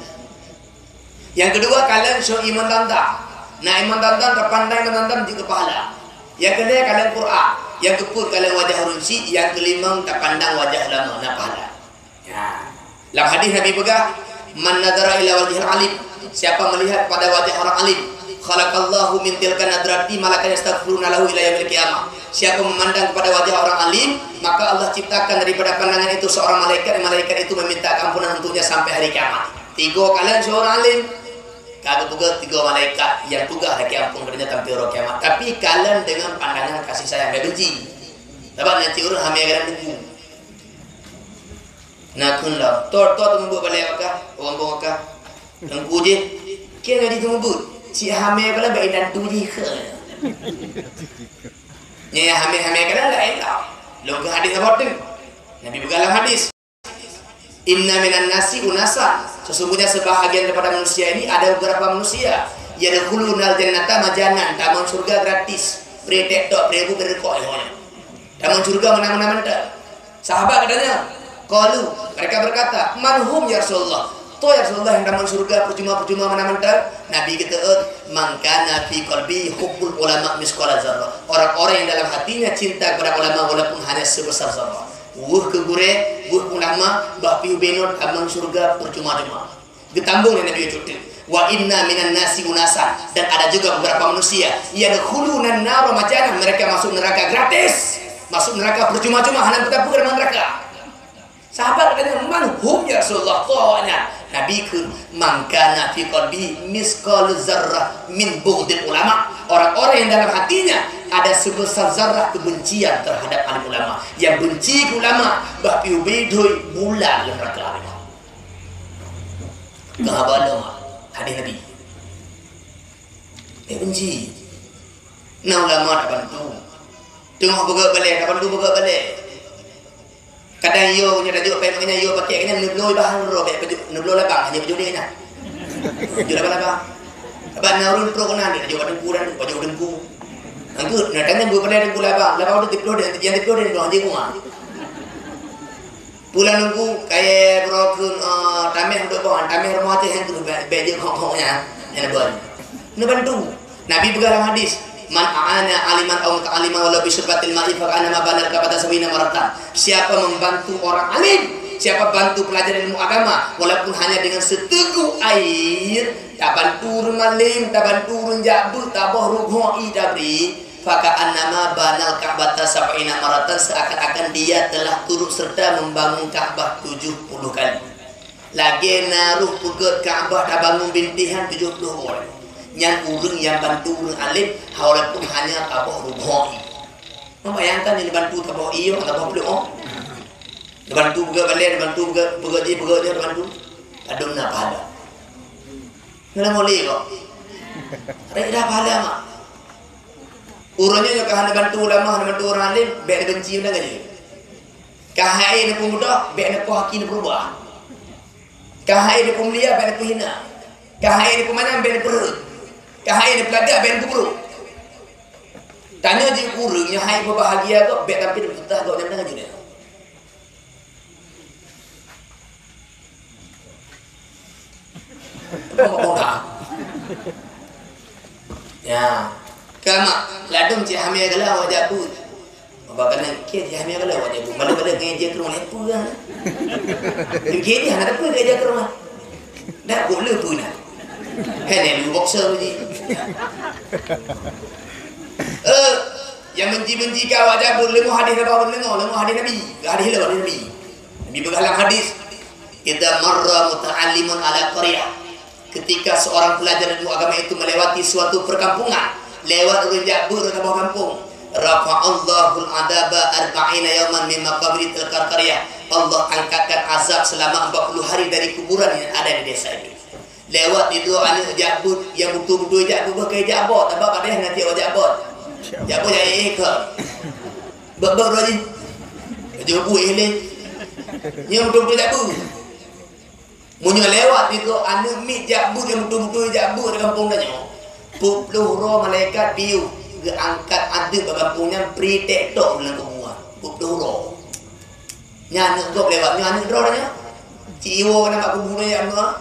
Yang kedua kalian so iman tantang. Nah iman tantang terpandang iman tantang juga pahala. Yang kedua kalian Qur'an. Yang keput kalian wajah runsi. Yang kelima terpandang wajah lama na pahala. Ya. Dalam hadis Nabi pegang, man nadara ila wajhil alim. Siapa melihat pada wajah orang alim, khalaqallahu min tilka nadrati malakan yastaghfiruna lahu ila yaumil qiyamah. Siapa memandang kepada wajah orang alim, maka Allah ciptakan daripada pandangan itu seorang malaikat, dan malaikat itu meminta ampunan untuknya sampai hari kiamat. 3 kalian seorang alim, kagak juga 3 malaikat yang tugas lagi ampun kerja sampai hari kiamat. Tapi kalian dengan pandangan kasih sayang dan benci. Dapat nanti orang hamil kalian tunggu. Nak kunlah, tor tunggu balik akak, orang bong akak, tunggu je. Kira di tunggu, si hamil kalian baik dan tuji ke. Nya hamil kalian lain tau. Lo ke hadis apa tu? Nabi bergalam hadis. Inna minan nasi unasa. Sesungguhnya sebahagian daripada manusia ini ada beberapa manusia yadkhulunal jannata majanan, taman surga gratis. Pretek tok prebu berkok ya. Taman surga mana-mana mentah. Sahabat katanya, qalu, mereka berkata, "Man hum ya Rasulullah?" To ya Rasulullah yang taman surga percuma-percuma mana-mana. Nabi kita man kana fi qalbi hubbul ulama misqala zarrah. Orang-orang yang dalam hatinya cinta kepada ulama walaupun hanya sebesar zarrah. Kegure, ulama, bapi benot taman surga percuma-cuma. Getambung Nabi itu. Wa inna minan nasi unasan, dan ada juga beberapa manusia yadkhuluna an-nar majanan, mereka masuk neraka gratis. Masuk neraka percuma-cuma hanya bertapuk dengan neraka. Sahabat katanya, "Man hum ya Rasulullah?" Tawanya Nabi ke mangkana fi qalbi misqal zarrah min bughdil ulama. Orang-orang yang dalam hatinya ada sebesar zarrah kebencian terhadap alim ulama, yang benci ke ulama bapi ubedoi bulan neraka. Kahabalo hadis Nabi. Benci. Nah ulama tak bantu. Tengok bergerak balik, tak bantu bergerak balik. Kadang yo punya tajuk pemangnya yo pakai kena neblo bahan ro pakai neblo labang hanya baju dia nya. Baju labang. Abang narun pro kena ni tajuk kurang baju dengku. Angku natanya bu pada dengku labang. Labang tu tiplo dia yang tiplo dia doang dia rumah. Pulang nunggu kayak brokun tameh untuk bawa tameh rumah tu yang tu baju kong-kongnya yang buat. Ni bantu. Nabi bergalam hadis, man a'ana aliman aw muta'alliman wala bi syurbatil ma'i fa kana ma banal kepada sabina maratan. Siapa membantu orang alim, siapa bantu pelajar ilmu agama walaupun hanya dengan seteguk air, tak bantu malim, tak bantu jabu, tak boh rughoi dabri, fa kana ma banal ka'bata sabina maratan, seakan-akan dia telah turut serta membangun Ka'bah 70 kali. Lagi naruh pegat Ka'bah dah bangun bintihan 70 orang. Yang urung yang bantu urung alim walaupun hanya taboh rughoi. Membayangkan yang dibantu taboh iyo taboh peluk. Dibantu begat balik, dibantu begat dia dibantu. Aduna pahala. Ngala boleh kok. Reda pahala mak. Urangnya yang kahana bantu ulama, bantu orang alim, baik benci dah gaji. Kahai ni pun mudah, baik nak haki ni berubah. Kahai ni pun mulia, baik nak hina. Kahai ni pun mana, baik nak perut. Kahai ni pelajar, baik nak buruk. Tanya je kurang, yang hai berbahagia kau, baik tapi dia bertah kau, jangan gaji dia. Apa tak? Ya, kamak ladum cik hamil galau wajah pun. Apa kena ke cik hamil galau wajah pun. Balik-balik kerja ke rumah lepa kan. Kerja ni ada apa kerja ke rumah? Dah boleh pun nak. Hei ni boxer ni. Yang benci-benci kau wajah pun lemu hadis apa pun lemu hadis Nabi. Hadis Nabi. Nabi berhalang hadis. Idza marra muta'allimun ala qaryah. Ketika seorang pelajar ilmu agama itu melewati suatu perkampungan, lewat urun jabur ke bawah kampung, Rafa'allahu al-adaba arba'ina yawman min maqabri tilkal qaryah. Allah angkatkan azab selama 40 hari dari kuburan yang ada di desa ini. Lewat itu anak jabut yang betul-betul jabut pakai jabot. Apa pada nanti awak jabot. Jabot yang ke. Baru aja. Jabut ini. Yang betul-betul jabut. Munyo lewat itu anak mi jabut yang betul-betul jabut di kampung tanya. Puluh roh malaikat biu angkat ada bagaimana pritek tok dalam kuburan. Puluh roh. Nyana gop lewat nyana roh nya. Ciwo nampak kuburan yang mana?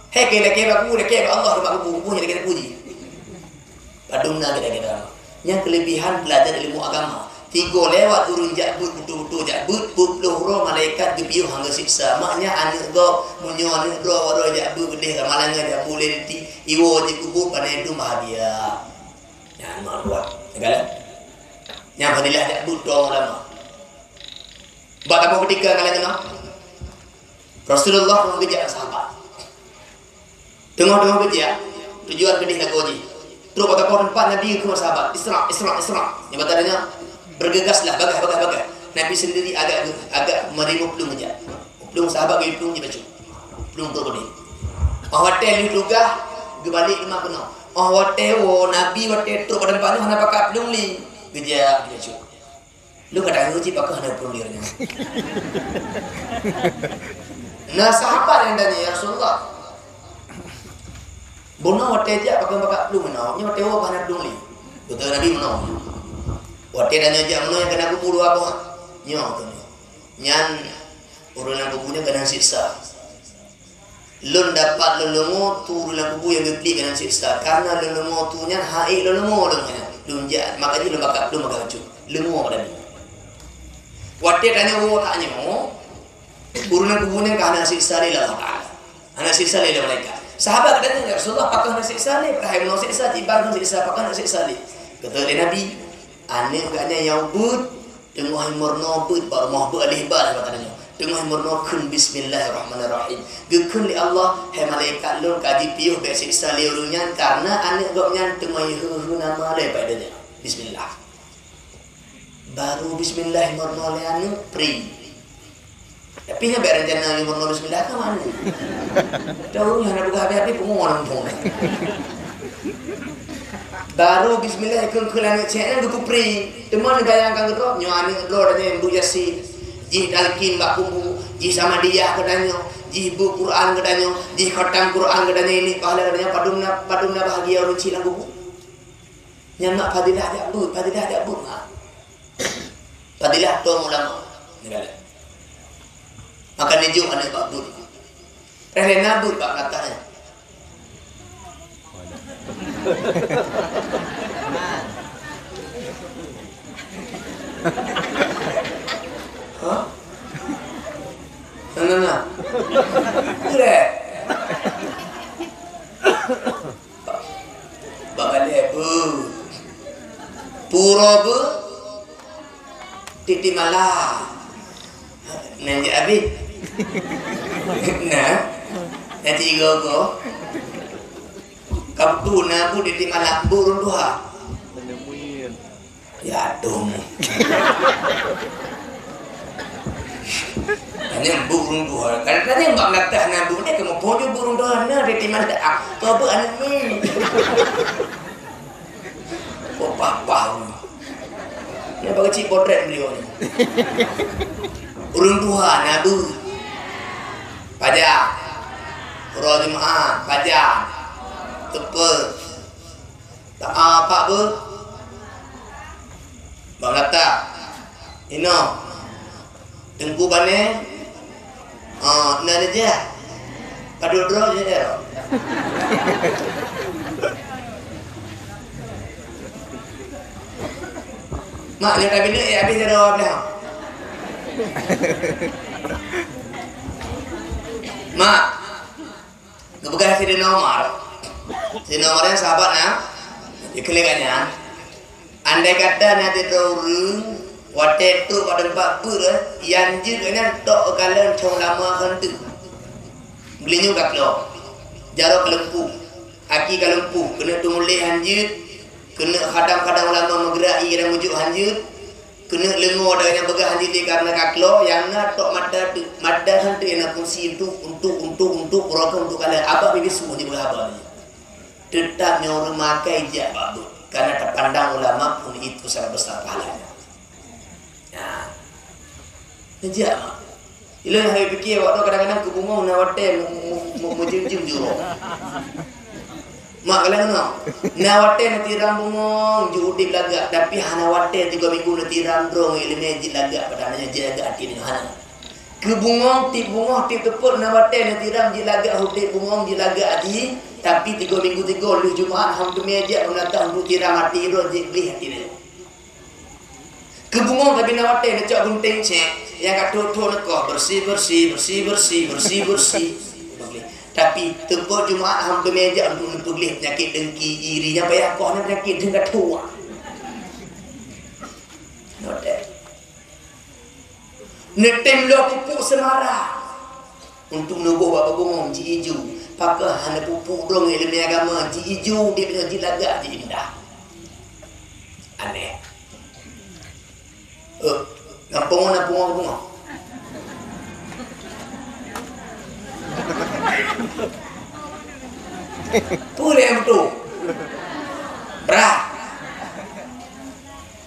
Hei kira-kira aku kira Allah nampak kuburan jadi kita puji. Padungna kita. Yang kelebihan belajar ilmu agama. 3 lewat urun jabut betul-betul jabut puluh roh malaikat dipiuh hangga siksa. Maknya anak gop munyo anak roh jabut gede malangnya dia boleh di iwo di kubur pada itu bahagia. Yang maruah segala yang fadilah jabut dong lama. Buat apa ketika kalian kenal Rasulullah mengejar sahabat tengah-tengah kerja tujuan kedih nak koji terus pada pohon tempat Nabi ke sahabat Isra yang bertanya bergegaslah bagah. Nabi sendiri agak merimu pelung aja. Pelung sahabat ke pelung je baju. Pelung tu ni. Hotel itu gah balik rumah kena. Hotel Nabi hotel tu pada depan hana pakai pelung li. Kerja baju. Lu kadang uji pakai hana pelung dia. Nah sahabat yang tanya ya Rasulullah. Bono hotel je pakai pelung mana? Nya hotel hana pelung li. Betul Nabi mana? Waktu dan jam yang kena kubur apa? Nyo tu. Nyan urunan kuburnya kena siksa. Lun dapat lelemu tu urunan kubur yang beli kena siksa. Karena lelemu tu nyan haik lelemu dengan lun jat. Makanya lun bakal hancur. Lemu pada ni. Waktu tanya tak nyo urunan kuburnya kena siksa ni Allah Taala. Ana siksa ni mereka. Sahabat katanya ya Rasulullah pakai nak siksa ni, pakai nak siksa, tiba nak siksa, pakai nak siksa ni. Kata Nabi ane agaknya yang but tengah murno but bar mahbu alih bar katanya tengah murno kun bismillahirrahmanirrahim gekun li Allah hai malaikat lun kaji piuh be siksa liurunyan karena ane goknya tengah hu nama le padanya bismillah baru bismillah murno le ane pri tapi nya be rencana murno bismillah ke mana tahu nya nak buka habis pengon pun baru bismillah ikut kelan ceknya du kupri teman bayangkan gerok nyo ani lor nya Bu Yasin ji dalkin bak kumbu ji sama dia katanya ji bu Quran katanya ji khatam Quran katanya ini pahala katanya padumna bahagia orang cilang kubu nya nak fadilah jabut fadilah tu ulama negara maka nejo anak bak bud rena bud bak katanya Hah? Nah. Kira. Bakal pura bu titi malah nanti abi nanti go kaptu na bu titi malah burung duha ya dong hanya burung duha kadang-kadang mbak ngatah na bu ni kamu pojo burung duha na titi malah kau bu anak ni kok papa ni apa kecil potret beliau ni burung duha na bu pajak roh jemaah pajak tepel tak apa bu bang kata ino tengku bane nak aja kado bro je mak ni tak bini habis dah dah mak kebegal si nomor yang sahabat na dikelikannya andai kata nanti turun waktu itu pada tempat pur yang jirnya tok kalian cong lama hentu belinya kat lo jarok lempu aki kalempu kena tunggu leh anjir kena kadang-kadang ulama menggerai dan mujuk hanjut, kena lengur dengan yang begah hanjut karena kaklo yang nak tok mada hantu yang fungsi untuk program untuk kalian apa bibis semua di berapa ni tetapnya orang makai je babu karena terpandang ulama pun itu sangat besar pahalanya. Ya, kerja mak. Ilo yang saya fikir waktu kadang-kadang kebunga nawate mujim-jim juro. Mak kalian kenal? Nawate nanti rambung judi lagak, tapi hanawate 3 minggu nanti rambung ilmu jid lagak padanya jaga hati dengan hana. Kebunga tip tepuk nawate nanti ram jid lagak hutip bungong jid lagak hati, tapi 3 minggu 3 lu Jumaat ham tu meja menatang tu tiram hati ro jid beli hati dia. Kebunga tapi nawate nak cak gunting cek. Yang kat nak bersih. Tapi tepuk Jumaat hampir meja untuk boleh penyakit dengki irinya payah kau nak penyakit dengan tua. Note. Netem lo pupuk semara untuk nubuh bapa bungong ji hijau. Pakah hana pupuk dong ilmu agama ji hijau dia punya ji lagak ji indah. Aneh. Nampung. Pule yang betul. Berat.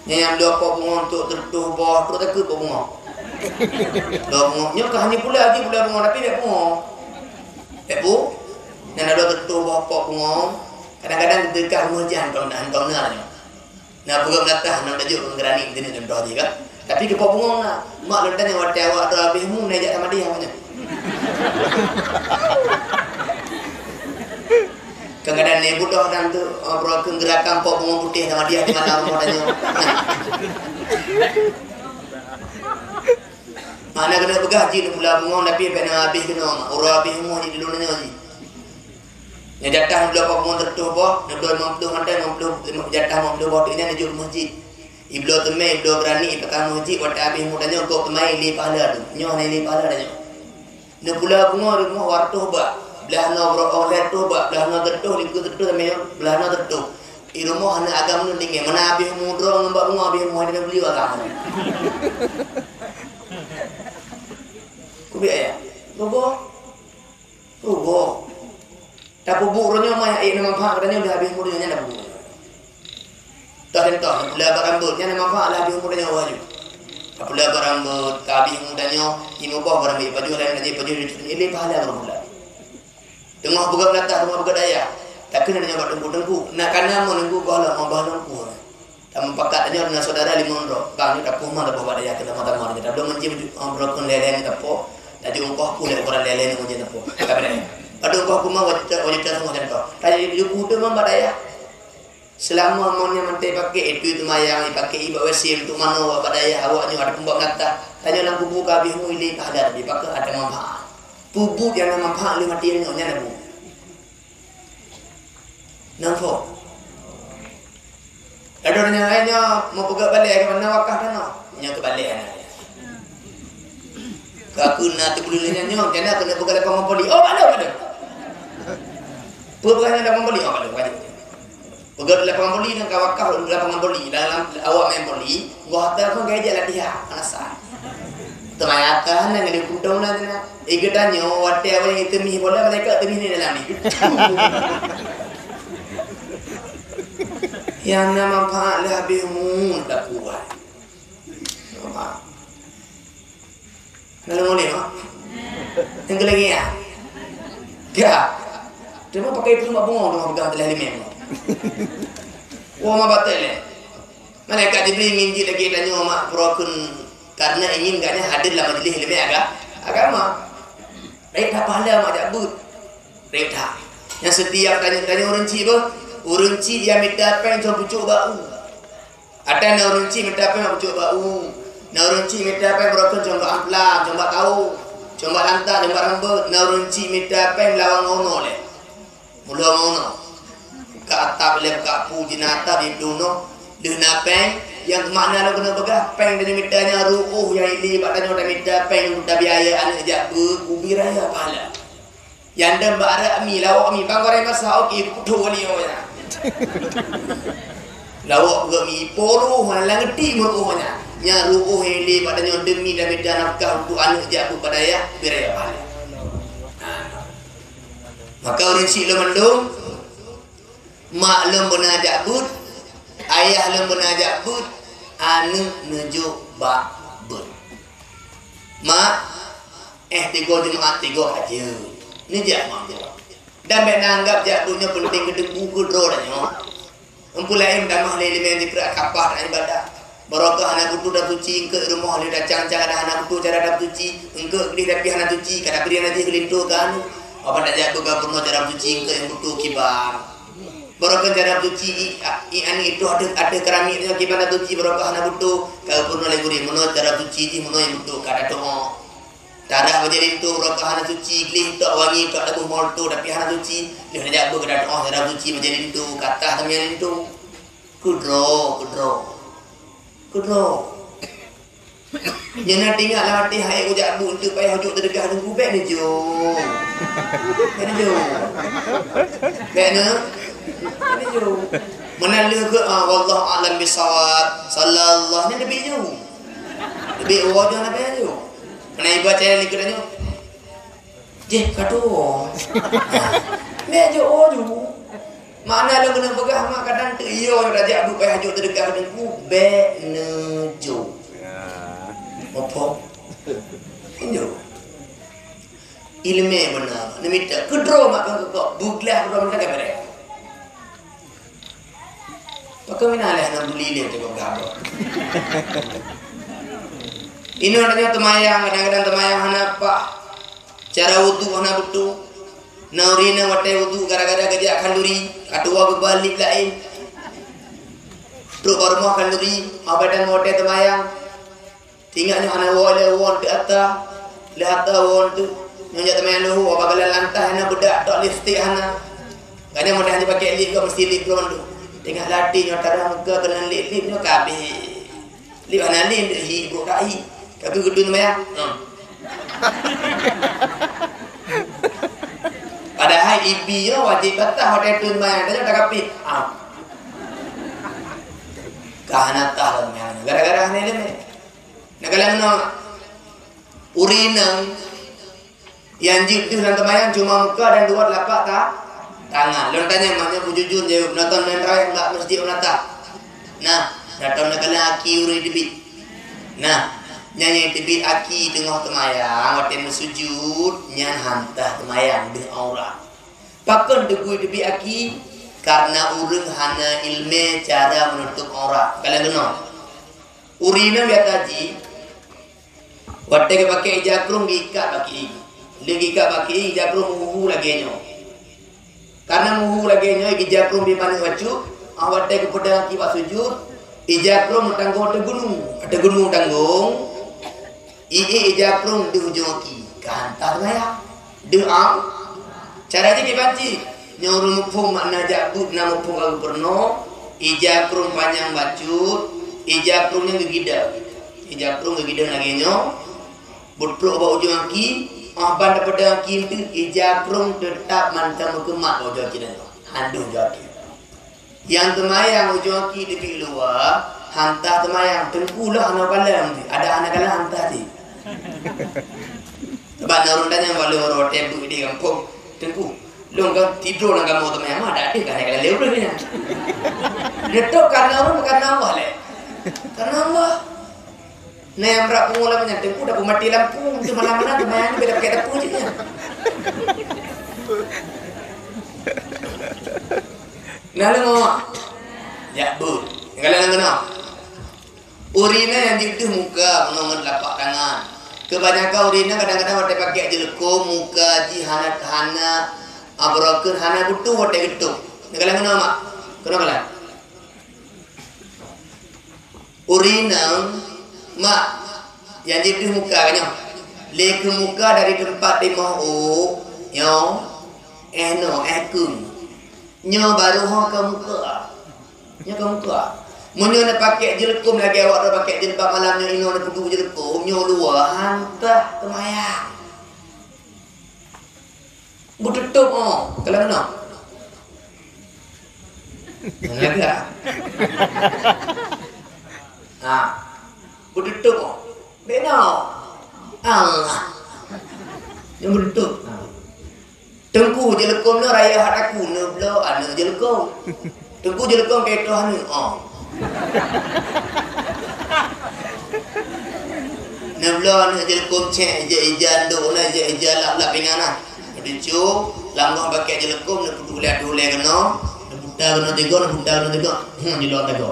Yang dua bunga untuk tertuh bawah tu tak ke bunga. Dua bunga. Nyo kah ni pula lagi pula bunga tapi dia bunga. Bu. Yang ada tertuh bawah bunga. Kadang-kadang dekat rumah jangan kau nak. Nah bukan belakang nak tajuk menggerani ini contoh je kan. Tapi ke bunga nak mak lentan yang wadah awak tu habismu najak sama dia punya. Kadang-kadang ni budak dan tu broken gerakan pok bunga putih sama dia di mana rumah tanya. Mana kena begah ji pula bunga tapi pena habis kena ura habis mu di dulu nanya ji. Yang jatah dulu apa bunga tertuh bah, dulu 50 mantan 50 jatah 50 waktu ini di masjid. Iblo temai iblo berani pertama masjid waktu habis mu tanya kau temai li pahala tu. Nyoh li pahala tanya. Ne pula bunga rumah wartuh bah. Belah na oleh tu belah na tertuh liku tertuh sampai belah na tertuh. I rumah hana agam nu tinggi mana habis mudro ngambak bunga habis mu ada beli agam. Kubi ya. Bobo. Tak bubuk ronya mai ai nama pak katanya udah habis mudronya dah bubuk. Tak tentu pula rambutnya nama pak lah habis mudronya wajib. Pula rambut habis mudanya ini ubah barang baju lain aja baju ini pahala pula. Tengah buka belakang rumah buka daya. Tak kena dengan dengku-dengku. Nak kana mau dengku kalau mau dengku. Tak mempakatnya dengan saudara 5 ro. Kang ni tak pumah dah bawa daya kita mata-mata kita. Belum mencim broken lele ni tapo. Tadi ungkah ku le orang lele ni menje tapo. Tak benar. Ada ungkah ku mau wajib semua contoh. Tadi dia kuda mamba daya. Selama maunya mantai pakai itu mayang pakai iba wasim untuk mana awak daya awaknya ada pembak kata. Tanya lang kubu kabih mu ili ada dipakai ada manfaat. Pupuk yang nama pak lima tiang nya ada bu. Nampak. Ada orang yang lainnya mau pegang balik ke mana wakah mana? Nya ke balik ana. Kaku na tu bulunya nyo, kena kena pegang lapang poli. Oh, ada. Pegang lapang poli, oh, ada. Pegang lapang poli dan kawakah lapang poli dalam awak main poli, gua hantar pun gaya jalan dia, alasan. Ternyata nang ada kudong na dina. Ikatannya wate awal itu mi bola mereka temi ni dalam ni. Yang nama pak lebih mun tak kuat. Apa? Lalu boleh no? Yang lagi ya? Ya. Cuma pakai itu mak bongong dengan pegang telah lima. Wah mak batal le. Mereka diberi minji lagi tanya mak broken karena ingin katanya hadir dalam majlis ilmu agama. Reka pahala mak jabut. Reka. Yang setiap tanya orang ci apa? Orang ci yang minta apa yang coba pucuk bau. Ada na orang ci minta apa yang pucuk bau. Na orang ci minta apa yang broken coba amplang, coba tahu, coba lantak, coba rambut. Na orang ci minta apa yang lawang ngono le. Mula ngono. Ka atap le ka puji nata di duno. Dena peng yang makna nak kena pegang peng dari mitanya ruuh yang ini batanya udah minta peng udah biaya anak jabu kubiraya pahala. Yang dan bara mi lawak mi bangore masa oki kudu wali ya. Lawak gemi poro malah ngerti merukanya. Nya ruuh hele padanya demi dan medan nafkah untuk anak jabu pada ya biraya balik. Maka orang si lemendung mak lem benar jabut, ayah lem benar jabut, anu nuju bak but. Mak tiga Jumaat tiga aja. Ni je mak jawab. Dan ben anggap jabutnya penting gedeng buku dro dah nyo. Empulaim damah lele men dikra kapah dan ibadah. Barakah anak putu dah suci ke rumah le dah cang-cang ada anak putu cara dah suci, engke di tapi anak suci kada beri nanti gelintu kan. Apa dah jatuh ke purno cara suci engke yang putu kibar. Barakah cara suci ani itu ada keramiknya kibar suci barakah anak putu ke purno le guri mono cara suci di mono yang putu kada doa. Cara berjadi itu barakah anak suci glih tok wangi tok lagu molto tapi anak suci le dah jatuh kada doa cara suci berjadi itu kata tamian itu kudro. Jangan tinggal lah hati hai ko jabu untuk payah hujung terdekat dengan kubek ni jo. Kan jo. Kena. Kan jo. Menala ke wallahu a'lam bisawab. Sallallahu ni lebih jo. Lebih wajah nabi jo. Mana ibu baca ni kedanya. Je kado. Me jo jo. Mana lu kena pegang mak kadang iyo raja abu payah hujung terdekat dengan kubek nejo. Apa? Ini ilmu benar. Namita kedro makan kok buglah kedro mereka berek. Pakai mana leh nak beli dia tu gapo. Ini orangnya temayang kadang-kadang temayang hana pak. Cara wudu hana betul. Naurina watai wudu gara-gara kerja kanduri atua berbalik lain. Terus baru mau kanduri abadan watai temayang. Tinggalnya anak won ke atas, lihat won tu, nyanyi teman lu, apabila lantah anak budak tak lipstick anak, kadang mudah hanya pakai lip, kau mesti lip tu, tinggal latih nyotara muka kena lip nyo kabe, lip anak lip hibu kai, tapi gedun maya, padahal ibinya wajib batah hotel tu maya, dia tak kapi, kahana tahu maya, gara-gara ni le. Nagalang no urinang yang jitu dan temayang cuma muka dan dua lapak tangan. Lontanya maknya jujur jawab nonton dan raya enggak mesti unata. Nah, datang nagalang aki uri debi. Nah, nyanyi debi aki tengah temayang waten sujud nyan hantah temayang di aura. Pakon debu debi aki karena urang hana ilmu cara menutup aura. Kalian no. Urina biasa ji watte ke pakai jakrum gikat baki lagi gikat baki jakrum muhu lagi nyo karena muhu lagi nyo jakrum di mana wacu watte ke pedang kiwa sujud jakrum tanggung ada gunung tanggung jakrum di hujung ki kantah maya doa cara ni dibanci nyoru mupung makna jabut nama mupung kalau perno jakrum panjang bacut jakrumnya gegida jakrum gegida lagi nyo berpeluk bau ujung aki, banda pada aki itu jakrum tetap mantap kemak bau ujung aki dan handu ujung aki. Yang temayang ujung aki di luar, hantah temayang tengkulah anak kalam tu, ada anak kalam hantah tu. Sebab narundan yang balu orang tebu di kampung tengku, longgang tidur nak kamu temayang ada kan kalam lewu lagi ni. Letak karena orang bukan nama le, karena Allah. Nah yang berak pengula menyantai udah mati lampu itu mana-mana temayang beda pakai tepu je kan. Nah lu ya bu, kalau yang kena urina yang di muka menongon lapak tangan. Kebanyakan urina kadang-kadang ada pakai jeleko muka jihanat hana abroken hana butuh ada gitu. Kalau yang kena mak, kena urina mak yang di muka kan lek muka dari tempat di mau yo no akun nyo baru ho ke muka munyo nak pakai jelkum lagi awak dah pakai jilbab malamnya ino nak pergi jelkum nyo luar hantah temayang bututup kalau mana Enggak. Ah. Berduduk kok. Beno. Allah. Yang berduduk. Tengku je lekom no raya hat aku no blo ana je lekom. Tengku je lekom ke toh ni. Oh. Neblo ana je lekom cek je ijan do na je ijan lap pingana. Dicu langgo pakai je lekom na kudu lihat dole keno. Buta keno tiga, buta keno tiga. Jelo tiga.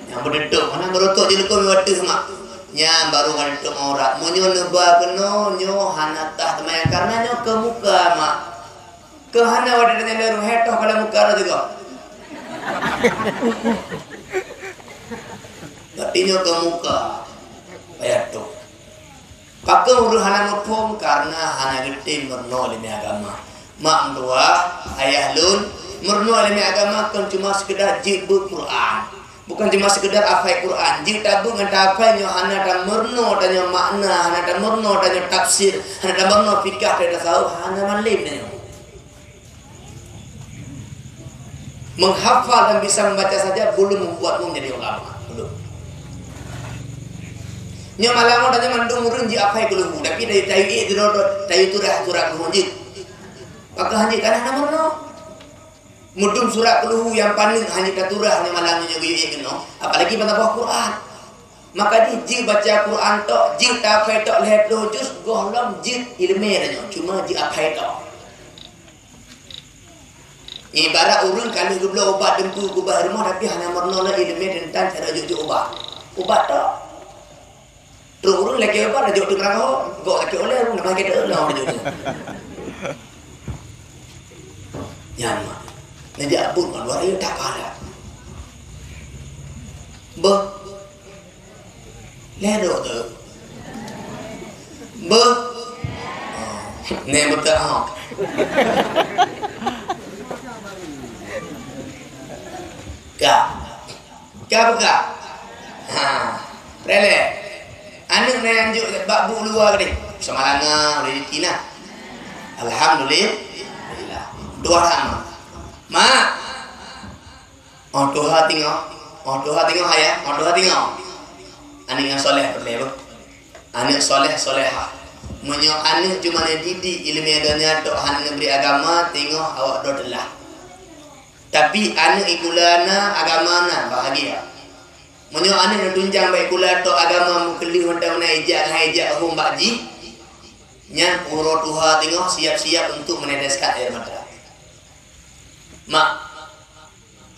Yang berduduk mana berotok je lekom watu sama. Nya baru kan itu mau rak munyo neba keno nyo hanatah teman karena nyo ke muka mak ke hana wadanya leru hetoh kalau muka ro juga tapi nyo ke muka ayat tu kakek urus hana mopom karena hana gede merno limi agama mak dua ayah lun merno limi agama kan cuma sekedar jibu Quran. Bukan cuma sekedar hafal Quran. Jika tabung ada hafal nyo hana ada merno dan makna, hana ada merno dan tafsir, hana ada merno fikih dan tasawuf, hana malim nyo. Menghafal dan bisa membaca saja belum membuatmu menjadi ulama. Belum. Nyo malam dan mandung urun ji hafal keluhu, tapi dari tayi itu dah surat keluhu. Maka hanya karena hana merno. Mudum surat keluhu yang paling hanya katurah hanya malamnya juga keno apalagi pada buah Quran maka di baca Quran tok ji tafai tok lihat juz gohlom ji ilmu nya cuma ji apai tok ibarat urun kalau gublo obat dengku gubah rumah tapi hanya mernola ilmu tentang cara jujuk obat tok terus urun lagi obat juk dengar kau go lagi oleh urun nak kita lah jujuk nyama Najak pun kan luar tak ada. Ledo tu. Ni betul ah. Kak buka. Rele. Anak ni anjuk bak bu luar ni. Semalanga dari Tina. Alhamdulillah. Dua rahmat. Mak, Tuhan tengok ayah, Tuhan tengok. Anak yang soleh berlebar, anak soleh soleha. Menyo anak cuma didik ilmu agama, tok anak beri agama, tengok awak dotelah. Tapi anak ikulana agamana bahagia. Menyo anak tunjang baik kula tok agama mukeli hendak na ijak hum bakji. Nya uro Tuhan tengok siap-siap untuk meneteskan air mata. Mak,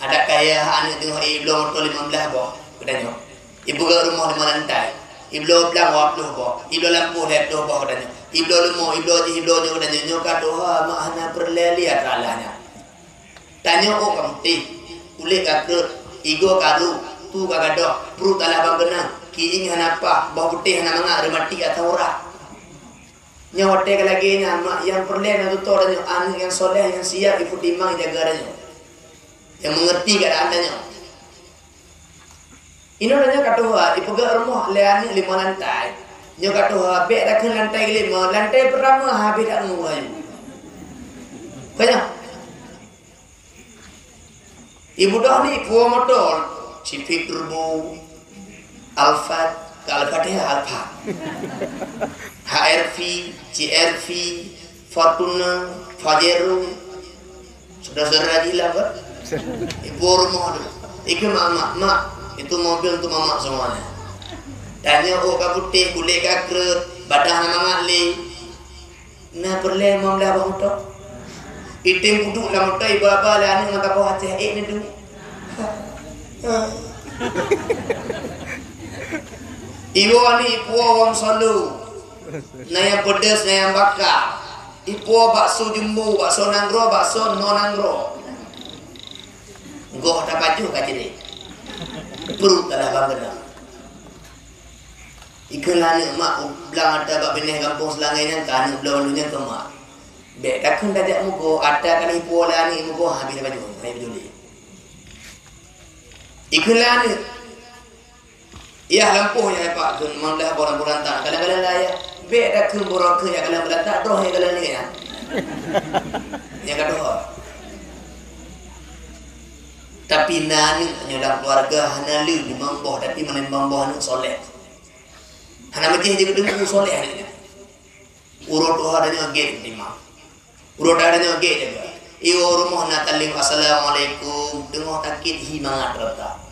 ada kaya anak tengok ibu motor 15 boh, katanya. Ibu ke rumah 5 lantai. Ibu pelang 20 boh. Ibu lampu 20 boh, katanya. Ibu lumo, ibu je katanya. Nyoka doha mak hana perleli atralahnya. Tanya oh kamu teh, kulit kakrut, igo karu, tu kagado, perut alah bang benang, kiing hana apa, bau putih hana mangak, remati atau ora. Nyawa tega lagi mak yang perlen itu tu orang anak yang soleh yang siap ibu timang jaga adanya, yang mengerti keadaannya. Ini orangnya kata ibu ke rumah leani 5 lantai, nyo kata bek dah ke lantai 5, lantai pertama habis dah nguayu. Kaya ibu dah ni puan motor, Civic Turbo, Alphard, Al-Fatihah Alfa, HRV, CRV, Fortuner, Pajero, saudara-saudara gila kan? Ibu rumah tu, itu mak, itu mobil untuk mama semuanya. Tanya oh kabutih, kulit kakrut, badan nama ngali, na perle mam dah bang tu. Item kudu lah mutai ibu apa lah ni mata bawah ceh ni tu. Ibu ni ibu orang selalu na yang pedas, na yang bakar. Ibu bakso jumbo, bakso nanggro, bakso non nanggro. Goh tak baju kaji ni. Perut tak ada bangga. Ikalah ni mak belang ada bak benih kampung Selangai yang kan belang lunya ke mak. Bek takkan tajak muko ada kan ibu lah ni muko habis baju, habis baju ni. Ikalah ni. Ya lampu ya pak kun mandah boran-boran tak kadang-kadang lah ya. Bek dah kun borok ya kadang-kadang tak doh ya kadang ni ya. Yang kedua. Tapi nani dalam keluarga hana lu di mamboh tapi mana mamboh anu soleh. Hana macam je kedeng soleh ni. Urut adanya gate di mah. Urut adanya gate juga. Iwo rumah na talim assalamualaikum dengoh takit himangat rata.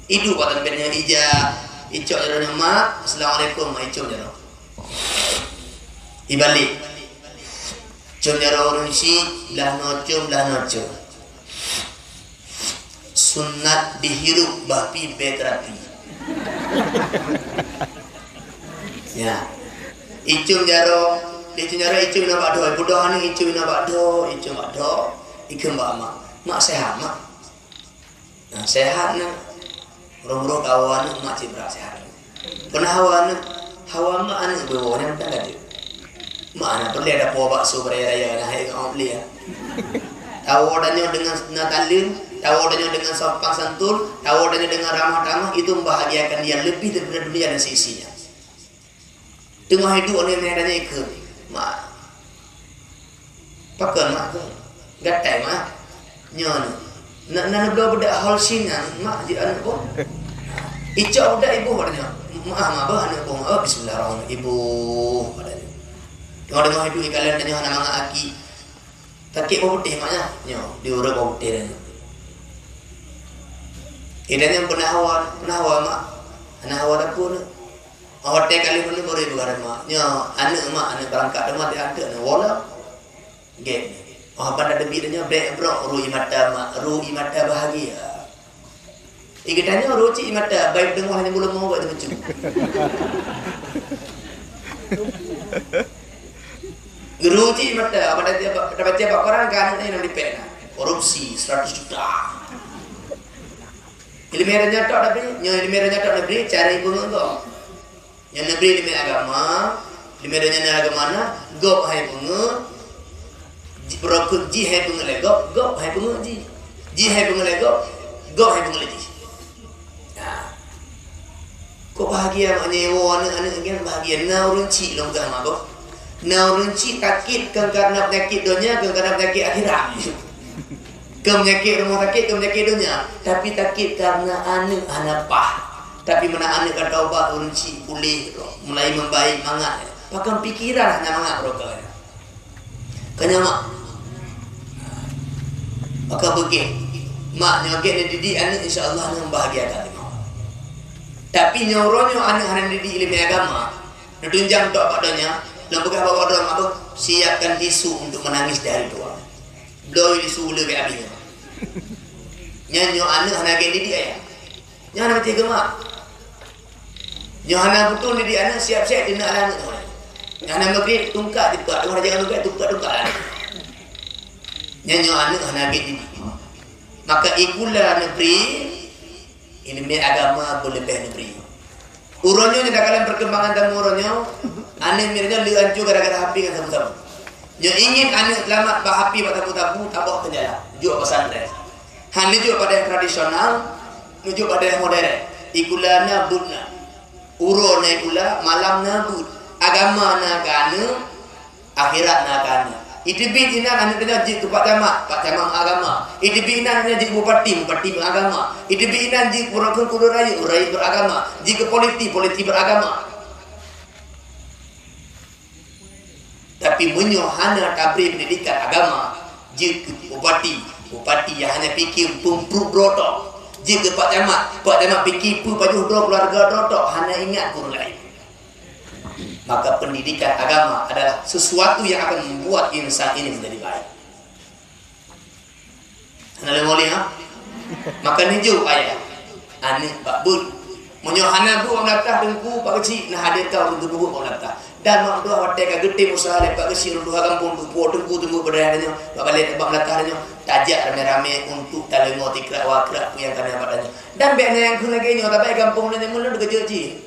Itu kata bennya ija icok jaro mak assalamualaikum icok jaro. Ibalik. Cum jaro urun si lah noco. Sunat dihirup bapi beterapi. Ya. Icum jaro icum na bakdo, budahan ni icum na bakdo, ikem ba mak sehat mak. Nah, sehat na. Rom-rom awan mak cibra sehat. Pernah hawa mak anu bawa ni tak ada. Mak ana perlu ada bawa bakso beraya nah hai kau beli ya. Tawadannya dengan natalin, tawadannya dengan sopan santun, tawadannya dengan ramah-ramah itu membahagiakan dia lebih daripada dunia dan sisinya. Tengah hidup orang yang adanya ikut mak pakai mak tu gatai mak nyon nak belah bedak hal sinan mak di anak pun icak bedak ibu padanya mak bah anak pun bismillahirrahmanirrahim ibu padanya tengah hidup kalian tanya anak mangak aki takik bau putih maknya nyo diurut bau putih dan idanya pernah hawa mak anak hawa dapur awak teh kali pun baru ibu kata mak, anak berangkat rumah dia ada, wala, game. Apa pada bidanya bro, ruhi mata bahagia. Ikatnya ruhi mata baik dengar hanya belum mau buat macam. Ruhi mata, apa dah baca apa orang kan ini nampak pena, korupsi 100 juta. Ilmiahnya tak ada beri, cari pun enggak. Yang negeri demi agama, demi agama na, gop hai bunga, berokut ji hai bunga le gop hai bunga ji hai bunga le gop hai bunga le ji. Kau bahagia maknanya, anak kan bahagia. Na orang cik long agama kau, na orang cik takit karena penyakit dunia, karena penyakit akhirat. Kemenyakit rumah sakit, kemenyakit dunia, tapi takit karena anak pah. Tapi mana anak kata obat urunci pulih mulai membaik mangat pakai pikiran hanya mangat rokok kanya mak maka begini mak nyokek didik anak insyaallah anak membahagiakan tapi nyoronya anak didik ilmu agama tunjang tok padanya dan bekas bawa doa apa siapkan tisu untuk menangis dari doa doa tisu lebih habisnya nyanyo anak didik ayah jangan mati gemak. Jangan betul ni dia anak siap-siap dia nak anak tu. Jangan maghrib tungkak dia orang jangan tungkak anak. Nyanyo anak gitu. Maka ikulah negeri ilmu agama boleh lebih negeri. Uronyo dah kalian perkembangan tamu uronyo, anak mirnya lu hancur gara-gara HP dengan sabu-sabu. Yang ingin anak selamat bah HP pada tabu-tabu tabok penjara. Jual pesantren. Han jual pada yang tradisional, jual pada yang modern. Ikulah na budna. Uro na pula malam na bud agama na kana akhirat na kana itibit ina anu kena ji pak camat agama itibit ina anu ji bupati beragama itibit ina ji kurang raya beragama ji ke politik beragama tapi menyohana tabri pendidikan agama ji bupati yang hanya fikir pumpruk brotok. Jika Pak Camat fikir pu pajuh dua keluarga dotok hanya ingat guru lain. Maka pendidikan agama adalah sesuatu yang akan membuat insan ini menjadi baik. Hana boleh ha? Maka nijuk ayah. Anak Pak Bud menyohana bu amlatah dengku Pak kecil nah hadir kau untuk bu amlatah. Dan mak dua watai ka gede usaha le Pak kecil untuk kampung tu dengku tunggu berdayanya. Pak balik Pak amlatahnya. Tajak rame-rame untuk talengo tikrak wakrak yang kena padanya. Dan biarnya yang kena lagi tapi kampung ni mula dekat je.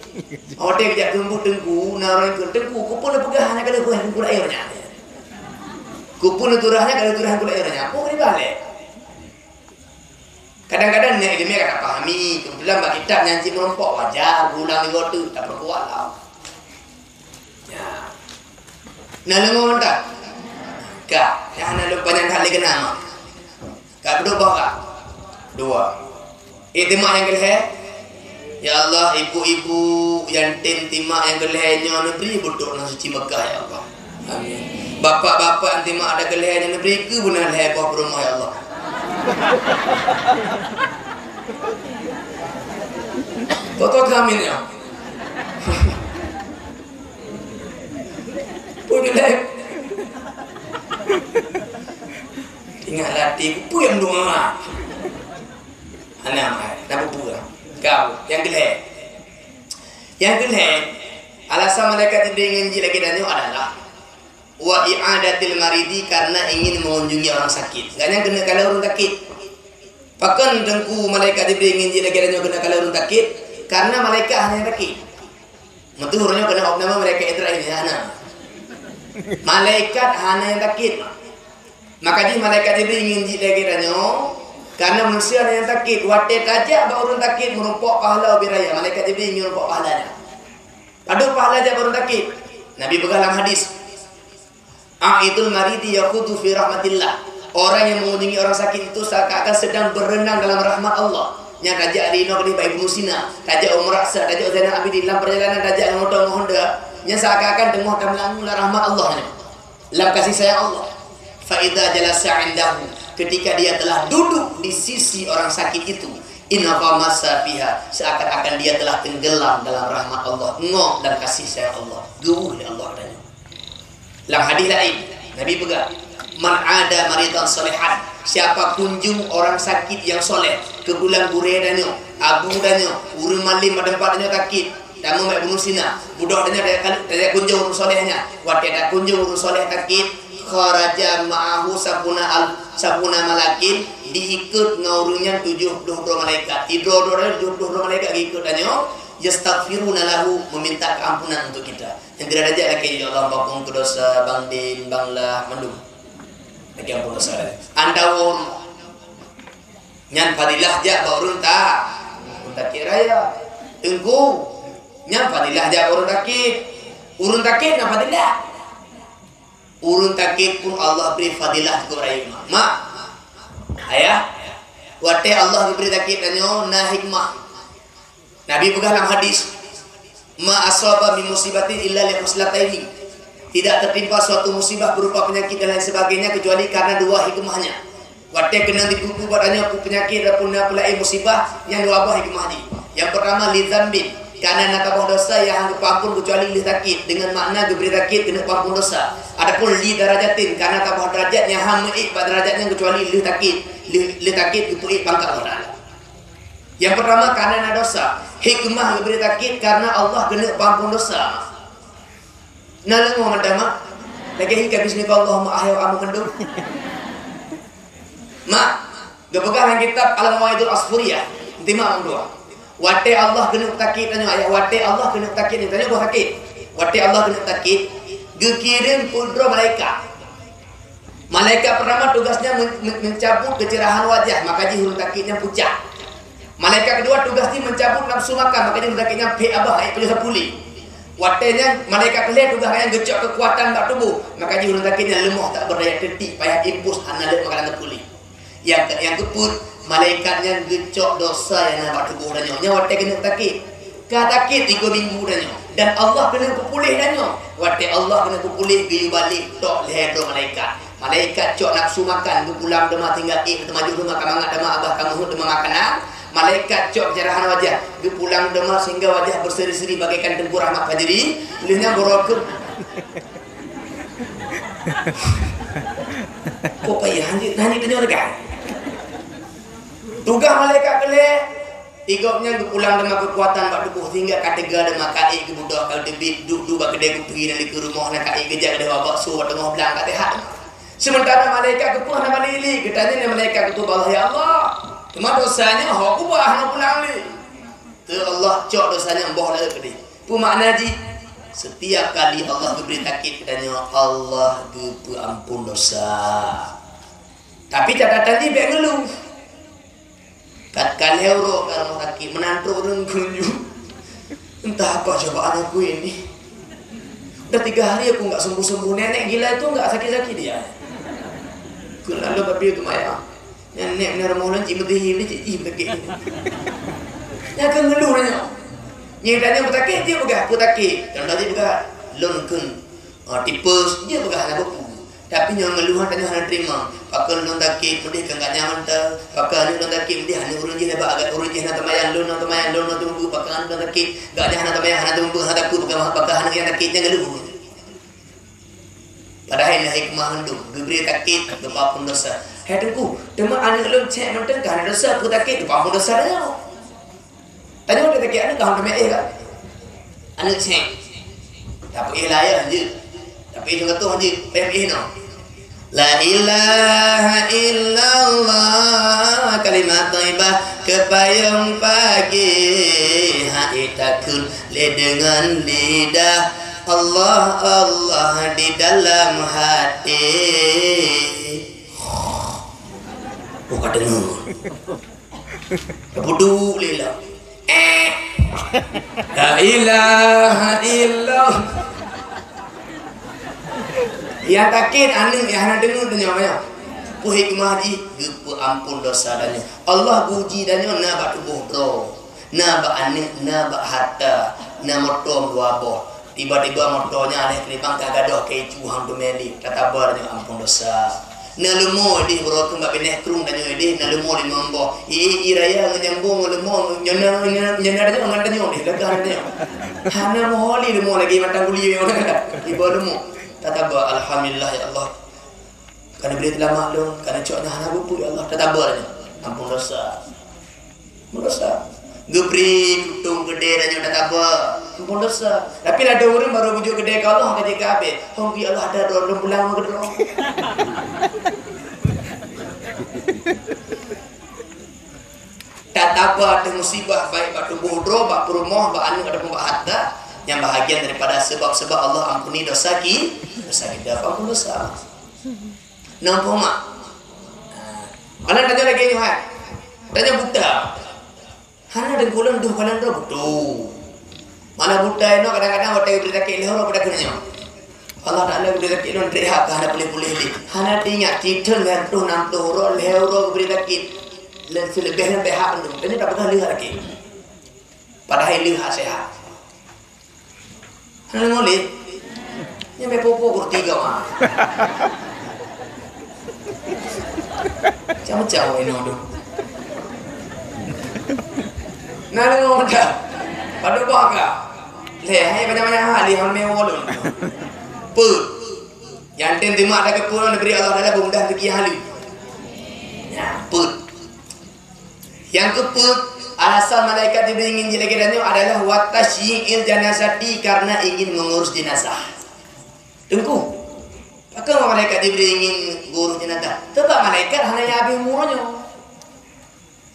Hotel kejak tunggu tengku, narang tengku, kupun pegah hanya kalau kuah kula airnya. Kupun turahnya kalau turah kula airnya. Apa ni balik? Kadang-kadang ni dia kata pahami, kebetulan bagi kitab nyanci merompok wajar, ulang di gotu tak berkuat lah. Ya. Nah lengo tak? Kak, yang nak banyak kali kena mak. Kak berubah kak. Dua. Timak yang kelih. Ya Allah, ibu-ibu yang timak yang kelihnya negeri betul nang suci Mekah ya Allah. Amin. Bapak-bapak yang timak ada kelihnya negeri ke benar leh buah rumah ya Allah. Toto kami ya. Punya leh. Ingat latih pu yang dua. Anak nak buat. Kau yang gelap. Yang gelap alasan malaikat Jibril ingin lagi dan adalah wa i'adatil maridi, karena ingin mengunjungi orang sakit. Gaknya kena kalau orang sakit. Pakan dengku malaikat Jibril ingin lagi dan kena kalau orang sakit karena malaikat hanya sakit. Maturnya kena nama malaikat Israel ini anak. Malaikat hanya yang sakit. Maka di malaikat Jibril ingin lagi dan karena manusia yang takit, wadah tajak baru takit merumpok pahala biraya. Malaikat Jibril ingin merumpok pahalanya. Padu pahala aja baru takit. Nabi bergalang hadis. A'idul maridi yaqudu fi rahmatillah. Orang yang mengunjungi orang sakit itu seakan-akan sedang berenang dalam rahmat Allah. Yang tajak Rino kini Ibnu Sina, tajak Umar Aksa, tajak Zainal Abidin dalam perjalanan tajak Honda. Yang seakan-akan tengah dalam rahmat Allah. Dalam kasih sayang Allah. Fa idza jalasa 'indahu, ketika dia telah duduk di sisi orang sakit itu, inna qamasa fiha, seakan-akan dia telah tenggelam dalam rahmat Allah, ngok dan kasih sayang Allah, geuh oleh Allah adanya. Dalam hadis lain Nabi pegang, man ada maridan salihan, siapa kunjung orang sakit yang soleh ke bulan gure danyo, abu danyo, urun malim madempat danyo sakit, tamu mai bunuh sina, budak danyo dia kunjung urun solehnya, wate ada kunjung urun soleh sakit, kharaja ma'ahu sabuna malakin, diikut ngaurunya 72 malaikat. 72 malaikat ikut danyo, yastaghfiruna lahu, meminta keampunan untuk kita. Yang tidak ada lagi ya Allah ampun dosa Bang Din, Bang Lah, Mandum. Lagi ampun dosa. Anda nyan fadilah ja baurun ta. Unta kiraya. Tengku nyan fadilah ja baurun takit. Urun takit na fadilah. Urun takit pun Allah beri fadilah kepada imam. Mak, ayah, wate Allah beri takit danyo na hikmah. Nabi pegang dalam hadis, ma asaba min musibatin illa li khuslataini. Tidak tertimpa suatu musibah berupa penyakit dan lain sebagainya kecuali karena dua hikmahnya. Wate kena dikuku padanya penyakit dan punah pelai musibah yang dua buah hikmahnya. Yang pertama li dzambin, karena nak kabur dosa yang anggap ampun kecuali li sakit, dengan makna diberi sakit kena ampun dosa. Adapun li darajatin, karena kabur derajat yang hamid pada derajatnya kecuali li sakit dipui pangkat orang. Yang pertama karena dosa, hikmah diberi sakit karena Allah kena ampun dosa. Nalang mau mandama, lagi hingga bismillahirrahmanirrahim ahya amu kendung. Mak, gepegang kitab Al-Mawaidul Asfuriyah, timah dua. Wate Allah kena takit tanya ayah, wate Allah kena takit ni tanya buah sakit. Wate Allah kena takit, gekirim pudra malaikat. Malaikat pertama tugasnya mencabut kecerahan wajah, maka ji huruf takitnya pucat. Malaikat kedua tugasnya mencabut nafsu makan, maka ji huruf takitnya pe abah ayat punya sepuli. Watenya malaikat kelih tugasnya gecok kekuatan bak tubuh, maka ji huruf takitnya lemah tak berdaya detik, payah impus hanalek makanan terpuli. Yang keput malaikatnya gecok dosa yang nampak tubuh danyo. Nya wate kena takit. Ka takit 3 minggu danyo. Dan Allah kena pulih danyo. Wate Allah kena pulih geyu balik tok leher malaikat. Malaikat cok nafsu makan pulang demah tinggal maju rumah kamangat demah abah kamu demah makanan. Malaikat cok cerahan wajah pulang demah sehingga wajah berseri-seri bagaikan tempur Ahmad Fajri. Lihnya borokut. Kok payah hanjit danyo dekat. Tugas malaikat kelih igopnya pulang dengan kekuatan bak tubuh hingga ketiga dan makai ke budak kalau debit duduk bak kedai pergi dari ke rumah nak kai kerja ada babak su tengah belang kat tehat. Sementara malaikat kepuh nama lili katanya malaikat ketu Allah ya Allah. Cuma dosanya hok ubah nak pulang ni. Tu Allah cok dosanya mbah dah ke dia. Pu makna ji setiap kali Allah beri takit katanya Allah tu ampun dosa. Tapi catatan ni baik ngeluh. Kat euro kalau kaki menantu orang kunjung. Entah apa cobaan aku ini. Udah 3 hari aku nggak sembuh-sembuh. Nenek gila itu nggak sakit-sakit dia. Lalu tapi itu Maya. Nenek ni rumah orang cik berdehi ni cik bertakik. Yang akan ngeluh nanya. Yang tanya bertakik dia pegang, bertakik. Kalau tadi pegang, lengkeng. Tipes dia pegang nak berpu. Tapi yang ngeluhan tanya hana terima. Pakai lon takik mesti kagak nyaman ta. Pakai lon takik mesti hana urun je nak agak urun je nak temayang lon tunggu pakai lon takik. Gak ada hana temayang hana tunggu hana takut pakai hana yang takiknya ngeluh. Padahal hikmah hendak diberi takik gempa pun dosa. Hai tengku, tema anak lom cek menteng kan dosa aku takik gempa pun dosa dah. Tanya dia takik anak kau nama kan? Anak cek. Tapi ya je. Tapi itu kata je, no. La ilaha illallah kalimat thayyibah kepayung pagi haitakul le dengan lidah Allah Allah di dalam hati. Oh kadengar. Bodoh lila. La ilaha illallah. Yang takit aning yang hana dengar tanya banyak. Ku hikmah ji gepu ampun dosa danya. Allah puji danya na ba tubuh bro. Na ba aning na ba harta, na motor dua boh. Tiba-tiba motornya ada kelipang kagadoh kecu hang domeli. Kata barnya ampun dosa. Na lemo di bro tu ba benek krung danya di na lemo di mombo. Iraya ngembong lemo nyana danya ngantanya di lega danya. Hana moholi lemo lagi matang kuliah yang ada. Ibu lemo. Tatabah alhamdulillah ya Allah. Karena beli telah maklum, karena coknya hana buku ya Allah. Tatabahnya. Ampun dosa. Dosa. Gebri kutung gede dan nyata tatabah. Ampun dosa. Tapi ada orang baru bujuk gede ke Allah kaji ke habis. Oh ya Allah ada orang pulang ke dulu. Tatabah ada musibah baik bak tubuh dro, bak rumah, bak anu ada pun bak harta. Yang bahagian daripada sebab-sebab Allah ampuni dosa kita ampun dosa. Nampak mak? Anak tanya lagi ni hai. Tanya buta. Hana ada kulan tu kanan tu betul. Mana buta ini kadang-kadang waktu beri takik lehor pada kenanya. Allah Taala beri takik non rehat hana boleh ni. Hana ingat titel yang tu nam tu horo lehor beri takik. Lebih hak tu. Ini tak pernah lihat lagi. Padahal lihat sehat. Hana ngoleh. Nyampe popo bertiga mah. Jauh-jauh ini tu. Nala ngomong dah. Pada baka. Hai banyak-banyak hal yang mewah lun. Put. Yang ten timak ada kepulan negeri Allah Taala mudah rezeki hali. Ya, put. Yang keput alasan malaikat diberi ingin jelekedannya adalah watasyi'il janazati karena ingin mengurus jenazah. Tengku. Apakah malaikat diberi ingin ngurus jenazah? Sebab malaikat hanya habis umurnya.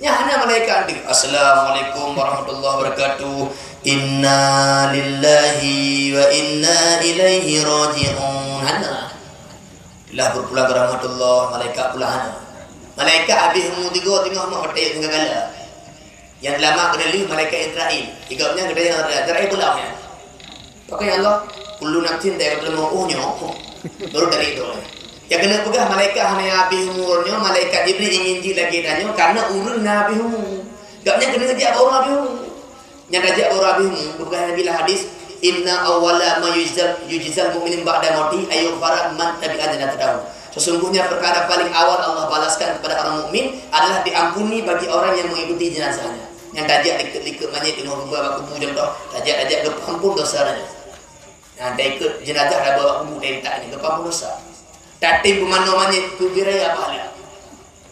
Ya hanya malaikat di Assalamualaikum warahmatullahi wabarakatuh. Inna lillahi wa inna ilaihi raji'un. Hana. Bila berpulang ke rahmatullah, malaikat pulang hana. Malaikat habis umur 3 tengah mak hotel tengah gala. Yang lama kena lihat malaikat Israel. Igapnya kena yang Israel pulangnya. Pakai Allah, kullu nafsin dha'iqatul maut. Baru dari itu. Yang kena pegah malaikat hanya habis umurnya, malaikat Jibril ingin lagi tanya karena urun habis umur. Gapnya kena ajak baru habis umur. Yang ajak baru habis umur, pegah Nabi lah hadis, inna awwala ma yujzal mu'minin ba'da mauti ayyughfara man tabi'a janazatahu. Sesungguhnya perkara paling awal Allah balaskan kepada orang mukmin adalah diampuni bagi orang yang mengikuti jenazahnya. Yang tajak liket-liket manyet dengan rumah kubu contoh, tajak-tajak kepampun dosanya. Nah, dia ikut jenazah dah bawa kubu dari tak ni, kepampun dosa. Tatim pemandang manyet kubiraya pahala.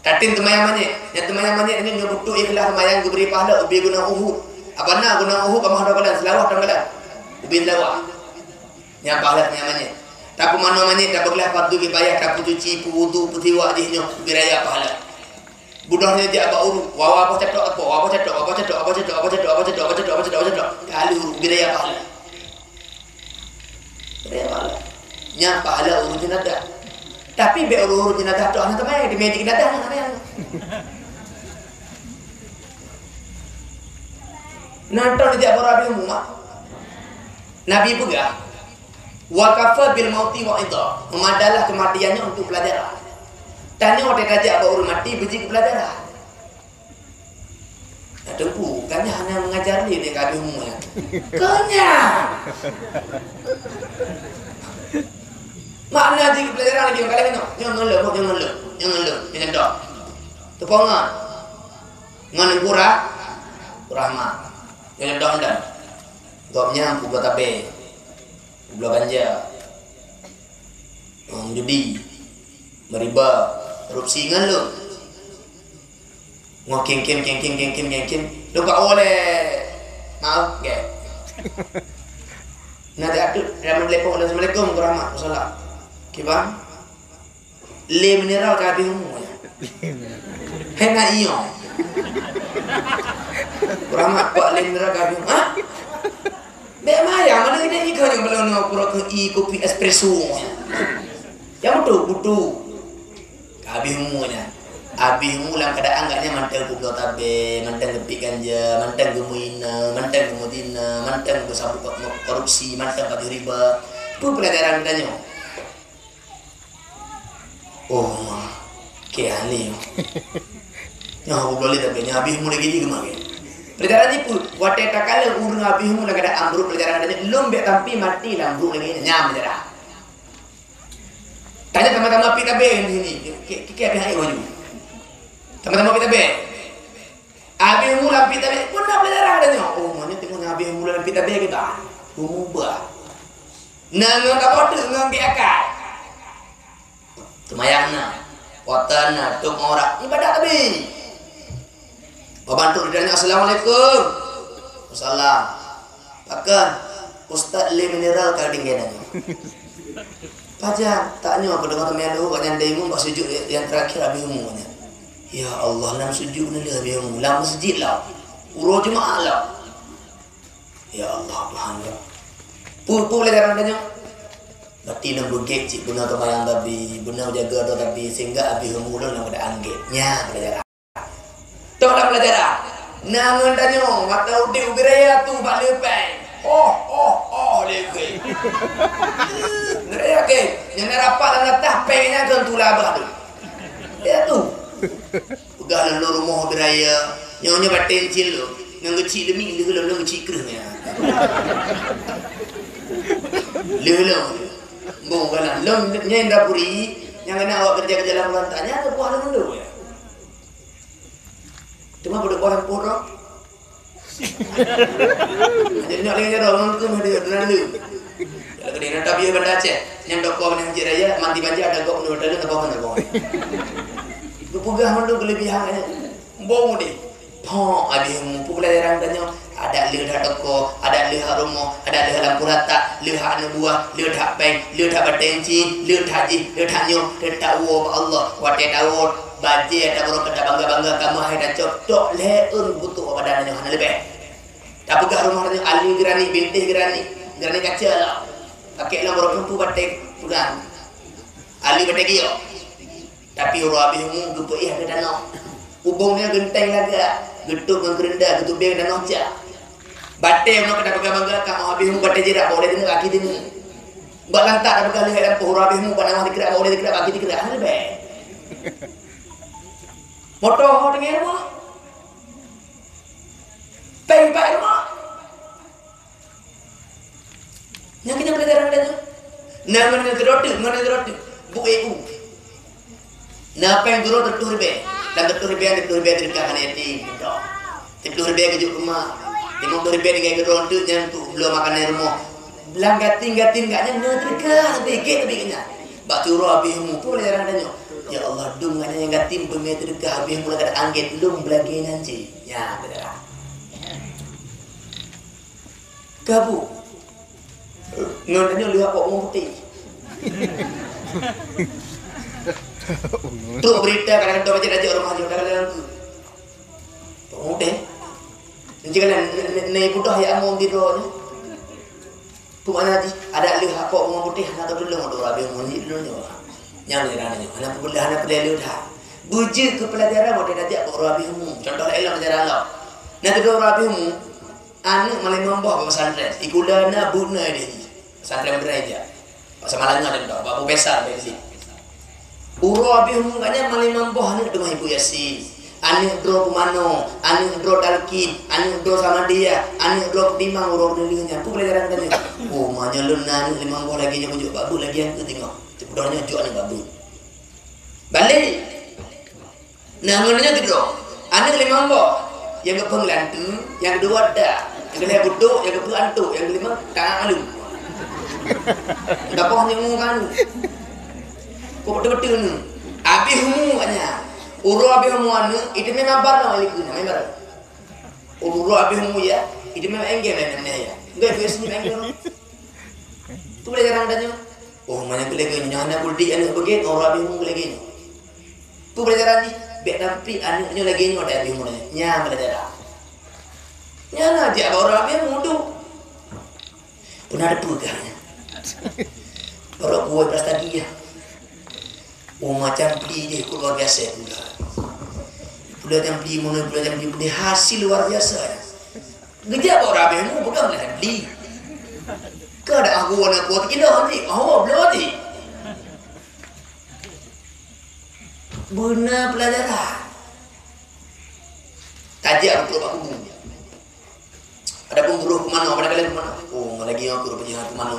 Tatim temayang manyet, yang temayang manyet ini ngebutuh ikhlas temayang kubiri pahala ubi guna Uhud. Apa nak guna Uhud kamah dokalan selawah tanggalan. Ubi selawah. Yang pahala temayang manyet. Tak pemandang manyet dah bergelah fardu kifayah, tak cuci, wudu, putiwa dihnya kubiraya pahala. Budahnya dia abak uru, wawa apa cetok apa, apa cetok, apa cetok, apa cetok, apa cetok, apa cetok, apa cetok, apa cetok, apa cetok. Kali uru kubiraya pahala. Kubiraya pahala. Nya pahala uru jenazah. Tapi be urut jenazah tu anak teman di meja jenazah namanya. Nonton dia berabi umum. Nabi pegah. Wa kafa bil mauti wa idha. Memadalah kematiannya untuk pelajaran. Tanya orang tajak baru mati biji pelajaran. Nah, tunggu, kan hanya mengajar dia kabeh umumnya. Kanya. Makna di pelajaran lagi kali ni. Jangan dok. Tepongan. Ngan kurama. Jangan dok anda. Gopnya buka tabe. Buka ganja. Judi. Meriba. Korupsi ngan lo. Ngok king. Lu kau oleh maaf ke? Nanti aku Assalamualaikum warahmatullahi wabarakatuh. Kibang? Le mineral kabeh umum ya. Hena iyo. Rahmat pak le mineral kabeh. Ha? Be maya mana ini ikan yang belum nak kurang ke kopi espresso. Yang betul. Kabeh umumnya. Habis mulang keadaan agaknya manteng buka tabe, manteng kepik ganja, manteng gemuina, manteng gemudina, manteng bersabuk korupsi, manteng bagi riba. Itu pelajaran kita nyo. Oh mah, kayak ni. Nyo boleh tapi nyo habis mulai gini kemana? Pelajaran ni pun, waktu takala urang habis mulai keadaan ambruk pelajaran kita nyo, lembek tapi mati ambruk lagi nyam pelajaran. Tanya teman-teman pita be di sini, kayak apa yang wajib? Teman-teman kita be. Abi mula pita be pun nak pelajaran katanya. Oh, mana tengok abi mula pita be kita. Ubah. Nang tak bodoh nang ke akal. Tumayangna. Watana tung orang ibadah abi. Bantu ditanya assalamualaikum. Wassalam. Pakan Ustaz le mineral kadinggenanya. Pajak taknya pada kata melu kat nyandai mu bak sujud yang terakhir abi umumnya. Ya Allah, lam sujud ni lah biar lam masjid lah. Urus jemaah lah. Ya Allah, Tuhan lah. Boleh kan tanya? Berarti nak bergek cik benar terbayang tapi benar jaga tu tapi sehingga habis mula nak ada anggit. Nya pelajaran. Tok lah pelajaran. Nangan tanya, mata udik ubiraya tu bak lepai. Oh, lepai. Ngeraya ke? Yang nak rapat dan atas pengnya kan tu labah tu. Ya tu. Pegang lalu rumah beraya nyonya batin cil lo yang kecil demi leh kecil kernya leh bong kanan lom nyai dapuri yang kena awak kerja dalam lantanya tu buah dulu ya cuma pada orang porok jadi nak lagi orang tu mesti dulu kalau kena tapi benda Aceh yang dokor yang jiraya mati banjir ada kok menurut ada apa Pugah mandu kelebihannya, bau deh. Habis mumpuk pelajaran tanya, ada lihat toko, ada lihat rumah, ada lihat lampu rata, lihat buah, lihat peng, lihat batenci, lihat haji, lihat nyo, lihat tahu Allah, wate tahu, baje ada baru kena bangga kamu ada cocok leun butuh badannya hana lebih. Tak pugah rumah tanya, ali gerani, binti gerani kaca lah. Pakai lah baru kumpu batek, pugah. Ali batek iyo. Tapi orang habis umum gepuih ada danau. Ubungnya genteng lagi. Getuk dengan kerendah, getuk biar danau cak. Batik nak kena bangga-bangga kamu habis umum batik jerak boleh tengok kaki tengok. Bak lantak dah berkali dalam pohon habis umum pada mati kerak boleh dikerak kaki dikerak. Ada baik. Motor dengan rumah. Pempak rumah. Yang kita pelajaran ada tu. Nama teroti. Buku ibu. Napa yang turun terturbe, dan terturbe terdekat dengan yatim, terturbe kejuk rumah, tengok terturbe dengan gedong tu yang tu belum makan air rumah, belang gating gaknya terdekat, begit begitnya, bak turun habis mumpul pelajaran tanya, ya Allah dum gaknya yang gating bumi terdekat habis mulai ada angget lum belagi nanti, ya pelajaran, kabu, ngananya lihat kok mau putih. Tu berita kadang-kadang baca aja orang maju dalam tu. Mudah. Nanti kalian naik budak yang mau tidur ni. Tu mana nanti ada lihat kok mau putih nak dulu mau rabi mau ni dulu ni. Yang ni rananya. Anak pelajari dah. Buji ke pelajaran mau dia ajak kok rabi mu. Contoh lain pelajaran lah. Nanti tu rabi mu. Anak malah membawa ke pesantren. Ikulana buna dia. Pesantren beraja. Pasal malangnya ada dah. Babu besar beli. Uro abih mungkanya malimam boh anu dengan Ibu Yasin. Anu dro pemano, anu dro talkin, anu dro sama dia, anu dro timang uro nilingnya. Pu pelajaran tadi. Oh, manya luna limang boh lagi nya bujuk babu lagi yang tengok. Cepudornya juk anu babu. Balik. Nah, menanya gitu. Anu limang boh yang ke penglantu, yang kedua ada, yang kedua buduk, yang kedua antu, yang kelima kalu. Dapat hanya mukan. Kau betul-betul ni. Abi humu katanya. Uru abi humu anu, itu memang barang lagi guna, memang. Uru abi humu ya, itu memang enggak namanya ya. Enggak versi enggak. Tu pelajaran tanya. Oh, mana lagi ni? Nyana buldi anu bagian uru abi humu lagi ni. Tu pelajaran ni. Bek tapi anu nyo lagi ni ada abi humu ni. Nya pelajaran. Nyana dia uru abi humu tu. Pun ada pegangnya. Baru kuat prestasi ya. Oh macam beli dia luar biasa pula. Pula yang beli mana pula yang beli hasil luar biasa. Gejak orang abang bukan nak beli. Kada aku nak buat kita nanti. Awak belum nanti. Benar pelajaran. Tajak aku aku bung. Ada pemburuh ke mana? Ada kalian ke mana? Oh lagi aku pergi ke mana?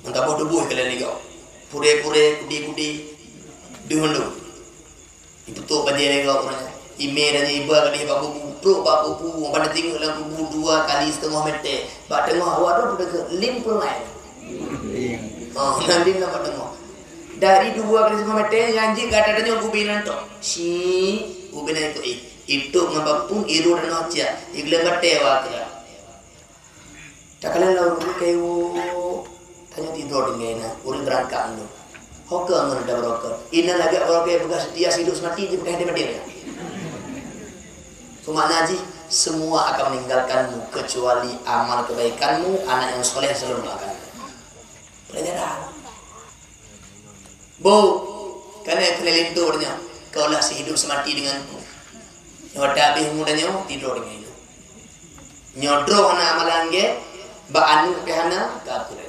Mentah bodoh buih kalian ni kau. Pure-pure, kudi-kudi. Dulu itu tu pada dia orangnya email dan ibu kali babu pro babu pada tengok dalam kubu 2 kali setengah meter bak tengah awak tu pada limpul lain nanti nak tengok dari 2 kali setengah meter janji kata tanya kubinan tu si kubinan itu ngapapun iru dan aja igla bate wakya cakalan lalu kayu tanya tidur dengan urang berangkat tu. Hokar menunda berokar. Ina lagi orang kaya bekas dia hidup mati dia bukan dia. So makna haji semua akan meninggalkanmu kecuali amal kebaikanmu, anak yang soleh selalu melakukan. Pelajaran. Bu, karena keliling turnya, kaulah si hidup semati denganku. Nyoda habis mudanya tidur dengan itu. Nyodro anak amalan ge, ba anu kehana kapur.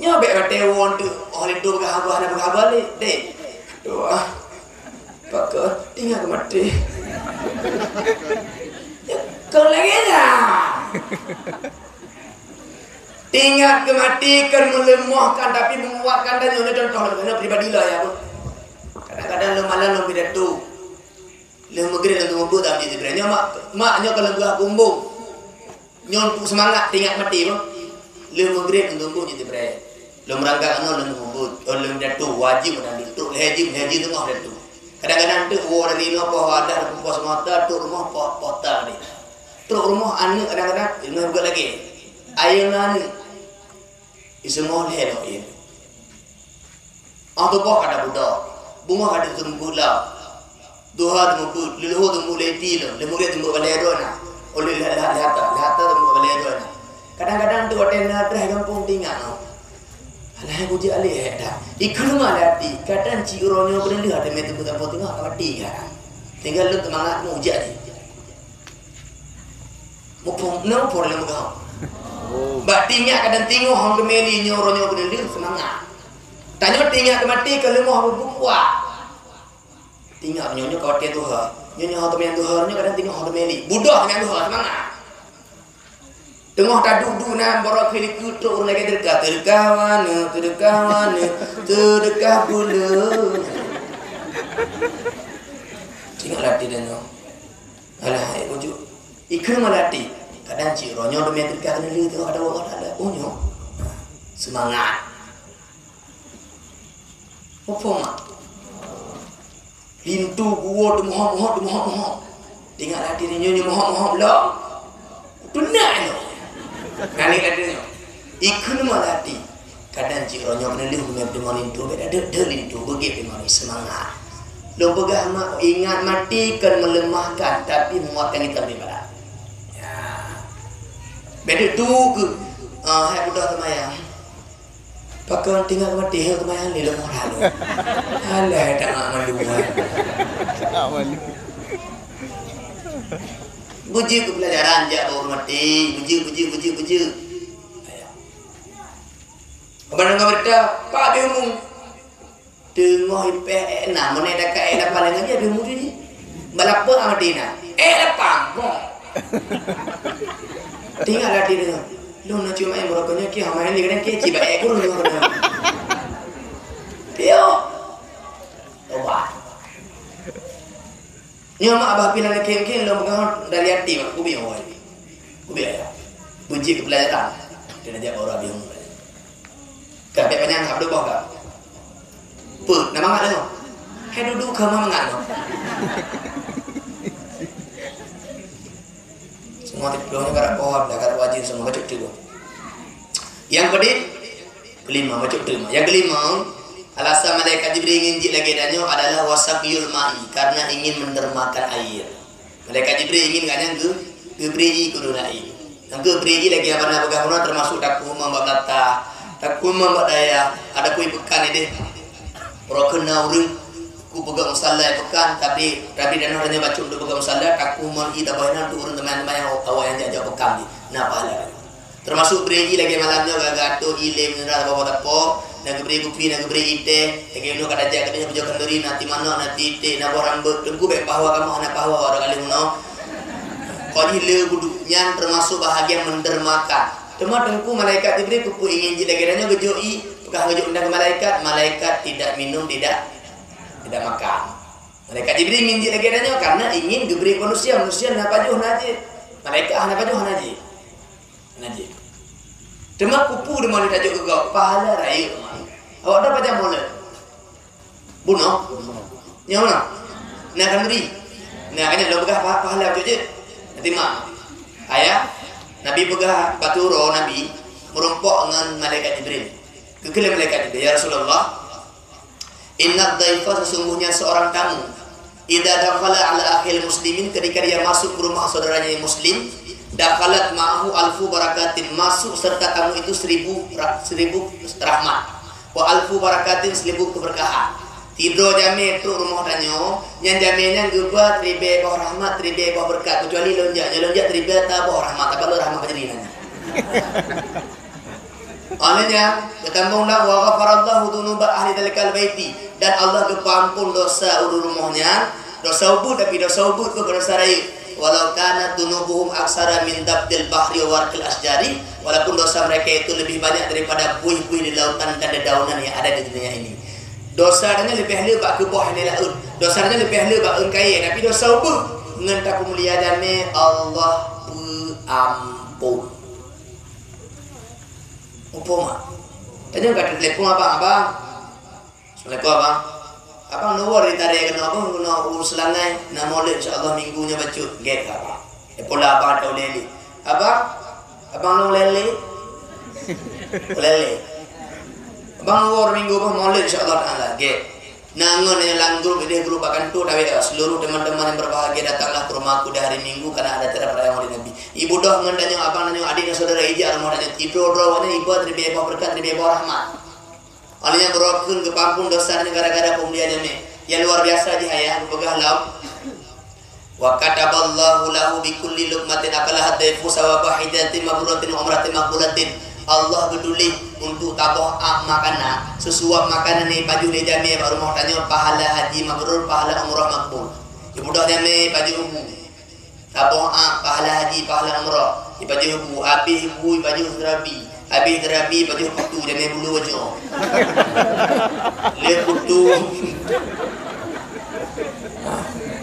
Nyobe batewon tu oleh tu berkabar le dek doa pakar tinggal mati kau lagi dah tinggal mati kan melemahkan tapi menguatkan dan oleh contoh mana pribadi lah ya kadang-kadang lo malah lo tidak tu lo megeri dan tunggu tak jadi berani maknya kalau gua kumbung nyontu semangat tinggal mati lo megeri dan tunggu jadi berani lo merangkak no lo nunggu lo datu wajib dan itu haji tu mah datu kadang-kadang tu orang ni no poh ada pos mata tu rumah pota ni tu rumah anu kadang-kadang ini juga lagi air nani isemol hello ini atau poh ada budak bunga ada tembula doa tembul leluhur tembul leti lo lemuri tembul balerona oleh lihat tembul balerona kadang-kadang tu hotel ada kampung tinggal no alah buji alih dah. Ikut rumah hati. Kadang ciuronyo benda ada metu bukan potong mati kan. Tinggal lu semangat mu jadi. Mu pun no problem kau. Ba tinggal kadang tengok hang kemeli nyoronyo benda semangat. Tanya tinggal ke mati kalau mau buat. Tinggal nyonya kau tu ha. Nyonya hang temen tu ha kadang tengok hang kemeli. Budak dengan tu ha semangat. Tengah tak duduk nak borok kiri kutuk lagi terdekat pula. Tengok latih dan no. Alah, bujuk. Ikut melatih. Kadang cik ronyo demi terdekat kena lihat tengok ada orang ada. Onyo. Semangat. Apa mak? Lintu gua tu mohon. Tengok latih ni nyonya mohon belum. Benar no. Kali ada ikut melatih kadang cironyo menelih dengan itu beda delin itu begitu dengan semangat lo pegang ingat mati kan melemahkan tapi menguatkan kita lebih berat ya beda tu ke hai budak temayang pakai tinggal mati hai temayang ni lemah lalu alah tak malu Buji ke pelajaran je baru mati. Buji. Abang dengar berita, Pak Bimu. Tengok ipek nak mana dekat paling lagi Bimu ni. Balapa amadina. Lapang. Tinggal hati dia. Lu nak cuma yang berokoknya ki hamain ni kan ki ciba ekor lu kan. Tio. Wah. Nyama abah pina nak ken lu bukan dari hati mak kubi awal. Kubi ya. Puji ke pelajaran. Dia nak orang biung. Kabeh banyak hab duk ka. Pu, nama ngak lu. Hai duduk ke mama ngak lu. Semua tipulangnya karak pohon, karak wajib semua macam tu. Yang kelima macam tu. Yang kelima, alasan malaikat Jibril ingin lagi danyo adalah wasaqiyul ma'i, karena ingin mendermakan air. Malaikat Jibril ingin kan yang gebreji kudunai. Yang gebreji lagi apa nak bagaimana termasuk takku membak belata, takku membak daya, ada kui pekan ini. Rokena urung ku pegang musalla pekan tapi dan orangnya baca untuk pegang musalla takku mau kita bayar untuk urun teman-teman yang awak yang jaga pekan ni napa lah termasuk bereji lagi malamnya gagato ile mineral bawa tapo nak beri kopi nak beri ite lagi nu kada jaga dia bejo kenduri nanti mana nanti ite nak rambut tengku baik bahwa kamu anak bahwa orang kali no kau ile buduknya termasuk bahagian mendermakan cuma tengku malaikat diberi kupu ingin jilagirannya gejoi pegang gejo undang malaikat tidak minum tidak makan. Malaikat Jibril ingin lagi adanya karena ingin diberi manusia nak pajuh najis. Malaikat nak pajuh najis. Cuma kupu di mana tajuk ke kau pahala raya. Awak dah pajak mula. Bunuh. Yang mana? Nak akan beri. Nak akan lo begah pahala tu je. Nanti mak. Ayah Nabi begah baturo Nabi merumpok dengan malaikat Jibril. Kekele malaikat Jibril ya Rasulullah. Inna dhaifa sesungguhnya seorang tamu idza dakhala ala akhil muslimin ketika dia masuk ke rumah saudaranya yang muslim dakhalat ma'ahu alfu barakatin masuk serta tamu itu seribu rahmat wa alfu barakatin 1000 keberkahan tidur jami tu rumah tanyo yang jaminya geba tribe bawah rahmat tribe bawah berkat kecuali lonjak tribe ta bawah rahmat apa rahmat kejadiannya Alanya bertambunglah wa ghafarallahu dzunuba ahli dalikal baiti dan Allah kepampun dosa rumahnya dosa ubud tapi dosa ubud ke dosa raya walau kana dunubuhum aksara min dabdil bahri wa warqil asjari walaupun dosa mereka itu lebih banyak daripada buih-buih di lautan dan dedaunan yang ada di dunia ini dosanya lebih lebat ke bawah ni laut dosanya lebih lebat kaya tapi dosa ubud ngentak mulia dame Allah ampun Upoma. Tanya kat telefon abang. Assalamualaikum abang. Abang nomor ditarik kena abang guna urus langai. Nak molek insya-Allah minggunya baca get abang. Pola abang tahu lele. Abang long lele. Lele. Abang nomor minggu abang molek insya-Allah taala get. Nangon yang langgur dia grup akan tu tapi seluruh teman-teman yang berbahagia datanglah ke rumahku di hari Minggu karena ada acara perayaan Maulid Nabi. Ibu dah mendanya abang nanya adiknya saudara ija rumah nanya tidur rawatnya ibu terbiaya berkat terbiaya rahmat. Alanya berokun ke pampun dosanya gara-gara pemulihan ini. Yang luar biasa di hayat pegah lau. Wa kataballahu lahu bi kulli luqmatin akalah daifu sawaba hidatin mabruratin wa umratin maqbulatin. Allah peduli untuk tabah makanan sesuap makanan ni baju dia jamin rumah tanya pahala haji mabrur pahala umrah makbul ibu dah jamin baju ibu tabah pahala haji pahala umrah di baju ibu habis ibu baju terapi baju kutu jamin bulu wajah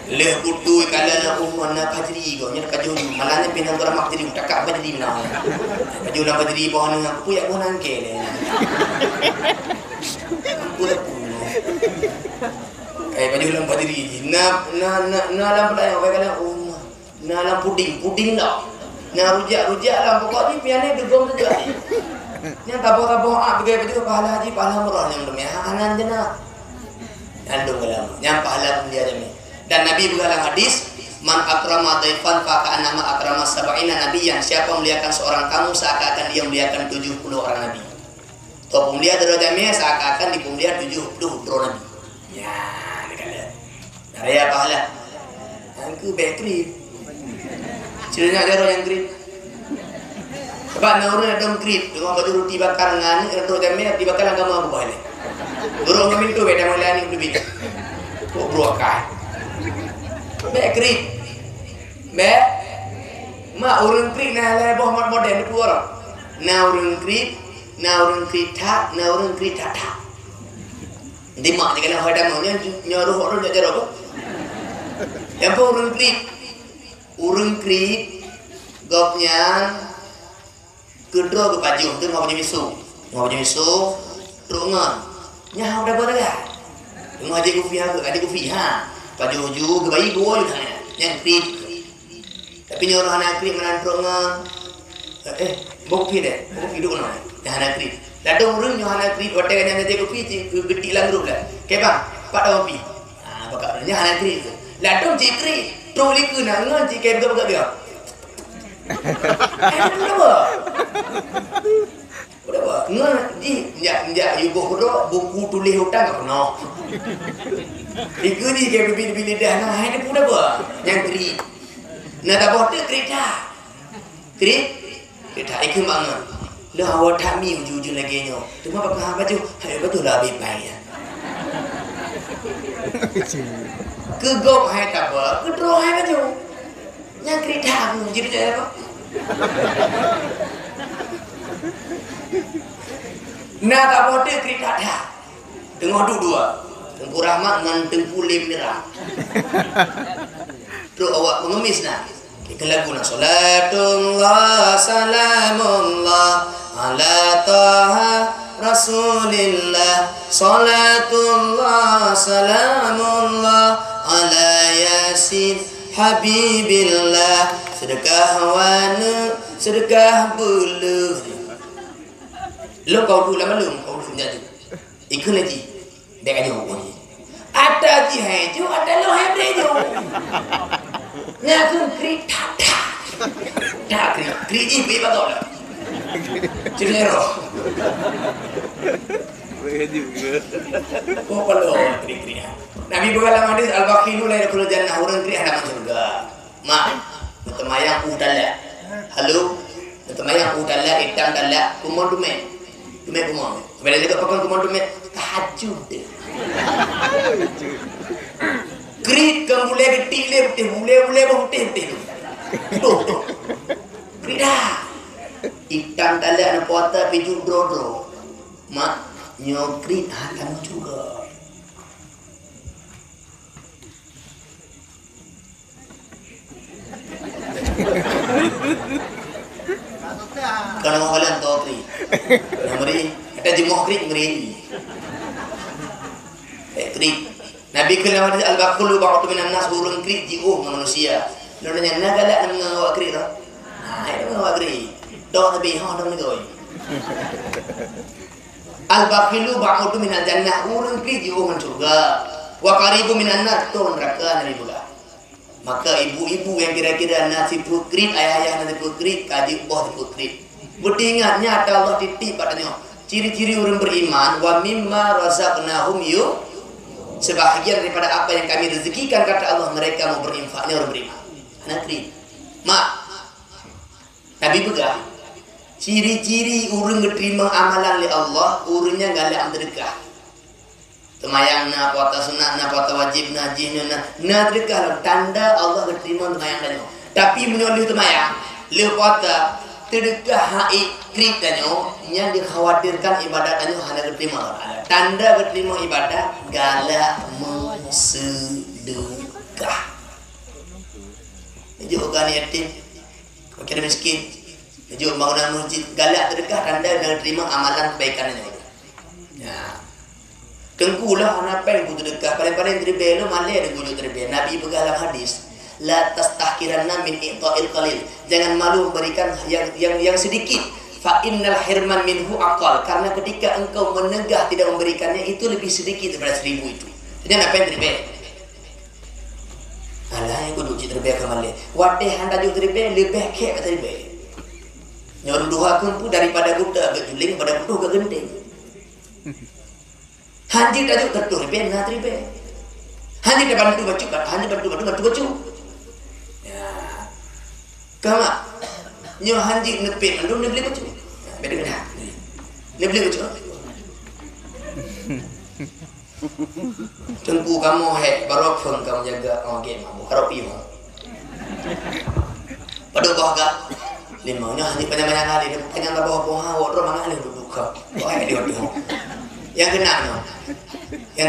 leh kutu kalana umana kajri go nya kaju malanya pinang mak jadi utak bajri nah kaju la bajri bohan ngak puyak bohan ke le kayak baju lam bajri na lam pula yang kala na lam puding dah na rujak lam pokok ni piane degom saja nya tabo begai baju pahala haji pahala umrah yang demi anan jena andung kalam nya pahala dia demi. Dan Nabi berdalam hadis, man akrama dhaifan fa ka'annama akrama sab'ina nabiyyan. Siapa memuliakan seorang tamu seakan-akan dia memuliakan 70 orang nabi. Atau pemulia derajatnya seakan-akan dipemulia 70 nabi. Ya, ni kala. Raya pahala. Angku bakery. Ciranya ada orang yang grip. Sebab nak orang ada grip dengan baju roti bakar dengan untuk jamnya dibakar agama aku boleh. Guru kami tu beda mulai ni lebih. Kok brokai. Be grip. Be mak orang grip nah le boh model tu orang. Na orang grip tak, na orang grip tak. Di mak ni kena hadam nya nyoruh orang jajar apa? Yang pun orang grip gopnya kedua ke baju tu mau baju misu rungan nyah udah boleh dah ngaji kufi ha baju ke bayi gua yang krip tapi nyorang anak krip menan rungan bukti duk no yang anak krip ladong urang nyoh anak krip hotel kan ngaji kufi gede lang grup lah ke bang pak dah kopi ha bakal nya anak krip ladong jikri troli ke nak ngaji ke bakal dia udah apa? Nggak, ibu buku tulis hutang apa no? Iku ni kayak pilih dah, nah ini pun apa? Yang kiri, nah tak boleh kiri, iku mana? Lah awak tak mi ujung lagi nyo, cuma pakai baju, baju lah bebai ya. Kegop hai tak apa, kedua hai baju. Yang kereta aku jadi macam apa? Nah tak boleh kereta dah. Tengok dua. Tengku Rahmat dengan Tengku Lim Merah. Terus awak mengemis nak. Kita lagu nak salatullah salamullah ala taha rasulillah salatullah salamullah ala yasin Habibillah sedekah wana sedekah bulu lo kau dulu lama lu kau dulu jadi ikut lagi dek aja hukum ada di haju ada lo hebre jo nyaku krita tak kriti be betul cerero oh kalau kriti Nabi berkata hadis al-bakhilu la yadkhulul jannah orang kiri ada masuk surga. Mak, temayang udalla. Halo, temayang udalla itang dalla kumon dume. Dume kumon. Bila dia pakai kumon dume tahajud. Kiri kembule getile bete bule bete. Tuh. Krida. Itang dalla ana pota piju dro. Mak, nyokri akan juga. Kalau mau kalian tahu tri, meri ada jemuh krik meri. Krik. Nabi kalau ada al-baqulu ba'du minan nas urun krik jiu manusia. Lalu nanya galak nama awak krik dah. Nah, itu awak krik. Doa Nabi ha dong negoi. Al-baqilu ba'du minal jannah urun krik jiu man surga. Wa qaribu minan nar tu neraka Nabi buka. Maka ibu-ibu yang kira-kira nasi pukrit, ayah-ayah nasi pukrit, kaji boh pukrit. Budi ingatnya ada Allah titip padanya. Ciri-ciri orang beriman, wa mimma razaqnahum yu. Sebahagian daripada apa yang kami rezekikan kata Allah mereka mau berinfaknya orang beriman. Nanti, mak, Nabi begah. Ciri-ciri orang terima amalan oleh Allah, orangnya galak sedekah. Temayang na puasa sunat na puasa wajib na jin na terkah tanda Allah berterima temayang danyo tapi menyolih temayang le puasa terkah hai krip danyo yang dikhawatirkan ibadat danyo hanya diterima tanda berterima ibadat galak sedekah juga kan yatim kira miskin juga bangunan masjid galak sedekah tanda diterima amalan kebaikan danyo ya. Tengkulah anak pen butuh dekah paling-paling terbelo malai ada guru terbelo Nabi bergalam hadis la tastahkiranna min i'ta'il qalil jangan malu memberikan yang sedikit fa innal hirman minhu aqal karena ketika engkau menegah tidak memberikannya itu lebih sedikit daripada 1000 itu jadi apa yang terbelo alah yang kudu terbelo malai wadeh handa ju terbelo lebih kek terbelo nyor duha kun daripada budak agak juling pada budak agak gendeng Hanji tajuk tertuh ribe na ribe. Hanji dah bantu bacu, hanji bantu bacu. Ya. Kama nyo hanji nepit mandung ni beli kucu. Beda kena. Ni beli kucu. Tengku kamu baru phone kamu jaga game kamu harap ibu. Pada bawah gak limaunya hanji banyak-banyak kali tanya ke bawah hawa terus mana ni duduk kau. Yang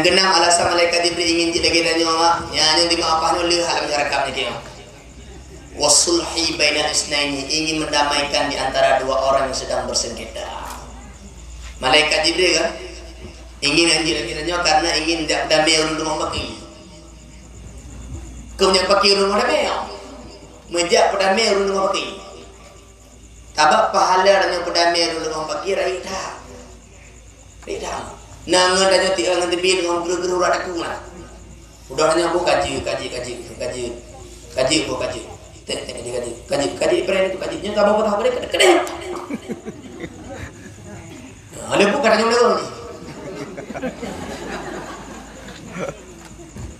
keenam alasan malaikat Jibril ingin lagi tanya mak yang dimaafkan oleh hal masyarakat ni wasulhi bainal isnaini ingin mendamaikan di antara dua orang yang sedang bersengketa. Malaikat Jibril kan ingin anjir lagi karena ingin damai rumah paki. Kemudian paki rumah damai menjak damai rumah paki. Tabak pahala dengan damai rumah paki raita. Nangan dan nyoti angan tebi dengan guru-guru rada kuna. Udah hanya aku kaji. Kaji peren itu kajinya kamu apa boleh kede. Ada bukan hanya melulu ni.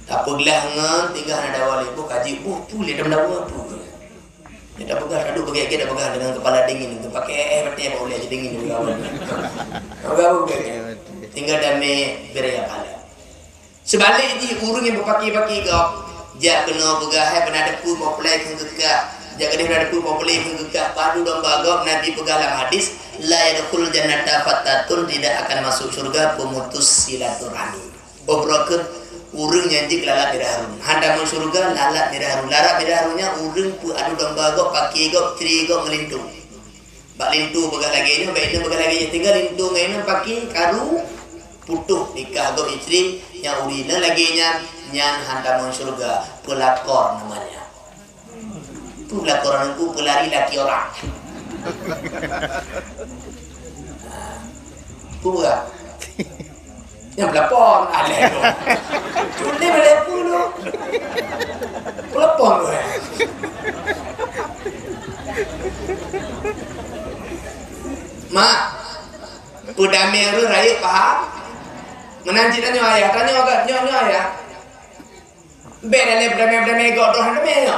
Tak peglah ngan tiga ada wali bu kaji pulih dah mendapat apa. Dia pegang aduh begitu dah pegang dengan kepala dingin tu pakai mati boleh aja dingin juga. Agak tinggal damai beria kala. Sebalik di urung yang berpaki-paki kau, jak kena pegah pernah ada pun populai kengkekah, jak kena ada pun populai kengkekah. Padu domba gok Nabi pegah dalam hadis, la yadkhul jannata fatatun tidak akan masuk surga pemutus silaturahmi. Obrokeun urung nyanjik lalat dirahun. Handa masuk surga lalat dirahun. Larat dirahunnya urung pu adu domba gok paki gok tri gok ngelintu. Bak lintu pegah lagi ini, baik ini pegah lagi tinggal lintu ngene paki karu putuh nikah gok istri yang urina lagi nyan handa masuk surga pelakor namanya. Pelakor itu pelari laki orang. Pura yang pelapon ada itu. Culi berlepu tu. Pelapon tu. Mak, pudamai tu raya faham? Menanti tanya ayah, tanya agak nyonya ayah. Beda le pudamai gok roh pudamai no.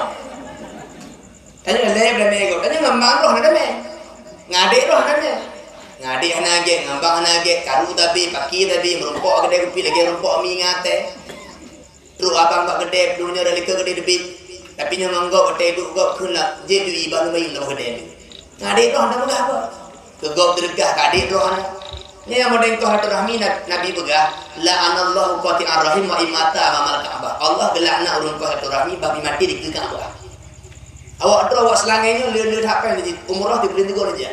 Tanya le pudamai gok, tanya ngambang roh pudamai. Ngadik roh pudamai. Ngadik hanage, ngambang hanage, karu tapi, paki tapi, merumpok gede kupi lagi merumpok mi ngate. Terus abang bak gede, dulunya dah leka gede debi. Tapi nya manggok gede duk gok kena je dui baru main lo gede. Ngadik roh dah megah apa? Kegok dergah kadik roh ana. Ni yang modern tu hatu rahmi Nabi begah, la'anallahu qati'ar rahim wa imata amamal Ka'bah. Allah gelakna urun ku hatu rahmi babi mati di Ka'bah. Awak tu awak selangainya le hapan di umrah di bulan 3 aja.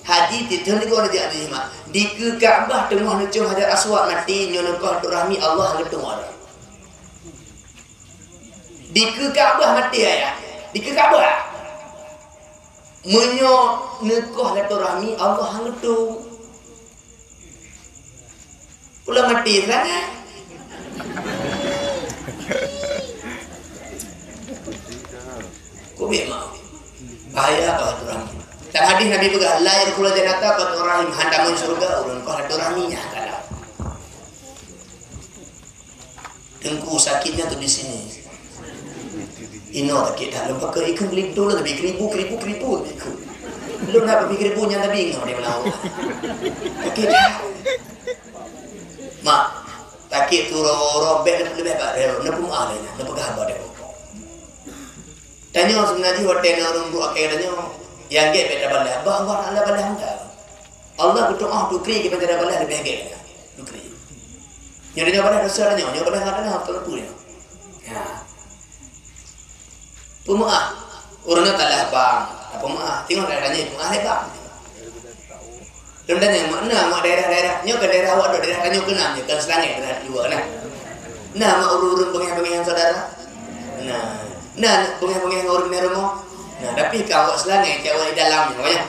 Haji di tahun 3 aja di Hima. Di Ka'bah tengah nuju Hajar Aswad mati nyono ku hatu rahmi Allah ngetung ada. Di Ka'bah mati ayah. Di Ka'bah. Menyo nekoh hatu rahmi Allah ngetung. Pula mati sangat. Kau memang bahaya kau hatu rahmi. Dan hadis Nabi berkata, la yadkhulu jannata qat'ur rahim, handamun surga ulun kau hatu rahminya kalau. Dengku sakitnya tu di sini. Ino tak kita lupa ke ikan belintu lah tapi keribu. Lu nak berfikir ribunya tapi ingat dia melawan. Okey dah. Mak, takik tu robek lebih baik nepung alenya, nepung apa dia. Tanya sebenarnya hotel orang buat kayak tanya yang ge beda balah, bahawa Allah balah enggak. Allah berdoa dukri kita beda balah lebih ge. Dukri. Nyarinya balah dasarnya, nyonya balah ada hak terpunya. Ya. Pemaaf, orangnya tak lah bang. Pemaaf, tengok daerahnya pemaaf bang. Dan yang mana mak daerah-daerah nyo ke daerah awak daerah kanyo kenam je kan selangit daerah dua nah. Nah mak urun pengen saudara. Nah pengen urun di rumah. Nah tapi kau awak selangit kau di dalam ya.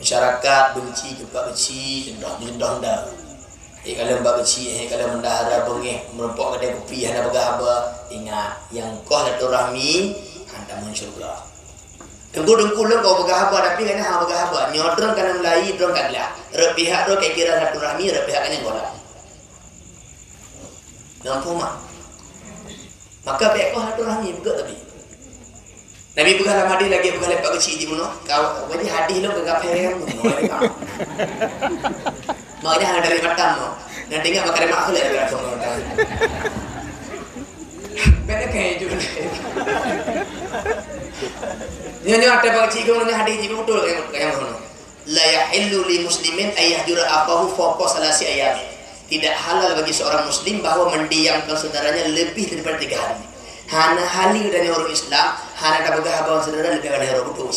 Masyarakat benci juga benci, cendah dah. Kalau mbak benci, kalau mendahara bengih merempok kedai kopi ada begah ingat yang kau hatu rahmi hantam surga. Dengku kau begah tapi kena ha begah nyodron kana Melayu drong kadlah. Re pihak ro kayak kira hatu rahmi, re pihak kana gorak. Nampu mak. Maka pek kau hatu rahmi juga tapi. Nabi pegang dalam hadis lagi pegang lepak kecil di mana. Kau jadi hadis lo gagap herem. Makanya dari matam lo. Nanti enggak makan mak aku lagi aku. Beda kayak juga. Nyonya ada pak cik kau nanya hadis itu betul kayak mana? La yahillu li muslimin ayyahjura akahu fawqa salasi ayam. Tidak halal bagi seorang muslim bahwa mendiamkan saudaranya lebih daripada 3 hari. Hana hali dari orang Islam, hana tak bergahabawan saudara lebih dari orang Buddha.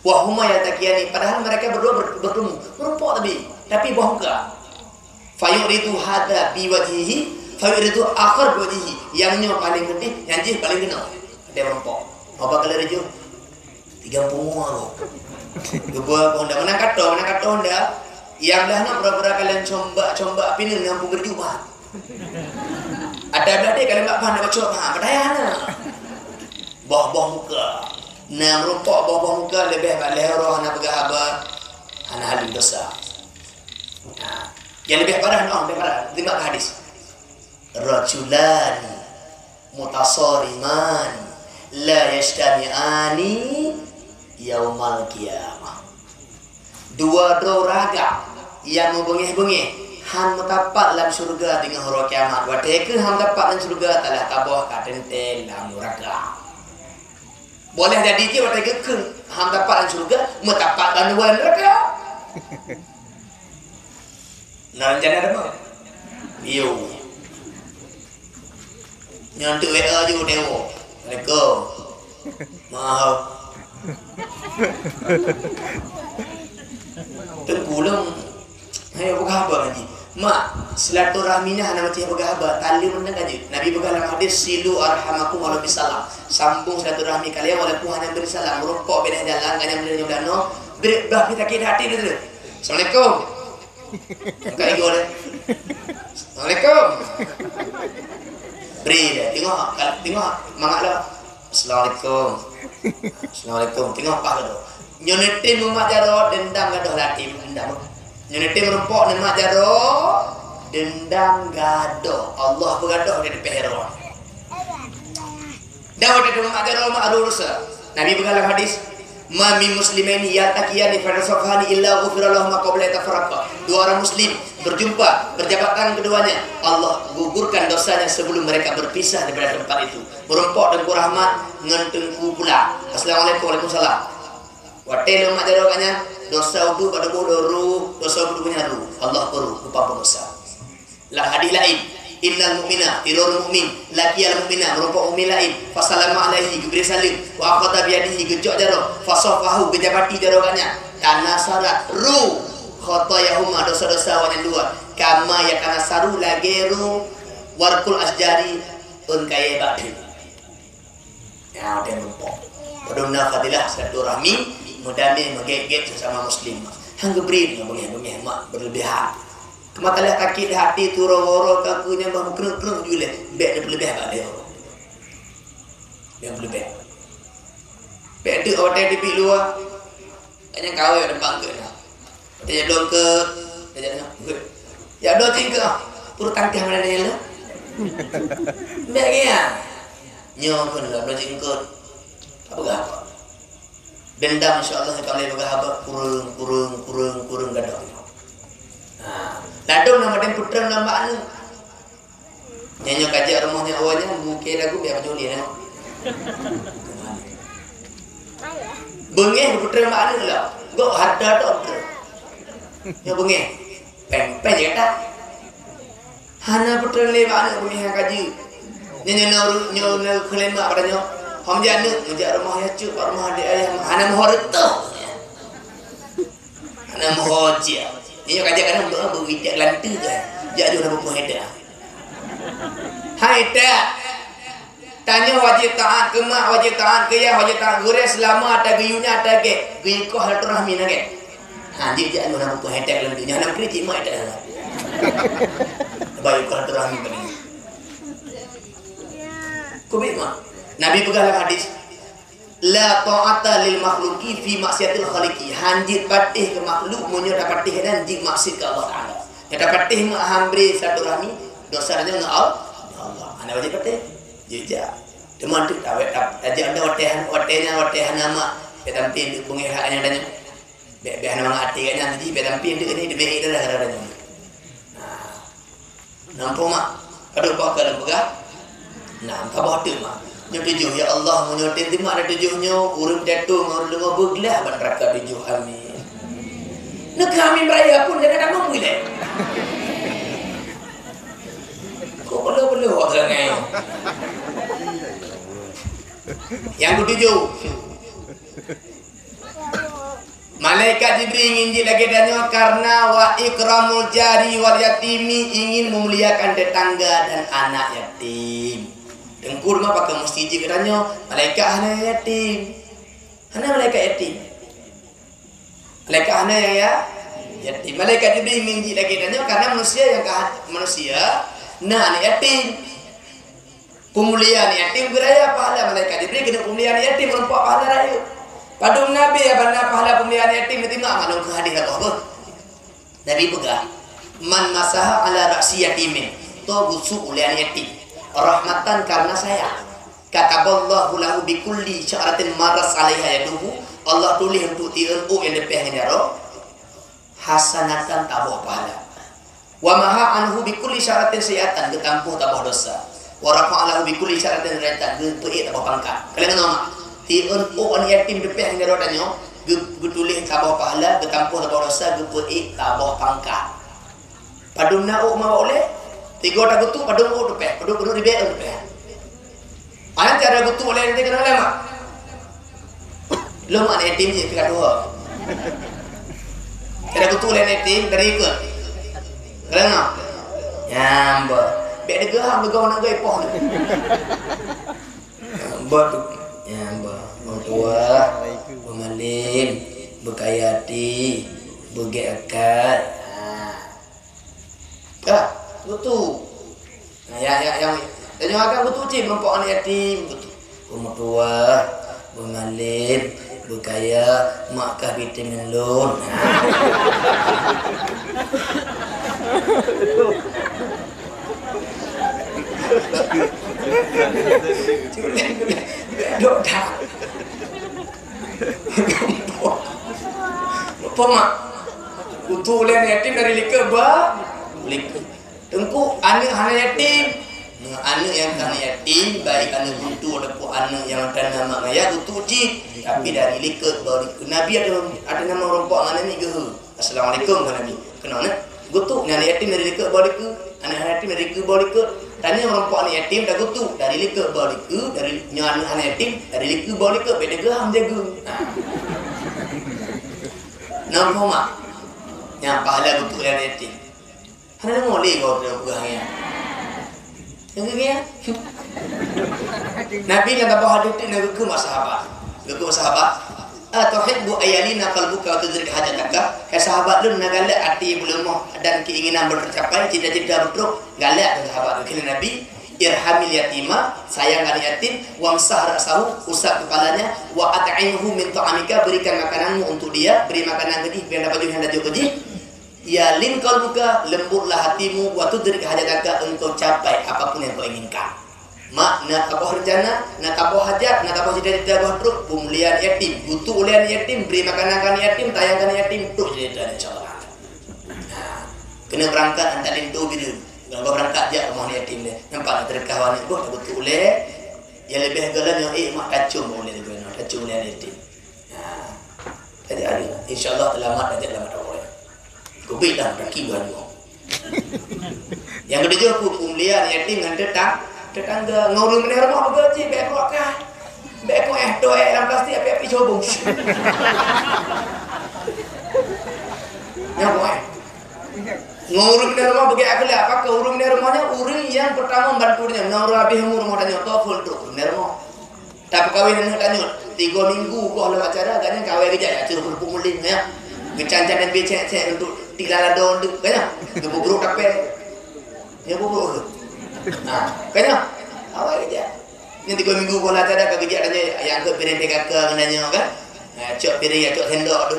Wahuma yatakiyani, padahal mereka berdua bertemu, merumpok tapi bahungka. Fayuridu hada biwajhihi, fayuridu akhar biwajhihi. Yang nyo paling gede, yang jih paling kenal. Dia merumpok. Apa kali rejo? 30 orang. Dua honda mana kata honda. Yang dah nak berapa kalian coba pinin ngampung gerjubah. Ada berada kalian tak faham nak baca padahal hana. Bawah muka. Nah merumpok bawah muka lebih balai roh hana bergahabat. Hana halim dosa. Nah, yang lebih parah lebih parah. 5 hadis. Rajulani mutasariman la yajtami'ani yaumal qiyamah. 2 raga yang membengih-bengih han metapat dalam surga dengan hari kiamat. Wadeke han metapat dalam surga telah tabah kadentel dalam raga. Boleh jadi ke wadeke ke han metapat dalam surga metapat dalam raga. Nah rencana ada apa? Iyo. Nyantuk WA je dewa. Assalamualaikum. Maaf. Terpulang ayo bergahabat lagi. Mak, silaturahminya hana mati bergahabat. Tali menang aja. Nabi bergahabat hadis silu arhamakum walau bisalam. Sambung silaturahmi kalian walaupun hanya beri salam. Merokok beda jalan kalian beri jodoh. Beri bah kita sakit hati dulu. Assalamualaikum. Enggak ego deh. Assalamualaikum. Beri deh. Tengok mangaklah. Assalamualaikum. Assalamualaikum. Tengok apa tu? Nyonete mumat jaro dendam gadoh lati dendam. Nyonete merumpok nemak jaro dendam gadoh. Allah bergadoh di pehero. Dah ada mumat jaro mak rusa. Nabi bergalang hadis, "Ma min muslimaini yaltaqiyani fa rasafani illa ghufira lahum ma qabla tafarraqa." 2 orang muslim berjumpa, berjabat tangan keduanya, Allah gugurkan dosanya sebelum mereka berpisah daripada tempat itu. Merumpok dan rahmat ngentengku pula. Assalamualaikum warahmatullahi. Watel mak jaro kanya dosa udu pada bodoh dosa udu punya ru Allah peru lupa dosa. La hadis lain innal mu'mina tirul mu'min laqiyal mu'mina merupa mu'min lain fasalama alaihi gibri salim wa aqata bi yadihi gejok jaro fasafahu gejabati jaro kanya kana sarat ru khatayahuma dosa-dosa wan dua kama ya kana saru lageru warkul asjari un kaya batin. Ya dia merupa Padahal fadilah silaturahmi mudami megegek sesama muslim. Hang gebrin ngomongnya mak berlebihan. Kemata lihat kaki hati turun-turun kakunya bang kereng-kereng juga bek lebih apa dia. Yang lebih. Bek tu orang di luar. Hanya kawin ada bangga dah. Dia belum ke ya do tinggal pur tangkah mana dia lah. Bek ya. Nyo pun lah belum tinggal. Apa gak? Dendam insyaAllah kalau dia bergahabat kurung gadah. Ladung nama dia putra nama anu. Nyanyi kajak rumahnya awalnya mungkin lagu biar juli ya. Bengeh putra nama anu lah. Gak harta tak. Ya bengeh. Peng je tak. Hana putra nama anu bengeh kaji. Nyanyi nyaru kelima padanya. Ham jana ngejak rumah ya cuk rumah dia ayam ana mohorto. Ana mohojia. Ini kajak kadang berwidak lantu dah. Jak ada buku heda. Hai dak. Tanya wajib taat ke mak wajib taat ke ya wajib taat gure selama ada guyunya ada ke. Guyu ko silaturahmi nage. Ha dia jak ada buku heda lantunya ana kritik mak dak. Baik silaturahmi tadi. Kubik mak. Nabi pegang hadis la ta'ata lil makhluqi fi maksiatil khaliqi. Hanjit patih ke makhluk munyo dapat patih dan jik maksiat ke Allah Taala. Ya dapat patih mak hambri silaturahmi dosanya dengan Allah. Ana wajib patih. Jejak. Teman tu tak aja anda watehan nama petampin tu pengihaknya dan be nama ati kan jadi petampin tu ni be dah ada. Nampak mak? Ada apa kalau pegah? Nah, apa tu mak? Tujuh ya Allah menyotin ti mak ada tujuhnya urang tetu ngor lengo beglah ban neraka tujuh amin. Nak kami beraya pun jangan ada mampu le. Kok perlu orang ni. Yang ketujuh, malaikat Jibril nginjil lagi danyo karena wa ikramul jari wal yatimi, ingin memuliakan tetangga dan anak yatim. Dengkur mah pakai mesti jiranyo malaikat anak yatim. Hana malaikat yatim. Malaikat anak ya yatim. Malaikat Jibril nginjil lagi danyo karena manusia nah anak yatim. Pemuliaan yatim beraya pahala malaikat Jibril kena pemuliaan yatim merempak pahala raya. Padum Nabi ya bana pahala pemuliaan yatim itu mak manung ke hadis Allah. Nabi pegah man masaha ala ra'si yatimin tabusu ulian yatim rahmatan karena saya. Kataballahu lahu bikulli sya'ratin maras alaiha yaduhu. Allah tulis untuk tiun yang depeh ngaro hasanatan tabuh pahala. Wa maha anhu bikulli sya'ratin sayatan getampuh tabuh dosa. Wa rafa'alahu bi kulli syaratin raitan geupeuit apa pangkat. Kalian nama tiun an yatim depeh ngaro danyo getulih tabah pahala getampuh tabah dosa geupeuit tabah pangkat. Padumna mau oleh tiga tak gutu padum depeh padum dibek depeh. Ana cara gutu oleh nanti kenal mak. Lo mak yatim je pika dua. Cara gutu oleh yatim dari ke. Kalian nak? Nyamba. Bek degah begau nak gai poh. Mbak ya mbak orang tua pemalim bekayati bege akal. Betul. Nah, yang akan betul cik nampak anak yatim betul. Orang tua pemalim bekaya makkah vitamin loan. Dok dah. Apa mak? Utuh oleh yatim dari lika ba, lika. Tengku anak yatim, anak yang anak yatim baik anak butuh ataupun anak yang ada nama maya utuh cik. Tapi dari lika baru Nabi ada nama orang pak anak ni ke? Assalamualaikum Nabi. Kenapa? Gutuk anak yatim dari lika baru ke? Anak yatim dari lika baru ke? Tanya orang tua anak yatim dah gutu dari lika baliku dari anak yatim dari lika baliku beda gaham jaga. Nampak mak? Yang pahala gutu anak yatim. Hana ngoleh kau dah gahnya. Yang dia. Nabi yang tak bawa hadis nak ke sahabat. Ke sahabat. Tuhibbu ayalina qalbuka wa tudrik hajataka. Hai sahabat lu nak galak hati belum dan keinginan tercapai cita-cita betul galak dengan sahabat kini Nabi irhamil yatima sayang anak yatim wamsah rasahu usap kepalanya wa at'imhu min ta'amika berikan makananmu untuk dia beri makanan ke dia biar dapat yang dah jadi ya lin qalbuka lembutlah hatimu wa tudrik hajataka engkau capai apapun yang kau inginkan. Mak nak apa rencana, nak apa hajat, nak apa cita-cita bahruk, pemuliaan yatim, butuh ulian yatim, beri makanan kan yatim, tayangkan yatim, tu cerita insyaallah. Kena berangkat hantar lintu biru. Kalau berangkat je rumah yatim dia. Nampak terdekat wan itu tak butuh uleh. Yang lebih galan yang mak kacung boleh dia, kacung ulian yatim. Jadi ada insyaallah selamat dan selamat orang. Kubi dah kaki baru. Yang kedua pemuliaan yatim dengan tetangga ngurung ni rumah begaji baik keluarkan baik kau doa dalam plastik api cobong ya boy ngurung ni rumah bagi aku lah apa ke urung ni rumahnya urung yang pertama bantunya ngurung habis rumah tanya toful tu ni rumah tapi kawin ni tanya 3 minggu kau lewat acara kan kawin kerja ya suruh pemulih ya kecancan dan becek untuk tilalado untuk kan kebubruk tapi ya bubruk. Nah, kayaknya awal kerja. Yang 3 minggu kau latih ada kerja adanya yang ke piring PKK nanya kan. Cok piring cok sendok tu.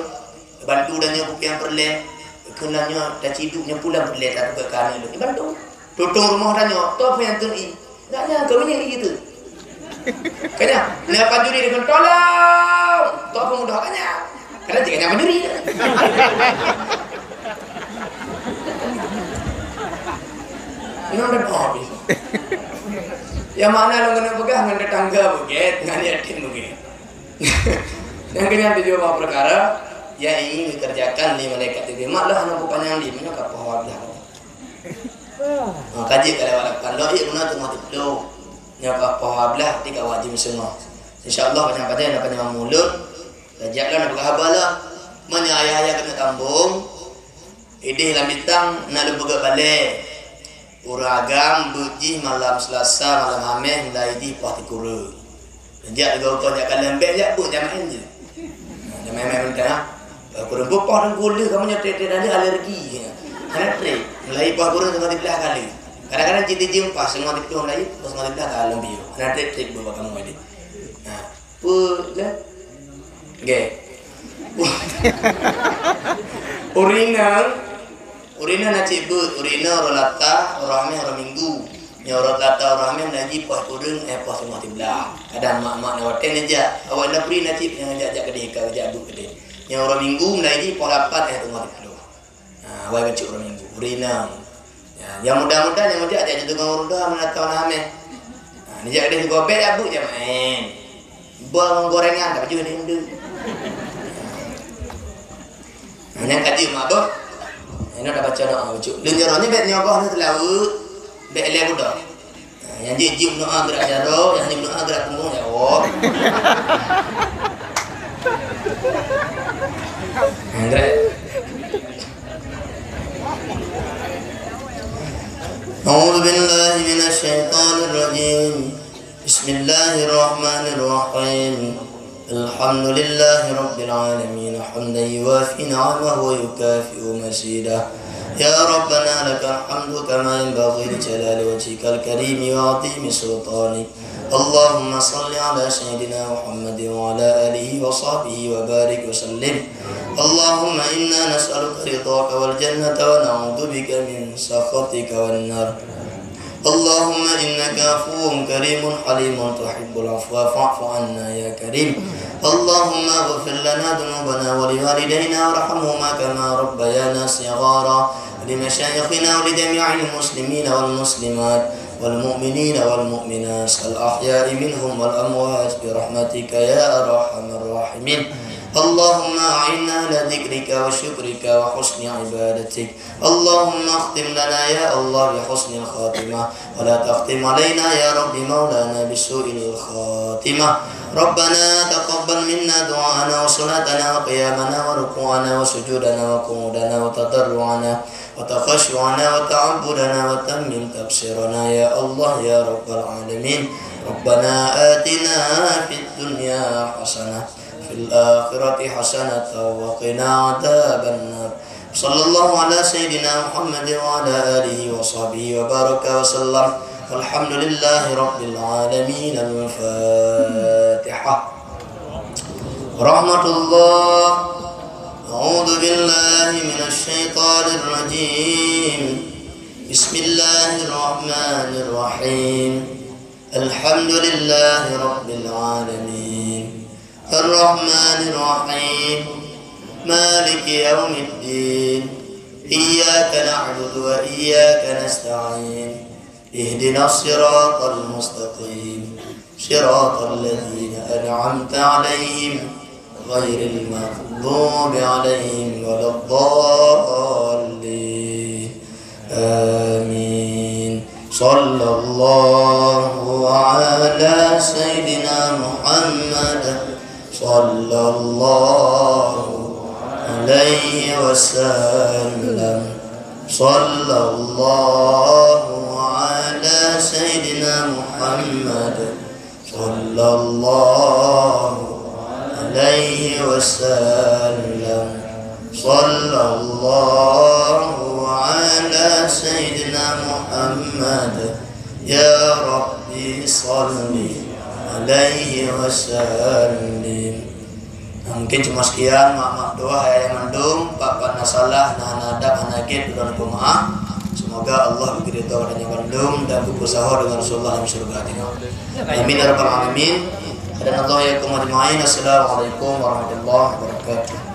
Bantu danya buku yang perle. Kenanya dah ciduknya pulang perle tak ke kanan tu. Bantu. Tutung rumah danya, tu apa yang tuni. Tak nyangka punya gitu. Kanya, nak panjuri dengan tolong. Tak pemudah kanya. Karena jika nak panjuri. Ini ada apa? Yang mana lo kena pegang dengan tetangga begitu, dengan yatim begitu. Yang kena dijawab perkara yang ingin dikerjakan di malaikat itu. Maklah anak panjang di mana kapal wablah. Kaji kalau walaupun lo guna tu mati lo. Yang kapal wablah tiga wajib semua. InsyaAllah panjang-panjang nak panjang mulut. Kajilah nak berkhabar lah. Mana ayah-ayah kena tambung. Idih dalam bintang nak lebih balik. Uragam buji malam Selasa malam Khamis mulai di Pati Kura. Sejak juga kau jangan lembek je pun jamain je. Jamain mentah. Kurang bopah dan gula kamu nyetek ada alergi. Karena trek mulai Pati Kura tengah di belah kali. Kadang-kadang kita jumpa semua di belah lagi, pas semua di belah kalau bio. Karena trek bawa kamu ini. Nah, pula. Okey. Urina nak cibut, urina orang lata, orang ramai, orang minggu. Yang orang lata, orang ramai mengaji puas kurung, puas semua tibelah. Kadang mak-mak nak waten aja. Awak nak beri nak cip, yang ajak kedai, kau ajak aduk kedai. Yang orang minggu mengaji puas lapat, semua tibelah. Awak baca orang minggu, urina. Yang muda-muda, yang muda ajak jatuh dengan muda, menatau ramai. Ni ajak kedai juga bed, abuk je main. Buang gorengan, tak baju ni hindu. Yang kaji mak boh. Ini dah baca doa baca. Lenjaranya bet nyokoh ni terlalu bet le budak. Yang dia jium doa gerak jaro, yang jium doa gerak punggung jawab. Gerak. A'udzu billahi minasy syaithanir rajim. Bismillahirrahmanirrahim. Alhamdulillahi Rabbil Alamin hamdan yuwafi ni'amahu wa yukafi'u masidah. Ya Rabbana lakal hamdu kama yanbaghi li jalali wajhikal karim wa 'azimi sultanik. Allahumma salli ala sayyidina Muhammadin wa ala alihi wa sahbihi wa barik wa sallim. Allahumma inna nas'aluka ridhaka wal jannata wa na'udzu bika min sakhatika wan nar. Allahumma innaka afuwwun karimun halimun tuhibbul afwa fa'fu anna ya karim. Allahumma ighfir lana dhunubana wa liwalidayna warhamhuma kama rabbayana shighara. Limashayikhina wa lidami'il muslimina wal muslimat wal mu'minina wal mu'minat al ahya'i minhum wal amwat bi rahmatika ya arhamar rahimin. اللهم أعنا على ذكرك وشكرك وحسن عبادتك. اللهم اختم لنا يا الله بحسن الخاتمة ولا تختم علينا يا رب مولانا بسوء الخاتمة. ربنا تقبل منا دعاءنا وصلاتنا وقيامنا وركوعنا وسجودنا وقعودنا وتضرعنا وتخشعنا وتعبدنا وتمم تبصيرنا يا الله يا رب العالمين. ربنا آتنا في الدنيا حسنة في الآخرة حسنة وقنا عذاب النار. صلى الله على سيدنا محمد وعلى آله وصحبه وبارك وسلم. والحمد لله رب العالمين. الفاتحة. رحمة الله. أعوذ بالله من الشيطان الرجيم. بسم الله الرحمن الرحيم. الحمد لله رب العالمين. الرحمن الرحيم. مالك يوم الدين. إياك نعبد وإياك نستعين. اهدنا الصراط المستقيم. صراط الذين أنعمت عليهم غير المغضوب عليهم ولا الضالين. آمين. صلى الله على سيدنا محمد صلى الله عليه وسلم. صلى الله على سيدنا محمد صلى الله عليه وسلم. صلى الله على سيدنا محمد. يا ربي صل عليه وسلم. Mungkin cuma sekian, mak doa yang mendung, papan nasalah, nah nadak, anakit, dan kumaha. Semoga Allah beri ridha dan kandung dan buku sahur dengan Rasulullah dalam surga. Amin ya rabbal alamin. Dan Allah ya kumajma'in. Assalamualaikum warahmatullahi wabarakatuh.